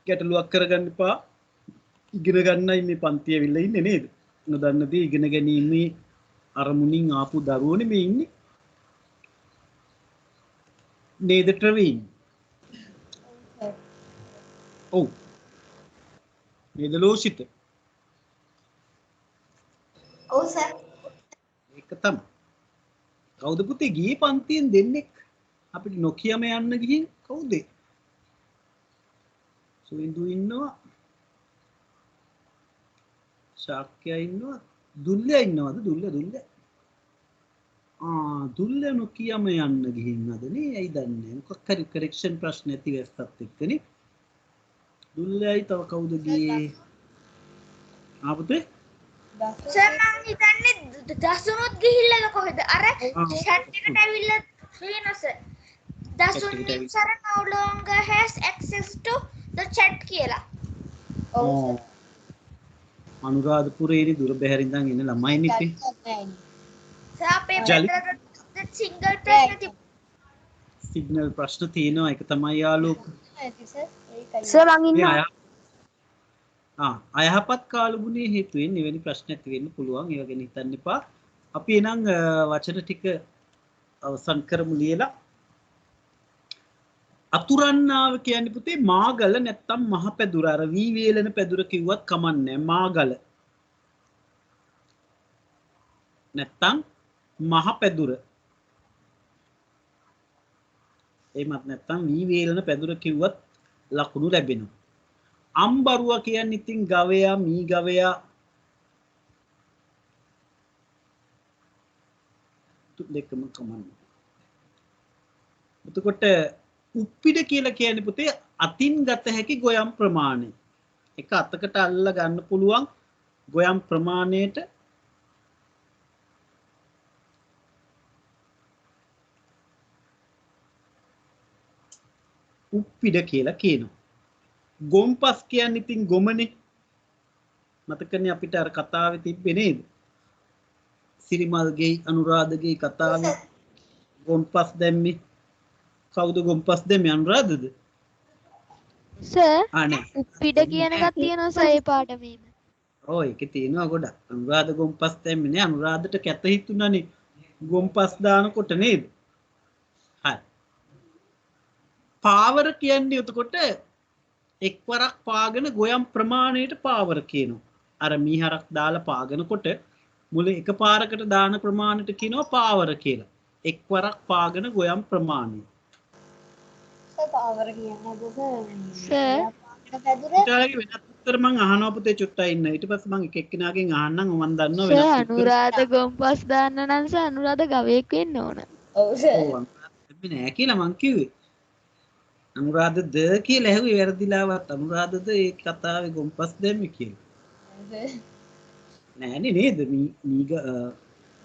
ගැටලුවක් කරගන්න එපා. ඉගෙන ගන්නයි මේ පන්ති ඇවිල්ලා ඉන්නේ නේද? නොදන්න දේ ඉගෙන ගැනීමේ අරමුණින් ආපු දරුවෝනේ මේ ඉන්නේ. නේද ට්‍රවීන්? ඔව්. නේද ලෝෂිත? ඔව් සර්. ඒක තමයි. කවුද පුතේ ගියේ පන්තියෙන් දෙන්නෙක් අපිට නොකියම යන්න ගිහින් කවුද? සුවින්දු ඉන්නවා. ශාක්‍යයා ඉන්නවා. දුල්ලයා ඉන්නවද? දුල්ල. දුල්ල නොකියම යන්න ගිහින් අද නේ. ඇයි දන්නේ? මොකක් හරි කරෙක්ෂන් ප්‍රශ්න ඇති වෙස්සත් එක්කනේ. දුල්ලයි තව කවුද ගියේ? පුතේ සර් මං හිතන්නේ දසුනුත් ගිහිල්ලාද කොහෙද? අර chat එකට ඇවිල්ලා තියෙනවා sir. Dasun sir no longer has access to the chat කියලා. ඔව් සර්. අනුරාධපුරේනේ දුර බැහැර ඉඳන් එන ළමයි නේ. සර් අපේ මෙතන සිංගල් ප්‍රශ්න තිබුණා. සිග්නල් ප්‍රශ්න තියෙනවා. ඒක තමයි යාළුවෝ. සර් මං ඉන්නවා. අයහපත් කාලගුණයේ හේතුවෙන් එවැනි ප්‍රශ්න ඇති වෙන්න පුළුවන්. ඒව ගැන හිතන්න එපා. අපි එනම් වචන ටික අවසන් කරමු ලියලා. අතුරන්නාව කියන්නේ පුතේ මාගල නැත්තම් මහ පැදුර. අර වී වේලන පැදුර කිව්වත් කමන්නේ මාගල. නැත්තම් මහ පැදුර. එහෙමත් නැත්තම් වී වේලන පැදුර කිව්වත් ලකුණු ලැබෙනවා. අම්බරුවා කියන්නේ ඉතින් ගවයා මී ගවයා දෙකම කමන්නේ. එතකොට උප්පිඩ කියලා කියන්නේ පුතේ අතින් ගත හැකි ගොයම් ප්‍රමාණය. එක අතකට අල්ලලා ගන්න පුළුවන් ගොයම් ප්‍රමාණයට උප්පිඩ කියලා කියනවා. ගොම්පස් කියන්නේ ඉතින් ගොමනේ. මතකනේ අපිට අර කතාවේ තිබ්බේ නේද? සිරිමල්ගේ අනුරාධගේ කතාවේ ගොම්පස් දැම්මේ. කවුද ගොම්පස් දැම්මේ? අනුරාධද? සර් අනේ උප්පිඩ කියන එකක් තියෙනවා සර් ඒ පාඩමේම. ඔව් ඒකේ තියෙනවා ගොඩක්. අනුරාධ ගොම්පස් දැම්මේ නේ. අනුරාධට කැත හිතුණානේ ගොම්පස් දානකොට නේද? හරි. පාවර කියන්නේ එතකොට එක්වරක් පාගෙන ගොයම් ප්‍රමාණයට පාවර කියනවා. අර මීහරක් දාලා පාගනකොට මුල එකපාරකට දාන ප්‍රමාණයට කියනවා පාවර කියලා. එක්වරක් පාගෙන ගොයම් ප්‍රමාණය. සර් පාවර කියන්නේ සර් ඊට වෙනත් උත්තර මං අහනවා පුතේ චුට්ටයි ඉන්න. ඊට පස්සේ මං එක එක්කෙනාගෙන් අහන්නම් මං දන්නවා සර් වෙනත් අනුරාධ ගොම්පස් දාන්න නම් සර් අනුරාධ ගවයෙක් වෙන්න ඕන. ඔව් සර්. නෑ කියලා මං කිව්වේ. අනුරාධ ද කියලා ඇහුවේ වැරදිලාවත් අනුරාධද ඒ කතාවේ ගොම්පස් දැම්මේ කියලා. නෑනේ නේද? මීග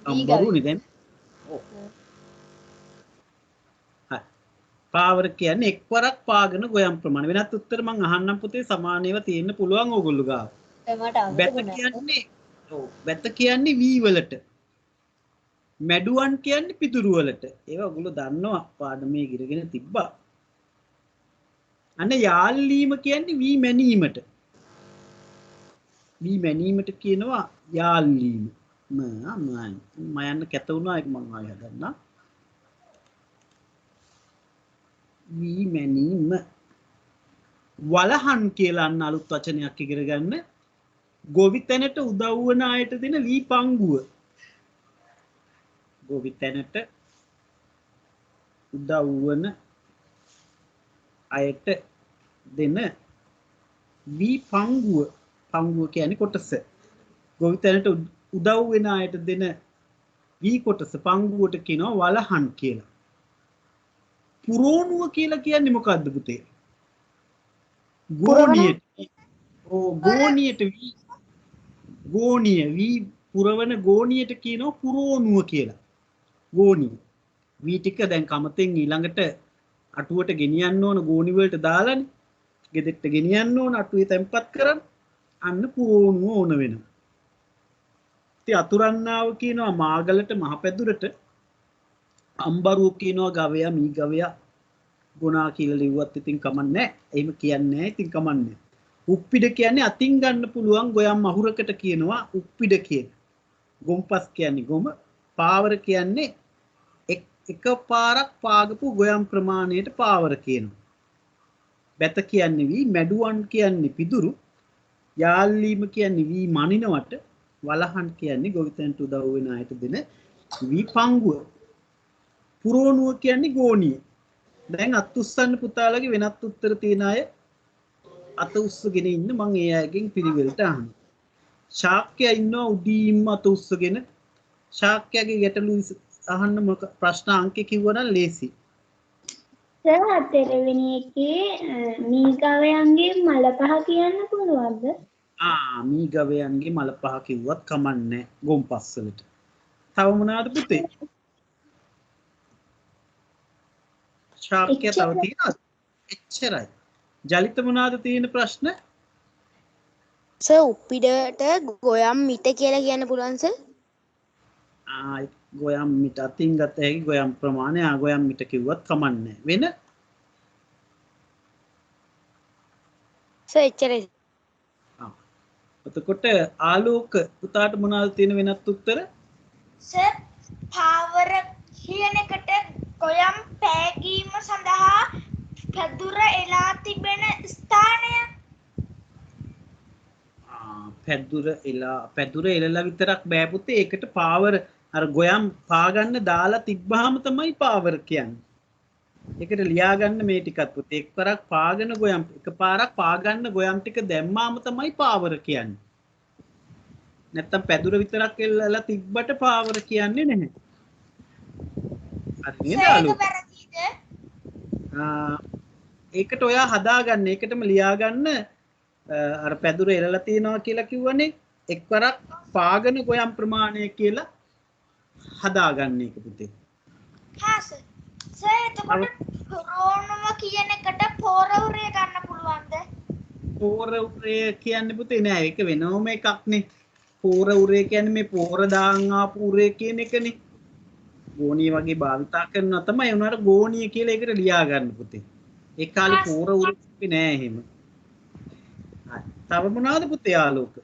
අම්බරුනේ දැන්. ඔව්. හරි. පාවර කියන්නේ එක්වරක් පාගෙන ගොයම් ප්‍රමාණය. වෙනත් උත්තර මං අහන්නම් පුතේ සමානේව තියෙන්න පුළුවන් ඕගොල්ලෝ ගාව. බැත කියන්නේ ඔව් බැත කියන්නේ වී වලට. මැඩුවන් කියන්නේ පිදුරු වලට. ඒවා ඔයගොල්ලෝ දන්නවා පාඩමේ ඉගෙනගෙන තිබ්බා. අන්න යාල්ලීම කියන්නේ වී මැනීමට. වී මැනීමට කියනවා යාල්ලීම. මම යන්න කැත වුණා ඒක මම ආයෙ හදන්න. වී මැනීම. වලහන් කියලා අන්න අලුත් වචනයක් ඉගෙන ගන්න. ගොවිතැනට උදව් වන අයට දෙන වී පංගුව. ගොවිතැනට උදව් වන අයට දෙන වී පංගුව. පංගුව කියන්නේ කොටස. ගොවිතැනට උදව් වෙන අයට දෙන වී කොටස පංගුවට කියනවා වලහන් කියලා. පුරෝණුව කියලා කියන්නේ මොකද්ද පුතේ? ගෝණියට. ගෝණියට වී ගෝණිය වී පුරවන ගෝණියට කියනවා පුරෝණුව කියලා. ගෝණිය. වී ටික දැන් කමතෙන් ඊළඟට අටුවට ගෙනියන්න ඕන ගෝණි වලට දාලානේ. ගෙදෙට්ට ගෙනියන්න ඕන අටුවේ තැම්පත් කරන්න. අන්න පුරෝණුව ඕන වෙනවා. ඉතින් අතුරන්නාව කියනවා මාගලට මහ පැදුරට අම්බරුව කියනවා ගවයා මී ගවයා ගුණා කියලා ලිව්වත් ඉතින් කමන්නේ එහෙම කියන්නේ නැහැ ඉතින් කමන්නේ උප්පිඩ කියන්නේ අතින් ගන්න පුළුවන් ගොයම් අහුරකට කියනවා උප්පිඩ කියන ගොම්පස් කියන්නේ ගොම පාවර කියන්නේ එක පාරක් පාගපු ගොයම් ප්‍රමාණයට පාවර කියනවා බැත කියන්නේ වී මැඩුවන් කියන්නේ පිදුරු යාල්ලීම කියන්නේ වී මනිනවට වලහන් කියන්නේ ගොවිතැනට උදව් වෙන අයට දෙන වී පංගුව පුරෝණුව කියන්නේ ගෝණිය දැන් අත් උස්සන්න පුතාලගේ වෙනත් උත්තර තියෙන අය අත උස්සගෙන ඉන්න මම ඒ අයගෙන් පිළිවෙලට අහනවා ශාක්‍යයා ඉන්නවා උඩින්ම අත උස්සගෙන ශාක්‍යයාගේ ගැටලු අහන්න මොක ප්‍රශ්න අංකේ කිව්වනම් ලේසි සර් හතරවෙනි එකේ මී ගවයන්ගේ මල පහ කියන්න පුළුවන්ද? මී ගවයන්ගේ මල පහ කිව්වත් කමන්නේ ගොම්පස් වලට. තව මොනවාද පුතේ? ශාක්‍ය තව තියෙනවද? එච්චරයි. ජලිත මොනවාද තියෙන ප්‍රශ්න? සර් උප්පිඩට ගොයම් මිට කියලා කියන්න පුළුවන් සර්? ගොයම් මිට අතින් ගත හැකි ගොයම් ප්‍රමාණය ගොයම් මිට කිව්වත් කමන්නේ වෙන සර් එච්චරයි එතකොට ආලෝක පුතාට මොනවද තියෙන වෙනත් උත්තර සර් පාවර කියන එකට ගොයම් පෑගීම සඳහා පැදුර එලා තිබෙන ස්ථානය පැදුර එලලා විතරක් බෑ පුතේ ඒකට පාවර අර ගොයම් පාගන්න දාලා තිබ්බහම තමයි පාවර කියන්නේ. ඒකට ලියා ගන්න මේ ටිකත් පුතේ එක්වරක් පාගන ගොයම් එකපාරක් පාගන්න ගොයම් ටික දැම්මාම තමයි පාවර කියන්නේ. නැත්තම් පැදුර විතරක් එල්ලලා තිබ්බට පාවර කියන්නේ නැහැ. හරි නේද අලු? ඒකට ඔයා හදාගන්න ඒකටම ලියා ගන්න අර පැදුර එලලා තියනවා කියලා කිව්වනේ එක්වරක් පාගන ගොයම් ප්‍රමාණය කියලා හදාගන්න එක පුතේ. හා සර්. සර් එතකොට පුරෝණුව කියන එකට පෝරවුරය ගන්න පුළුවන්ද? පෝරවුරය කියන්නේ පුතේ නෑ ඒක වෙනම එකක්නේ. පෝරවුරය කියන්නේ මේ පෝර දාන් ආපු උරය කියන එකනේ. ගෝණිය වගේ භාවිතා කරනවා තමයි උනාට ගෝණිය කියලා ඒකට ලියා ගන්න පුතේ. ඒ කාලේ පෝරවුරය නෑ එහෙම. තව මොනවද පුතේ ආලෝක?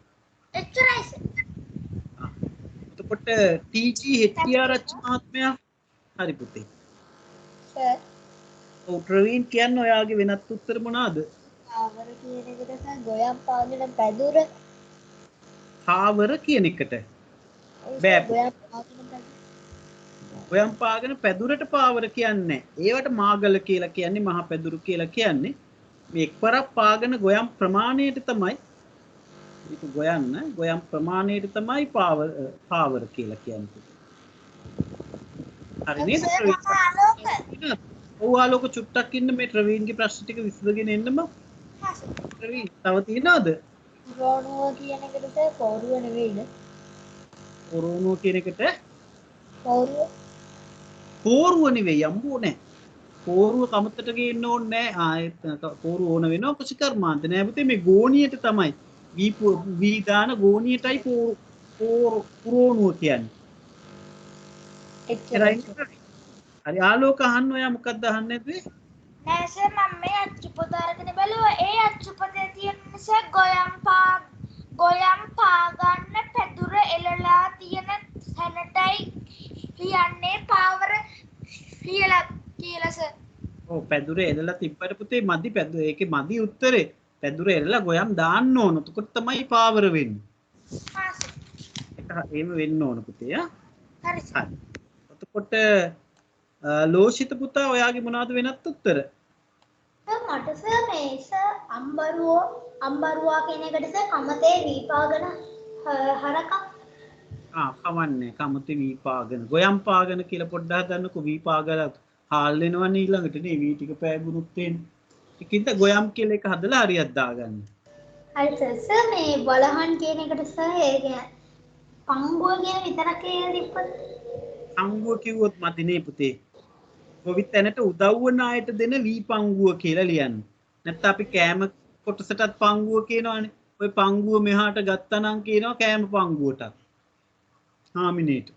එච්චරයි සර්. එතකොට ටීජී හෙට්ටිආරච්චි මහත්මයා හරි පුතේ. සර්. ඔව් ප්‍රවීන් කියන්නේ ඔයාගේ වෙනත් උත්තර මොනවාද? පාවර කියන එකට සර් ගොයම් පාගෙන පැදුර. පාවර කියන එකට. බෑ. ගොයම් පාගෙන පැදුරට පාවර කියන්නේ. ඒවට මාගල කියලා කියන්නේ මහා පැදුරු කියලා කියන්නේ. මේ එක්වරක් පාගෙන ගොයම් ප්‍රමාණයට තමයි ඒක ගොයම් ප්‍රමාණයට තමයි පාවර කියලා කියන්නේ. හරි නේද? ඔව් ආලෝක චුට්ටක් ඉන්න මේ ප්‍රවීන්ගේ ප්‍රශ්න ටික විසඳගෙන එන්නම. ප්‍රවීන් තව තියෙනවද? පුරෝණුව කියන එකට සර් පෝරුව නෙවෙයිද? පුරෝණුව කියන එකට පෝරුව නෙවෙයි අම්බෝ නෑ. පෝරුව කමතට ගේන්න ඕනේ නෑ. ආයෙත් පෝරුව ඕන වෙනවා කුසිකර්මාන්ත නෑ පුතේ මේ ගෝණියට තමයි. වී දාන ගෝණියටයි පුරෝණුව කියන්නේ. එච්චරයි. හරි ආලෝක අහන්න ඔයා මොකක්ද අහන්නේ නැද්ද? නෑ සර් මම මේ අච්චුපත අරගෙන බැලුවා ඒ අච්චුපතේ තියෙන නිසා ගොයම් පා ගන්න පැදුර එලලා තියෙන තැනටයි කියන්නේ පාවර කියලා සර්. ඔව් පැදුර එලලා තිබ්බට පුතේ මදි පැදුර ඒකේ මදි උත්තරේ. පැදුර එලලා ගොයම් දාන්න ඕන. එතකොට තමයි පාවර වෙන්නේ. හා සර්. ඒක එහෙම වෙන්න ඕන පුතේ ආ. හරි සර්. එතකොට ලෝෂිත පුතා ඔයාගේ මොනවද වෙනත් උත්තර? මට සර් මේ සර් අම්බරුවා කියන එකට සර් කමතේ වීපාගෙන හරක කමන්නේ කමතේ වීපාගෙන ගොයම් පාගෙන කියලා පොඩ්ඩක් හදන්නකෝ වීපාගල හාල් වෙනවනේ ඊළඟට නේ වී ටික පෑගුරුත් වෙන්නේ. ඒකින්ද ගොයම් කියලා එක හදලා හරියට දාගන්න. හරි සර් මේ බලහන් කියන එකට සර් ඒක පංගුව කියන විතරක් කියලා තිබ්බත් පංගුව කිව්වොත් මදිනේ පුතේ. කොවිත් තැනට උදව් වන අයට දෙන වී පංගුව කියලා ලියන්න. නැත්නම් අපි කෑම කොටසටත් පංගුව කියනවානේ. ওই පංගුව මෙහාට ගත්තා නම් කියනවා කෑම පංගුවටත්. හාමිනේට.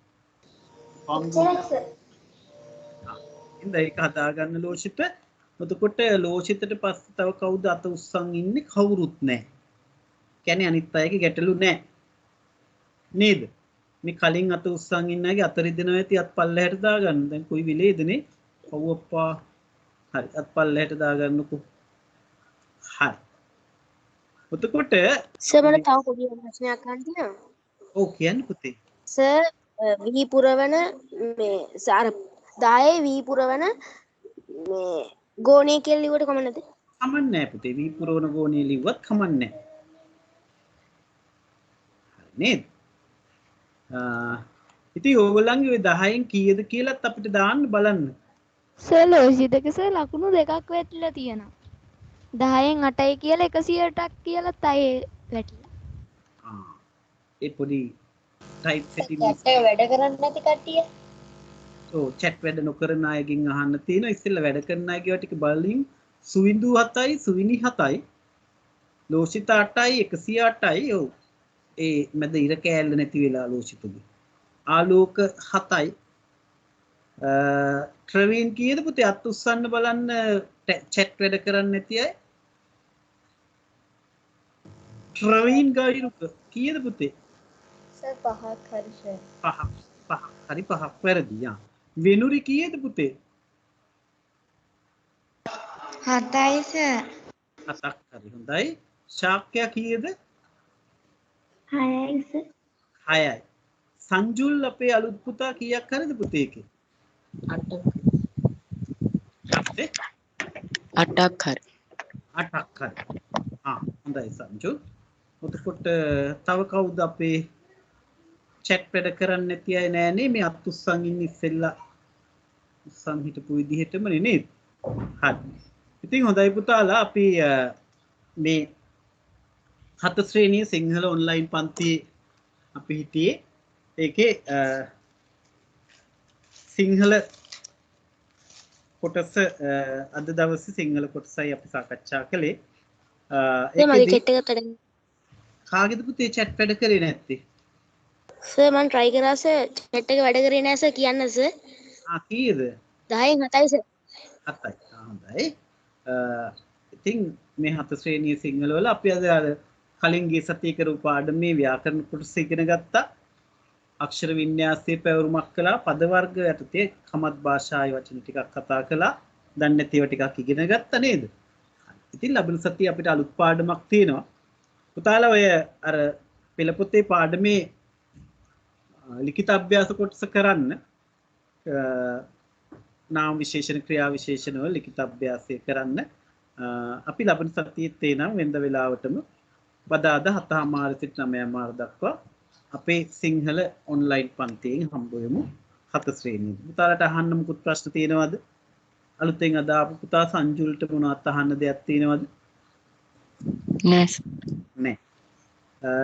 ඉතින් ඒක හදාගන්න ලෝෂිත. එතකොට ලෝෂිතට පස්සේ තව කවුද අත උස්සන් ඉන්නේ? කවුරුත් නැහැ. කියන්නේ අනිත් අයගේ ගැටලු නැහැ. නේද? මේ කලින් අත උස්සන් ඉන්න අයගේ අත රිදෙනවා ඇති අත් පල්ලෙහාට දාගන්න. දැන් කොයි විලේදනේ? ඔව් අප්පා. හරි අත් පල්ලෙහාට දාගන්නකෝ. හරි. එතකොට සර් මට තව පොඩි ප්‍රශ්නයක් අහන්න තියෙනවා. ඔව් කියන්න පුතේ. සර් වී පුරවන මේ සාර 10 වී පුරවන මේ ගෝණය කියලා ලිව්වට කමක් නැද්ද? කමක් නැහැ පුතේ. වී පුරවන ගෝණේ ලිව්වත් කමක් නැහැ. නේද? ඉතින් ඕගොල්ලන්ගේ ඔය 10න් කීයද කියලාත් අපිට දාන්න බලන්න. සර් ලෝෂිතක සර් ලකුණු දෙකක් වැටිලා තියෙනවා. 10න් 8යි කියලා 108ක් කියලා තයි වැටිලා. ඒ පොඩි ටයිප් සෙටින්ග් chat වැඩ කරන්නේ නැති කට්ටිය. ඔව් chat වැඩ නොකරන අයගෙන් අහන්න තියෙනවා. ඉස්සෙල්ලා වැඩ කරන අයගේ ටික බලමින් සුවිඳු 7යි සුවිනි 7යි ලෝෂිත 8යි 108යි ඔව් ඒ මැද ඉර කෑල්ල නැති වෙලා ලෝෂිතගේ ආලෝක 7යි ට්‍රවීන් කීයද පුතේ අත් උස්සන්න බලන්න chat වැඩ කරන්නේ නැති අය ට්‍රවීන් ගායිරුක කීයද පුතේ සර් 5ක් හරි සර්. 5 හරි 5ක් වැරදි යා වෙනුරි කීයද පුතේ 7යි සර්. 7ක් හරි හොඳයි ශාක්‍ය කීයද 6යි සර්. 6යි සංජුල් අපේ අලුත් පුතා කීයක් හරිද පුතේ එකේ 8ක් හරි 8ක් හරි හොඳයි සංජුල් එතකොට තව කවුද අපේ chat වැඩ කරන්නේ නැති අය නෑනේ මේ අත් උස්සන් ඉන්නේ ඉස්සෙල්ලා උස්සන් හිටපු විදිහටම නේද හරි ඉතින් හොඳයි පුතාලා අපි මේ 7 ශ්‍රේණියේ සිංහල ඔන්ලයින් පන්තියේ අපි හිටියේ ඒකේ සිංහල කොටස අද දවසේ සිංහල කොටසයි අපි සාකච්ඡා කළේ කාගෙද පුතේ chat වැඩ කරේ නැත්තේ සර් මම try කරා සර් chat එක වැඩ කරේ නැහැ සර් කියන්න සර් කීයද 10න් 7යි සර් 7යි හොඳයි ඉතින් මේ 7 ශ්‍රේණියේ සිංහල වල අපි අද කලින් ගිය සතියේ කරපු පාඩමේ ව්‍යාකරණ කොටස ඉගෙන ගත්තා අක්ෂර වින්‍යාසයේ පැවරුමක් කළා පද වර්ග යටතේ කමත් භාෂාවේ වචන ටිකක් කතා කළා දන්නේ නැතිව ටිකක් ඉගෙන ගත්තා නේද ඉතින් ලබන සතියේ අපිට අලුත් පාඩමක් තියෙනවා පුතාලා ඔය අර පෙළ පොතේ පාඩමේ ලිඛිත අභ්‍යාස කොටස කරන්න නාම විශේෂණ ක්‍රියා විශේෂණ වල ලිඛිත අභ්‍යාසය කරන්න අපි ලබන සතියේ තේනම් වෙනද වෙලාවටම බදාදා 7:00 සිට 9:00 දක්වා අපේ සිංහල ඔන්ලයින් පන්තියෙන් හම්බ වෙමු 7 ශ්‍රේණියේ. පුතාලට අහන්න මොකුත් ප්‍රශ්න තියෙනවද? අලුතෙන් අද ආපු පුතා සංජුල්ට මොනවත් අහන්න දෙයක් තියෙනවද? නෑ. නෑ.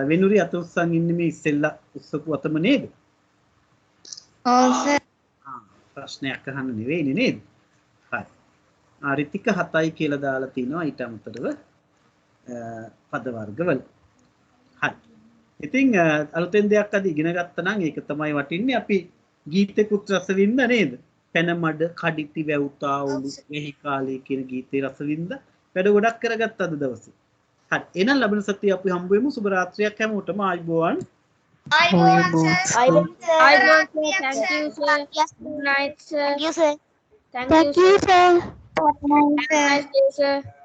වෙනුරි අත උස්සන් ඉන්නේ මේ ඉස්සෙල්ලා උස්සපු අතම නේද? ඔව් සර්. ප්‍රශ්නයක් අහන්න නෙවෙයිනේ නේද? හරි. රිතික 7යි කියලා දාලා තිනවා ඊට අමතරව පද වර්ගවල. හරි. ඉතින් අලුතෙන් දෙයක් අද ඉගෙන ගත්තා නම් ඒක තමයි වටින්නේ අපි ගීතෙකුත් රස විඳ නේද? පැන මඩ කඩਿੱති වැවුතා උළු මෙහි කාලේ කියන ගීතේ රස විඳ වැඩ ගොඩක් කරගත්ත අද දවසේ. හරි. එහෙනම් ලබන සතියේ අපි හම්බ වෙමු සුබ රාත්‍රියක් හැමෝටම ආයුබෝවන්. Ayubowan sir. Ayubowan Thank you sir. Good night sir. thank you sir Thank you sir. Have a nice day sir.